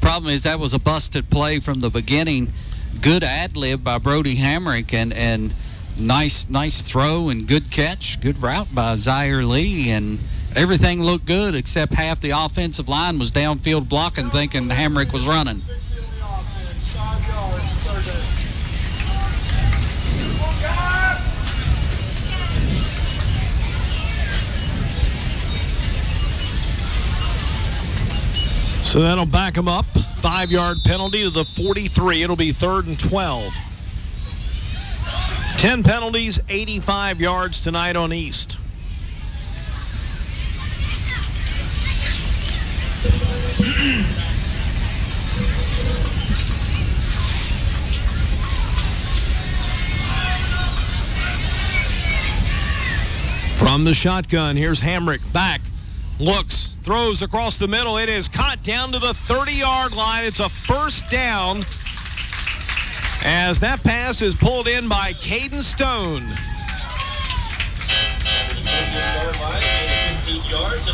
Problem is that was a busted play from the beginning. Good ad-lib by Brody Hamrick and nice throw and good catch. Good route by Zaire Lee, and everything looked good except half the offensive line was downfield blocking, thinking Hamrick was running. So that'll back him up. 5-yard penalty to the 43. It'll be 3rd and 12. 10 penalties, 85 yards tonight on East. From the shotgun, here's Hamrick back. Looks, throws across the middle. It is caught down to the 30-yard line. It's a 1st down as that pass is pulled in by Caden Stone.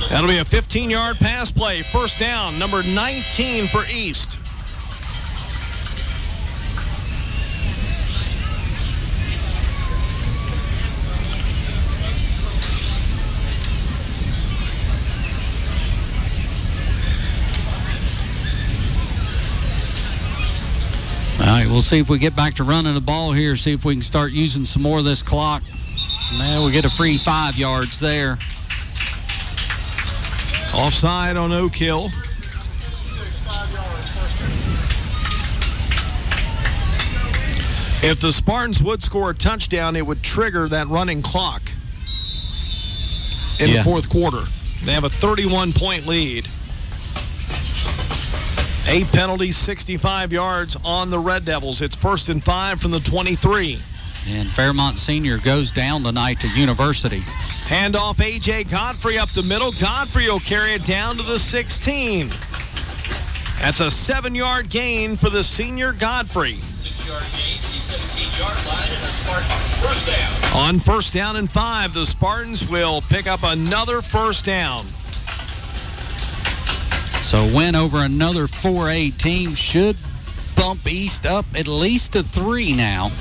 That'll be a 15-yard pass play. 1st down, number 19 for East. All right, we'll see if we get back to running the ball here, see if we can start using some more of this clock. Now we get a free 5 yards there. Offside on Oak Hill. If the Spartans would score a touchdown, it would trigger that running clock in the 4th quarter. They have a 31-point lead. 8 penalties, 65 yards on the Red Devils. It's 1st and 5 from the 23. And Fairmont Senior goes down tonight to University. Handoff A.J. Godfrey up the middle. Godfrey will carry it down to the 16. That's a 7-yard gain for the senior Godfrey. 6-yard gain to the 17-yard line and a Spartans first down. On 1st down and 5, the Spartans will pick up another first down. So win over another 4A team should bump East up at least to 3 now.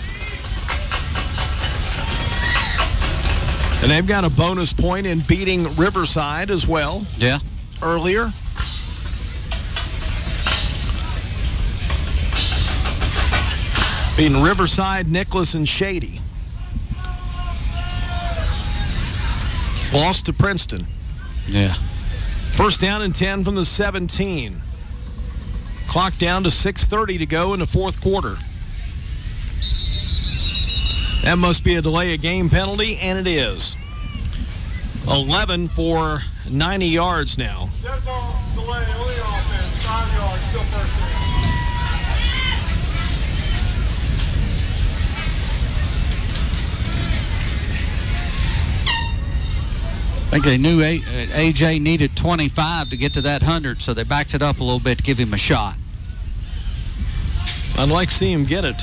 And they've got a bonus point in beating Riverside as well. Yeah. Earlier. Beating Riverside, Nicholas, and Shady. Lost to Princeton. Yeah. 1st down and 10 from the 17. Clock down to 6:30 to go in the 4th quarter. That must be a delay of game penalty, and it is. 11 for 90 yards now. Dead ball delay, only offense, 5 yards, still first down. I think they knew AJ needed 25 to get to that 100, so they backed it up a little bit to give him a shot. I'd like to see him get it.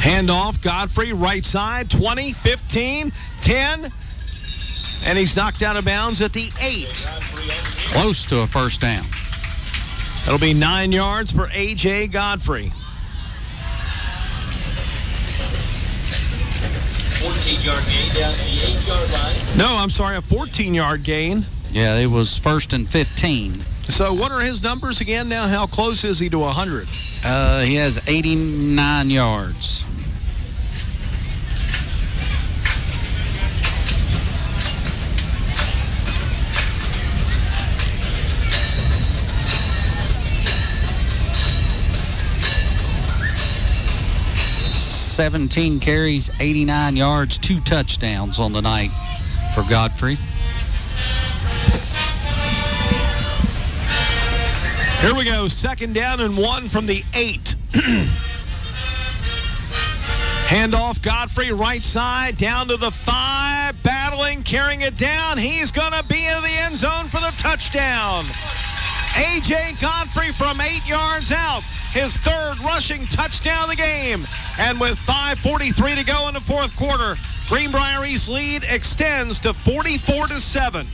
Handoff, Godfrey, right side, 20, 15, 10, and he's knocked out of bounds at the 8. Close to a first down. That'll be 9 yards for A.J. Godfrey. 14-yard gain down to the 8-yard line. No, I'm sorry, a 14-yard gain. Yeah, it was 1st and 15. So what are his numbers again now? How close is he to 100? He has 89 yards. $17 carries, 89 yards, 2 touchdowns on the night for Godfrey. Here we go, 2nd down and 1 from the 8. Handoff, Godfrey, right side, down to the 5, battling, carrying it down. He's going to be in the end zone for the touchdown. A.J. Godfrey from 8 yards out, his 3rd rushing touchdown of the game. And with 5:43 to go in the 4th quarter, Greenbrier East lead extends to 44-7.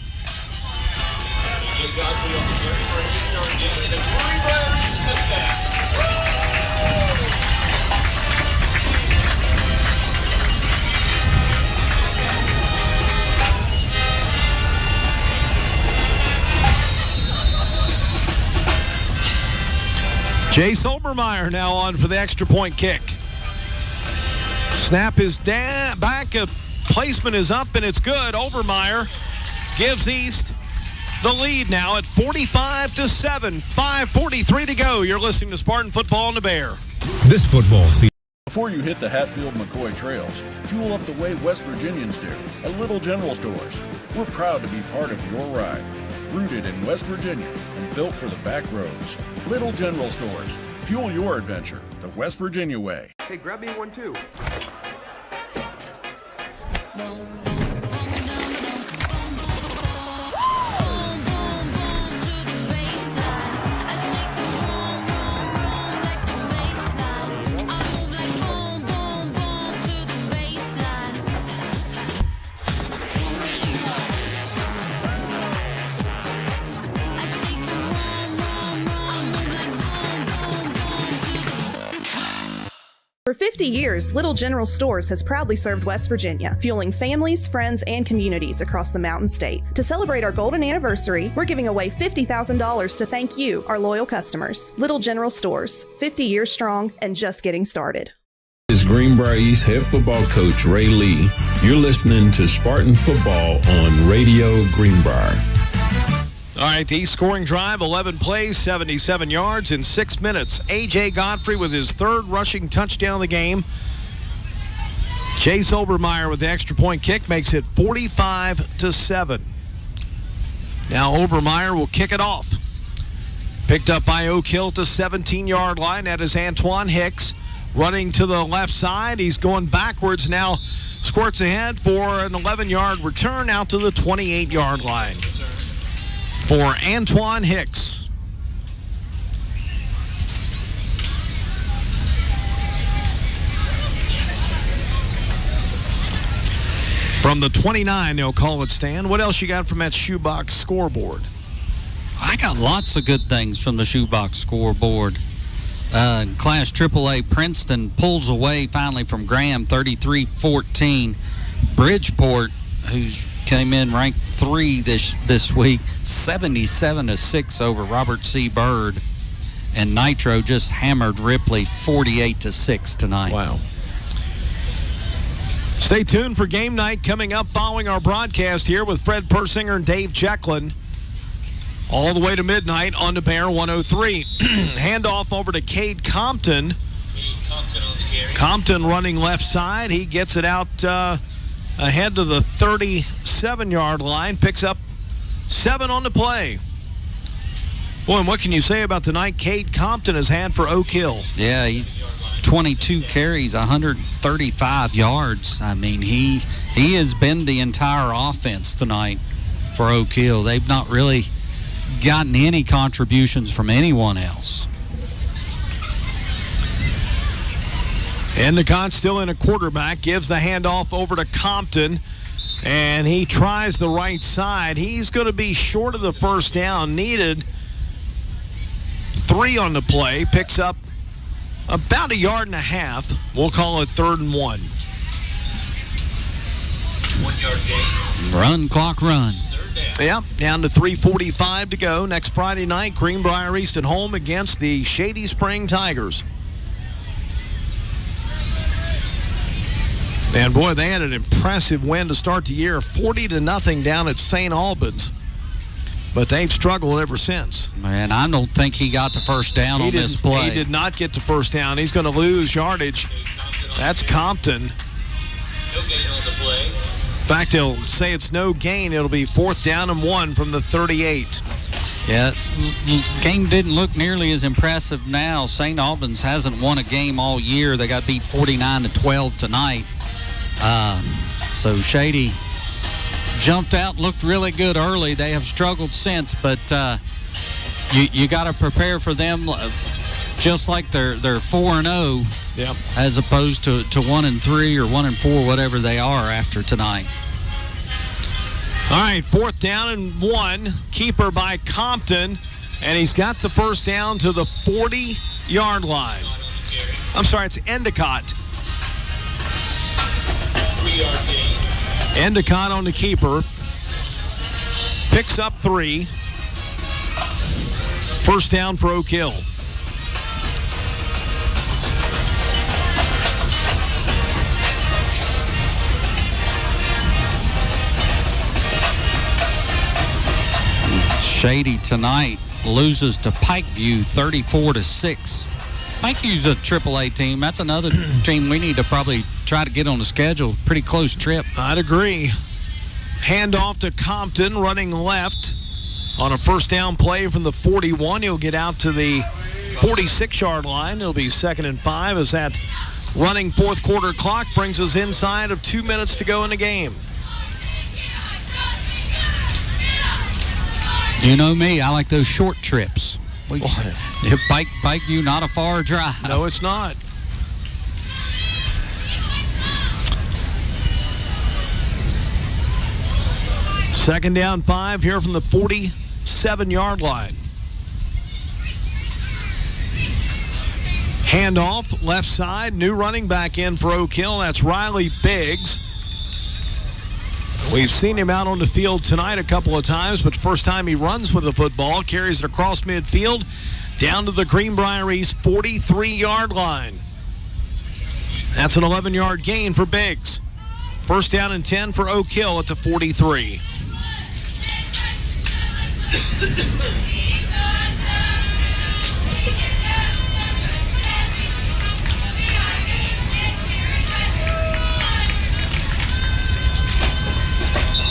Jace Obermeyer now on for the extra point kick. Snap is down, back, placement is up, and it's good. Obermeyer gives East the lead now at 45-7. 5:43 to go. You're listening to Spartan Football on the Bear. This football season. Before you hit the Hatfield-McCoy trails, fuel up the way West Virginians do at Little General Stores. We're proud to be part of your ride. Rooted in West Virginia and built for the back roads. Little General Stores. Fuel your adventure the West Virginia way. Hey, grab me one too. For 50 years, Little General Stores has proudly served West Virginia, fueling families, friends, and communities across the Mountain State. To celebrate our golden anniversary, we're giving away $50,000 to thank you, our loyal customers. Little General Stores, 50 years strong and just getting started. This is Greenbrier East head football coach Ray Lee. You're listening to Spartan Football on Radio Greenbrier. All right, the scoring drive, 11 plays, 77 yards in 6 minutes. A.J. Godfrey with his 3rd rushing touchdown of the game. Jace Obermeyer with the extra point kick makes it 45-7. Now Obermeyer will kick it off. Picked up by Oak Hill at the 17-yard line. That is Antoine Hicks running to the left side. He's going backwards now. Squirts ahead for an 11-yard return out to the 28-yard line. for Antoine Hicks. From the 29, they'll call it, Stan. What else you got from that shoebox scoreboard? I got lots of good things from the shoebox scoreboard. Class AAA, Princeton pulls away finally from Graham, 33-14. Bridgeport, who's came in ranked 3 this week, 77-6 over Robert C. Byrd. And Nitro just hammered Ripley 48-6 tonight. Wow. Stay tuned for game night coming up following our broadcast here with Fred Persinger and Dave Jecklin. All the way to midnight on the Bear 103. Handoff over to Cade Compton. Compton running left side. He gets it out ahead to the 37-yard line. Picks up 7 on the play. Boy, and what can you say about tonight Cade Compton has had for Oak Hill? Yeah, he's 22 carries, 135 yards. I mean, he has been the entire offense tonight for Oak Hill. They've not really gotten any contributions from anyone else. Endicott still in a quarterback, gives the handoff over to Compton, and he tries the right side. He's going to be short of the first down. Needed 3 on the play, picks up about 1.5 yards. We'll call it 3rd and 1. 1 yard gain. Run clock run. Yeah, down to 3:45 to go. Next Friday night, Greenbrier East at home against the Shady Spring Tigers. And boy, they had an impressive win to start the year, 40-0 down at St. Albans. But they've struggled ever since. Man, I don't think he got the first down on this play. He did not get the first down. He's going to lose yardage. That's Compton. No gain on the play. In fact, they'll say it's no gain. It'll be 4th down and 1 from the 38. Yeah, game didn't look nearly as impressive now. St. Albans hasn't won a game all year. They got beat 49-12 tonight. So Shady jumped out, looked really good early. They have struggled since, but you got to prepare for them just like they're 4-0, yep, as opposed to 1-3 or 1-4, whatever they are after tonight. All right, 4th down and 1. Keeper by Compton, and he's got the first down to the 40-yard line. I'm sorry, it's Endicott. 3 yard gain. Endicott on the keeper. Picks up 3. First down for Oak Hill. Shady tonight loses to Pikeview 34-6. Pikeview's a AAA team. That's another team we need to probably try to get on the schedule. Pretty close trip. I'd agree. Handoff to Compton, running left on a first down play from the 41. He'll get out to the 46-yard line. It'll be 2nd and 5 as that running 4th quarter clock brings us inside of 2 minutes to go in the game. You know me, I like those short trips. Pikeview, not a far drive. No, it's not. Second down 5 here from the 47-yard line. Handoff, left side, new running back in for Oak Hill. That's Riley Biggs. We've seen him out on the field tonight a couple of times, but first time he runs with the football, carries it across midfield, down to the Greenbrier East 43-yard line. That's an 11-yard gain for Biggs. First down and 10 for Oak Hill at the 43.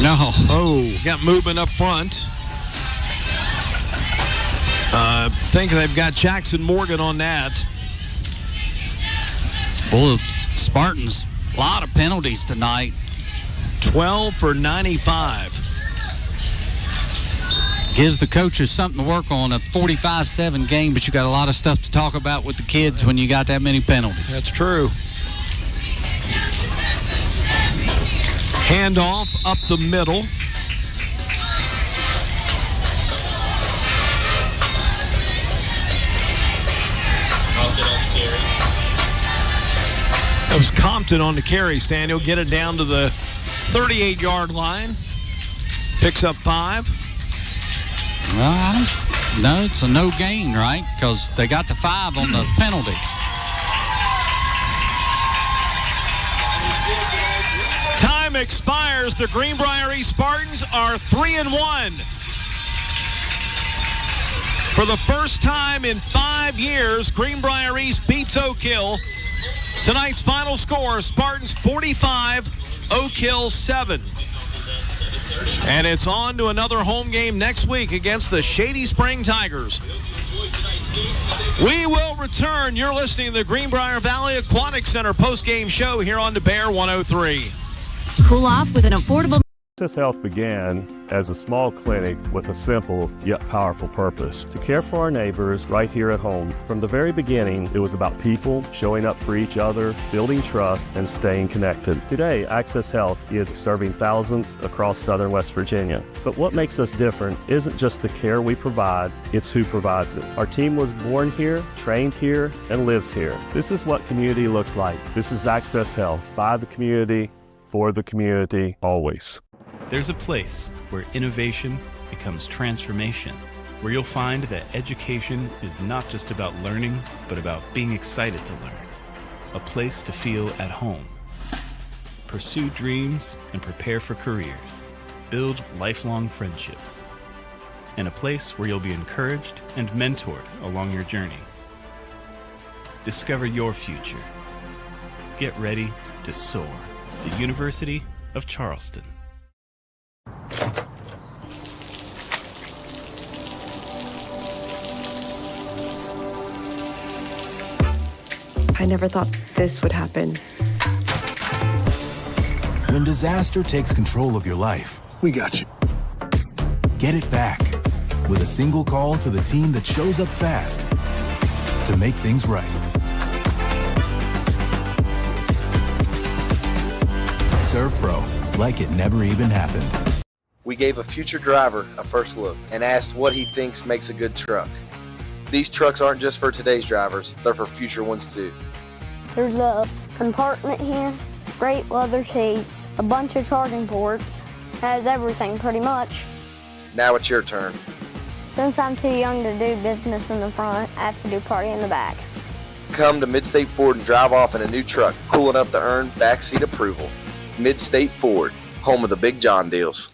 No. Oh, got movement up front. I think they've got Jackson Morgan on that. Well, Spartans, a lot of penalties tonight. 12 for 95. gives the coaches something to work on. A 45-7 game, but you got a lot of stuff to talk about with the kids when you got that many penalties. That's true. Handoff up the middle. That was Compton on the carry, Stan. He'll get it down to the 38-yard line. Picks up 5. Well, no, it's a no gain, right? Because they got the 5 on the penalty. Time expires. The Greenbrier East Spartans are 3-1. For the first time in 5 years, Greenbrier East beats Oak Hill. Tonight's final score, Spartans 45, Oak Hill 7. And it's on to another home game next week against the Shady Spring Tigers. We will return. You're listening to the Greenbrier Valley Aquatic Center postgame show here on the Bear 103. Cool off with an affordable... Access Health began as a small clinic with a simple yet powerful purpose: to care for our neighbors right here at home. From the very beginning, it was about people showing up for each other, building trust, and staying connected. Today, Access Health is serving thousands across southern West Virginia. But what makes us different isn't just the care we provide, it's who provides it. Our team was born here, trained here, and lives here. This is what community looks like. This is Access Health, by the community, for the community, always. There's a place where innovation becomes transformation, where you'll find that education is not just about learning, but about being excited to learn. A place to feel at home. Pursue dreams and prepare for careers. Build lifelong friendships. And a place where you'll be encouraged and mentored along your journey. Discover your future. Get ready to soar. The University of Charleston. I never thought this would happen. When disaster takes control of your life, we got you. Get it back with a single call to the team that shows up fast to make things right. ServPro, like it never even happened. We gave a future driver a first look and asked what he thinks makes a good truck. These trucks aren't just for today's drivers, they're for future ones too. There's a compartment here, great leather seats, a bunch of charging ports, has everything pretty much. Now it's your turn. Since I'm too young to do business in the front, I have to do party in the back. Come to Midstate Ford and drive off in a new truck, cool enough to earn backseat approval. Midstate Ford, home of the Big John deals.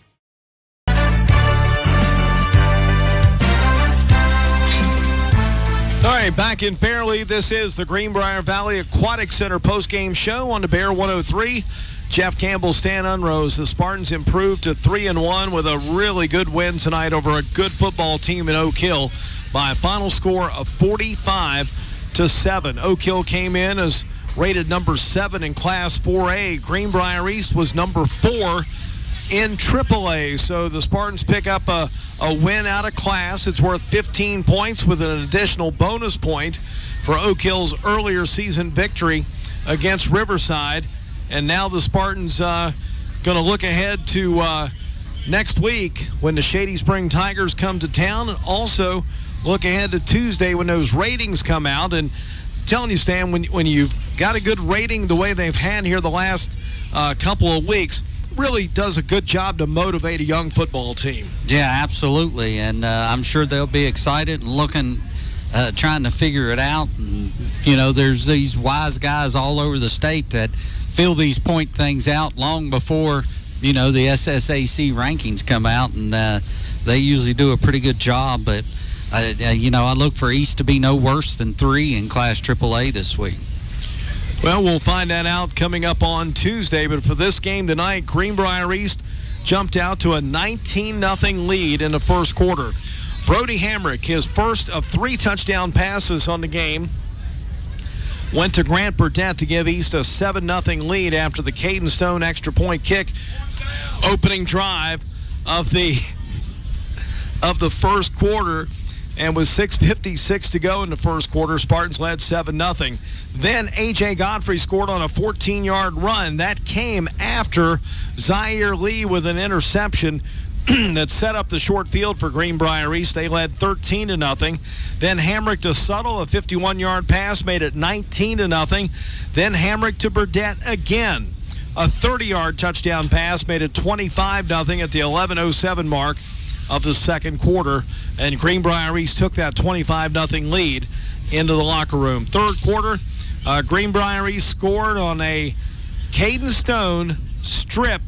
All right, back in Fairleigh, this is the Greenbrier Valley Aquatic Center postgame show on the Bear 103. Jeff Campbell, Stan Unrose. The Spartans improved to 3-1 with a really good win tonight over a good football team in Oak Hill by a final score of 45-7. Oak Hill came in as rated number 7 in Class 4A. Greenbrier East was number 4 in AAA. So the Spartans pick up a win out of class. It's worth 15 points with an additional bonus point for Oak Hill's earlier season victory against Riverside. And now the Spartans going to look ahead to next week when the Shady Spring Tigers come to town, and also look ahead to Tuesday when those ratings come out. And I'm telling you, Stan, when you've got a good rating the way they've had here the last couple of weeks, really does a good job to motivate a young football team. Yeah, absolutely. And I'm sure they'll be excited and looking, trying to figure it out. And, you know, there's these wise guys all over the state that fill these point things out long before, you know, the SSAC rankings come out, and they usually do a pretty good job. But, you know, I look for East to be no worse than 3 in Class AAA this week. Well, we'll find that out coming up on Tuesday. But for this game tonight, Greenbrier East jumped out to a 19-0 lead in the first quarter. Brody Hamrick, his first of 3 touchdown passes on the game, went to Grant Burdett to give East a 7-0 lead after the Caden Stone extra point kick. Opening drive of the of the first quarter. And with 6:56 to go in the first quarter, Spartans led 7-0. Then A.J. Godfrey scored on a 14-yard run. That came after Zaire Lee with an interception that set up the short field for Greenbrier East. They led 13-0. Then Hamrick to Suttle, a 51-yard pass, made it 19-0. Then Hamrick to Burdett again. A 30-yard touchdown pass made it 25-0 at the 11:07 mark of the second quarter, and Greenbrier East took that 25-0 lead into the locker room. Third quarter, Greenbrier East scored on a Caden Stone strip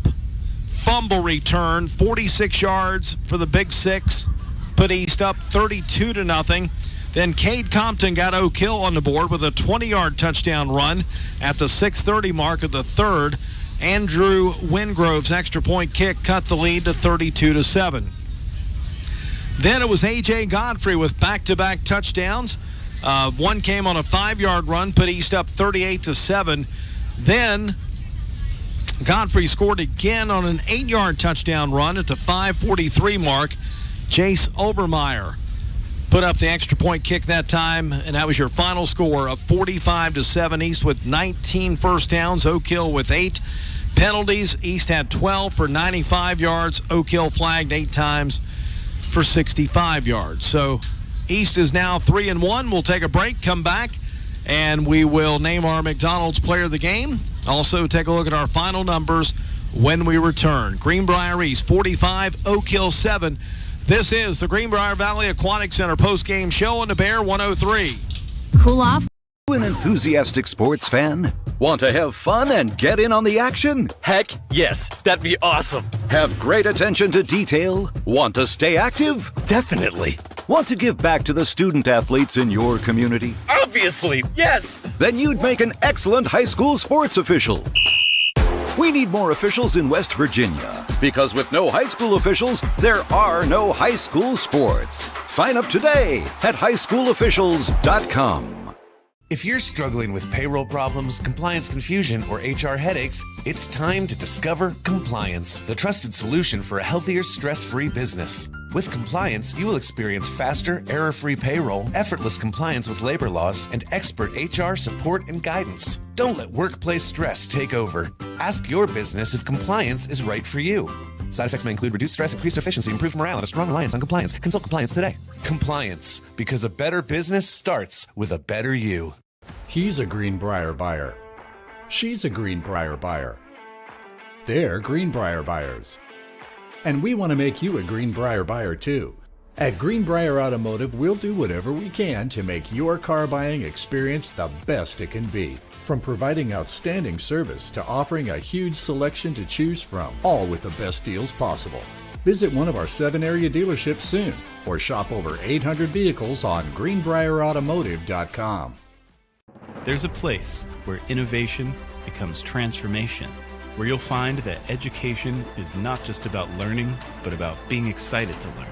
fumble return, 46 yards for the Big Six, put East up 32-0. Then Cade Compton got Oak Hill on the board with a 20-yard touchdown run at the 6:30 mark of the third. Andrew Wingrove's extra point kick cut the lead to 32-7. Then it was A.J. Godfrey with back-to-back touchdowns. One came on a 5-yard run, put East up 38-7. Then Godfrey scored again on an 8-yard touchdown run at the 5:43 mark. Jace Obermeyer put up the extra point kick that time, and that was your final score of 45-7. East with 19 first downs, Oak Hill with 8 penalties. East had 12 for 95 yards. Oak Hill flagged 8 times for 65 yards. So East is now 3-1. We'll take a break, come back, and we will name our McDonald's player of the game. Also take a look at our final numbers when we return. Greenbrier East 45, Oak Hill 7. This is the Greenbrier Valley Aquatic Center post-game show on the Bear 103. Cool off. An enthusiastic sports fan? Want to have fun and get in on the action? Heck yes, that'd be awesome. Have great attention to detail? Want to stay active? Definitely. Want to give back to the student athletes in your community? Obviously, yes. Then you'd make an excellent high school sports official. We need more officials in West Virginia, because with no high school officials, there are no high school sports. Sign up today at highschoolofficials.com. If you're struggling with payroll problems, compliance confusion, or HR headaches, it's time to discover Compliance, the trusted solution for a healthier, stress-free business. With Compliance, you will experience faster, error-free payroll, effortless compliance with labor laws, and expert HR support and guidance. Don't let workplace stress take over. Ask your business if compliance is right for you. Side effects may include reduced stress, increased efficiency, improved morale, and a strong reliance on compliance. Consult Compliance today. Compliance, because a better business starts with a better you. He's a Greenbrier buyer. She's a Greenbrier buyer. They're Greenbrier buyers. And we want to make you a Greenbrier buyer too. At Greenbrier Automotive, we'll do whatever we can to make your car buying experience the best it can be. From providing outstanding service to offering a huge selection to choose from, all with the best deals possible. Visit one of our 7 area dealerships soon, or shop over 800 vehicles on greenbrierautomotive.com. There's a place where innovation becomes transformation, where you'll find that education is not just about learning, but about being excited to learn.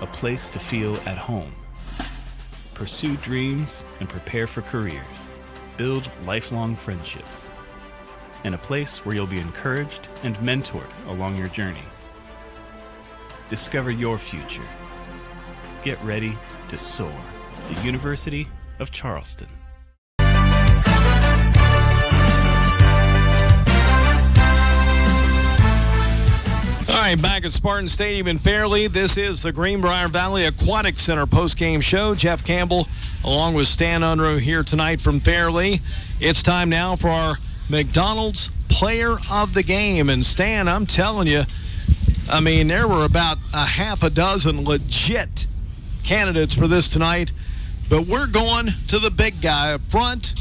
A place to feel at home. Pursue dreams and prepare for careers. Build lifelong friendships. And a place where you'll be encouraged and mentored along your journey. Discover your future. Get ready to soar. The University of Charleston. All right, back at Spartan Stadium in Fairleigh, this is the Greenbrier Valley Aquatic Center postgame show. Jeff Campbell along with Stan Unruh here tonight from Fairleigh. It's time now for our McDonald's Player of the Game. And Stan, I'm telling you, I mean, there were about a half a dozen legit candidates for this tonight. But we're going to the big guy up front,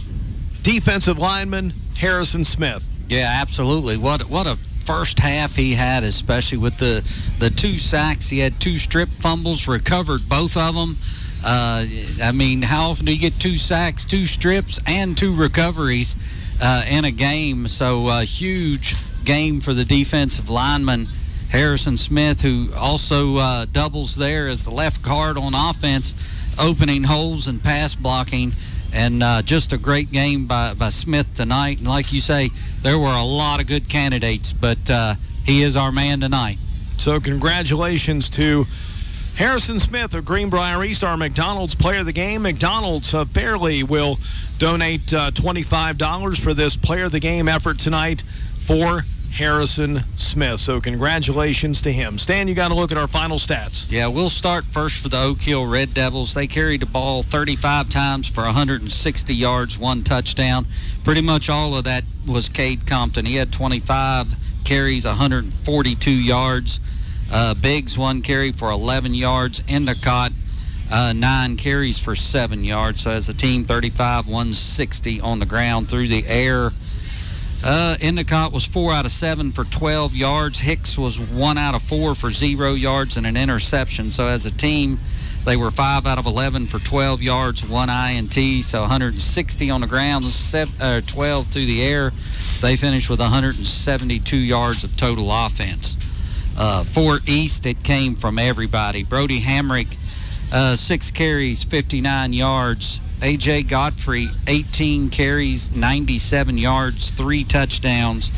defensive lineman Harrison Smith. Yeah, absolutely. What a first half he had, especially with the 2 sacks. He had 2 strip fumbles, recovered both of them. I mean, how often do you get 2 sacks, 2 strips, and 2 recoveries in a game? So huge game for the defensive lineman, Harrison Smith, who also doubles there as the left guard on offense, opening holes and pass blocking. And just a great game by Smith tonight. And like you say, there were a lot of good candidates, but he is our man tonight. So congratulations to Harrison Smith of Greenbrier East, our McDonald's Player of the Game. McDonald's Fairley will donate $25 for this Player of the Game effort tonight for Harrison Smith. So congratulations to him. Stan, you got to look at our final stats. Yeah, we'll start first for the Oak Hill Red Devils. They carried the ball 35 times for 160 yards, 1 touchdown. Pretty much all of that was Cade Compton. He had 25 carries, 142 yards. Biggs, 1 carry for 11 yards. Endicott, 9 carries for 7 yards. So as a team, 35, 160 on the ground. Through the air, Endicott was 4 out of 7 for 12 yards. Hicks was 1 out of 4 for 0 yards and an interception. So as a team, they were 5 out of 11 for 12 yards, 1 INT. So 160 on the ground, 12 through the air. They finished with 172 yards of total offense. For East, it came from everybody. Brody Hamrick, 6 carries, 59 yards. A.J. Godfrey, 18 carries, 97 yards, 3 touchdowns.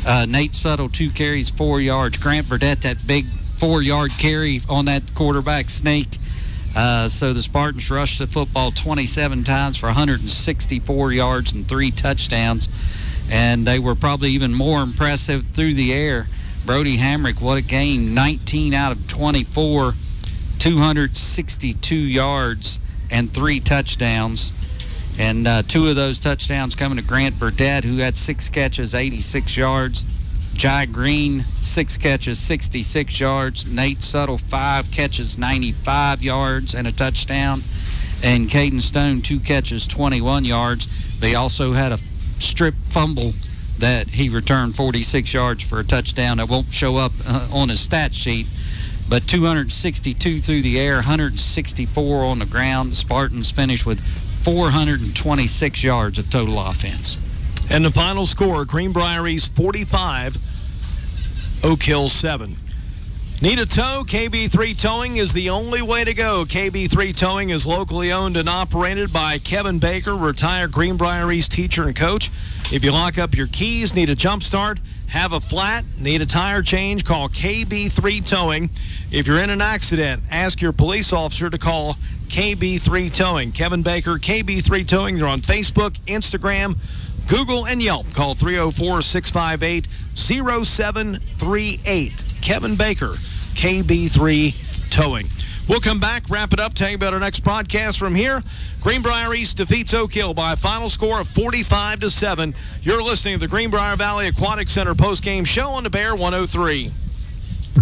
Nate Suttle, 2 carries, 4 yards. Grant Burdett, that big 4-yard carry on that quarterback snake. So the Spartans rushed the football 27 times for 164 yards and 3 touchdowns. And they were probably even more impressive through the air. Brody Hamrick, what a game, 19 out of 24, 262 yards and 3 touchdowns. And 2 of those touchdowns coming to Grant Burdett, who had 6 catches, 86 yards. Jai Green, 6 catches, 66 yards. Nate Suttle, 5 catches, 95 yards and a touchdown. And Caden Stone, 2 catches, 21 yards. They also had a strip fumble that he returned 46 yards for a touchdown. That won't show up on his stat sheet. But 262 through the air, 164 on the ground. The Spartans finished with 426 yards of total offense. And the final score, Greenbrier East 45, Oak Hill 7. Need a tow? KB3 Towing is the only way to go. KB3 Towing is locally owned and operated by Kevin Baker, retired Greenbrier East teacher and coach. If you lock up your keys, need a jump start, have a flat, need a tire change, call KB3 Towing. If you're in an accident, ask your police officer to call KB3 Towing. Kevin Baker, KB3 Towing. They're on Facebook, Instagram, Google, and Yelp. Call 304-658-0738. Kevin Baker, KB3 Towing. We'll come back, wrap it up, tell you about our next podcast from here. Greenbrier East defeats Oak Hill by a final score of 45-7. You're listening to the Greenbrier Valley Aquatic Center postgame show on the Bear 103.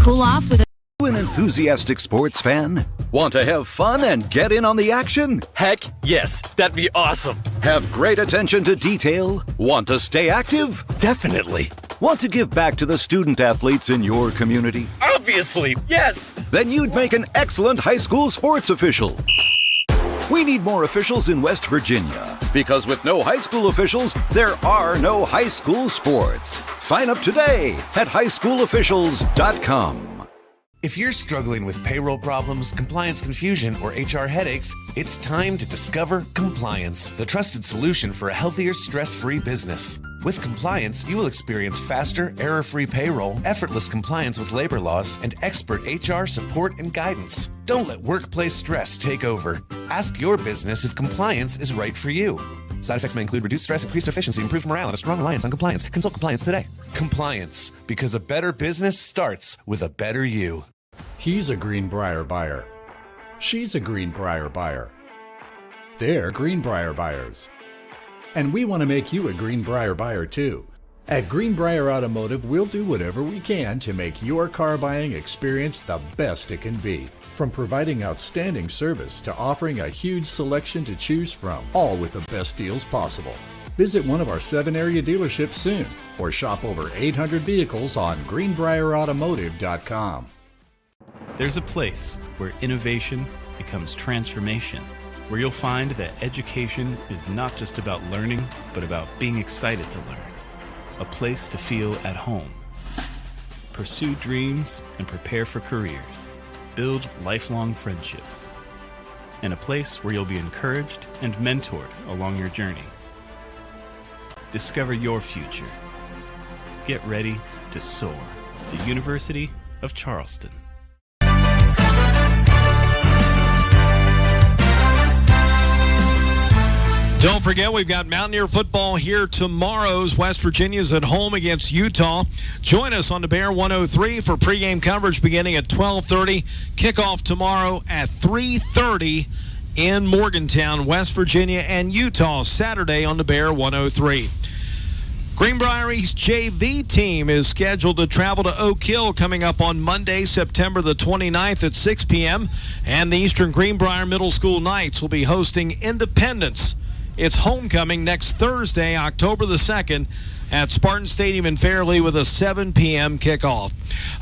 Cool off with An enthusiastic sports fan? Want to have fun and get in on the action? Heck yes, that'd be awesome. Have great attention to detail? Want to stay active? Definitely. Want to give back to the student athletes in your community? Obviously, yes. Then you'd make an excellent high school sports official. We need more officials in West Virginia, because with no high school officials, there are no high school sports. Sign up today at highschoolofficials.com. If you're struggling with payroll problems, compliance confusion, or HR headaches, it's time to discover Compliance, the trusted solution for a healthier, stress-free business. With Compliance, you will experience faster, error-free payroll, effortless compliance with labor laws, and expert HR support and guidance. Don't let workplace stress take over. Ask your business if compliance is right for you. Side effects may include reduced stress, increased efficiency, improved morale, and a strong reliance on compliance. Consult Compliance today. Compliance, because a better business starts with a better you. He's a Greenbrier buyer. She's a Greenbrier buyer. They're Greenbrier buyers. And we want to make you a Greenbrier buyer too. At Greenbrier Automotive, we'll do whatever we can to make your car buying experience the best it can be. From providing outstanding service to offering a huge selection to choose from, all with the best deals possible. Visit one of our 7 area dealerships soon, or shop over 800 vehicles on greenbrierautomotive.com. There's a place where innovation becomes transformation, where you'll find that education is not just about learning, but about being excited to learn. A place to feel at home. Pursue dreams and prepare for careers. Build lifelong friendships. And a place where you'll be encouraged and mentored along your journey. Discover your future. Get ready to soar. The University of Charleston. Don't forget, we've got Mountaineer football here tomorrow. West Virginia's at home against Utah. Join us on the Bear 103 for pregame coverage beginning at 12:30. Kickoff tomorrow at 3:30 in Morgantown, West Virginia, and Utah Saturday on the Bear 103. Greenbrier East JV team is scheduled to travel to Oak Hill coming up on Monday, September the 29th at 6 p.m. And the Eastern Greenbrier Middle School Knights will be hosting Independence. It's homecoming next Thursday, October the 2nd at Spartan Stadium in Fairleigh with a 7 p.m. kickoff.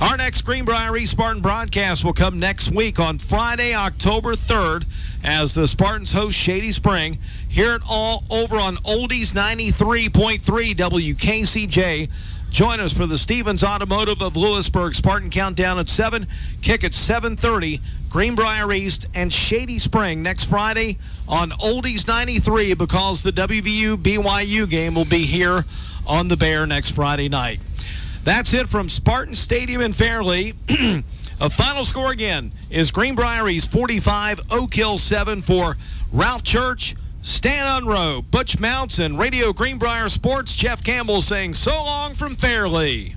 Our next Greenbrier East Spartan broadcast will come next week on Friday, October 3rd as the Spartans host Shady Spring. Hear it all over on Oldies 93.3 WKCJ. Join us for the Stevens Automotive of Lewisburg Spartan Countdown at 7. Kick at 7:30. Greenbrier East and Shady Spring next Friday on Oldies 93 because the WVU BYU game will be here on the Bear next Friday night. That's it from Spartan Stadium in Fairleigh. A final score again is Greenbrier East 45, Oak Hill 7 for Ralph Church, Stan Unroe, Butch Mounts, and Radio Greenbrier Sports. Jeff Campbell saying so long from Fairleigh.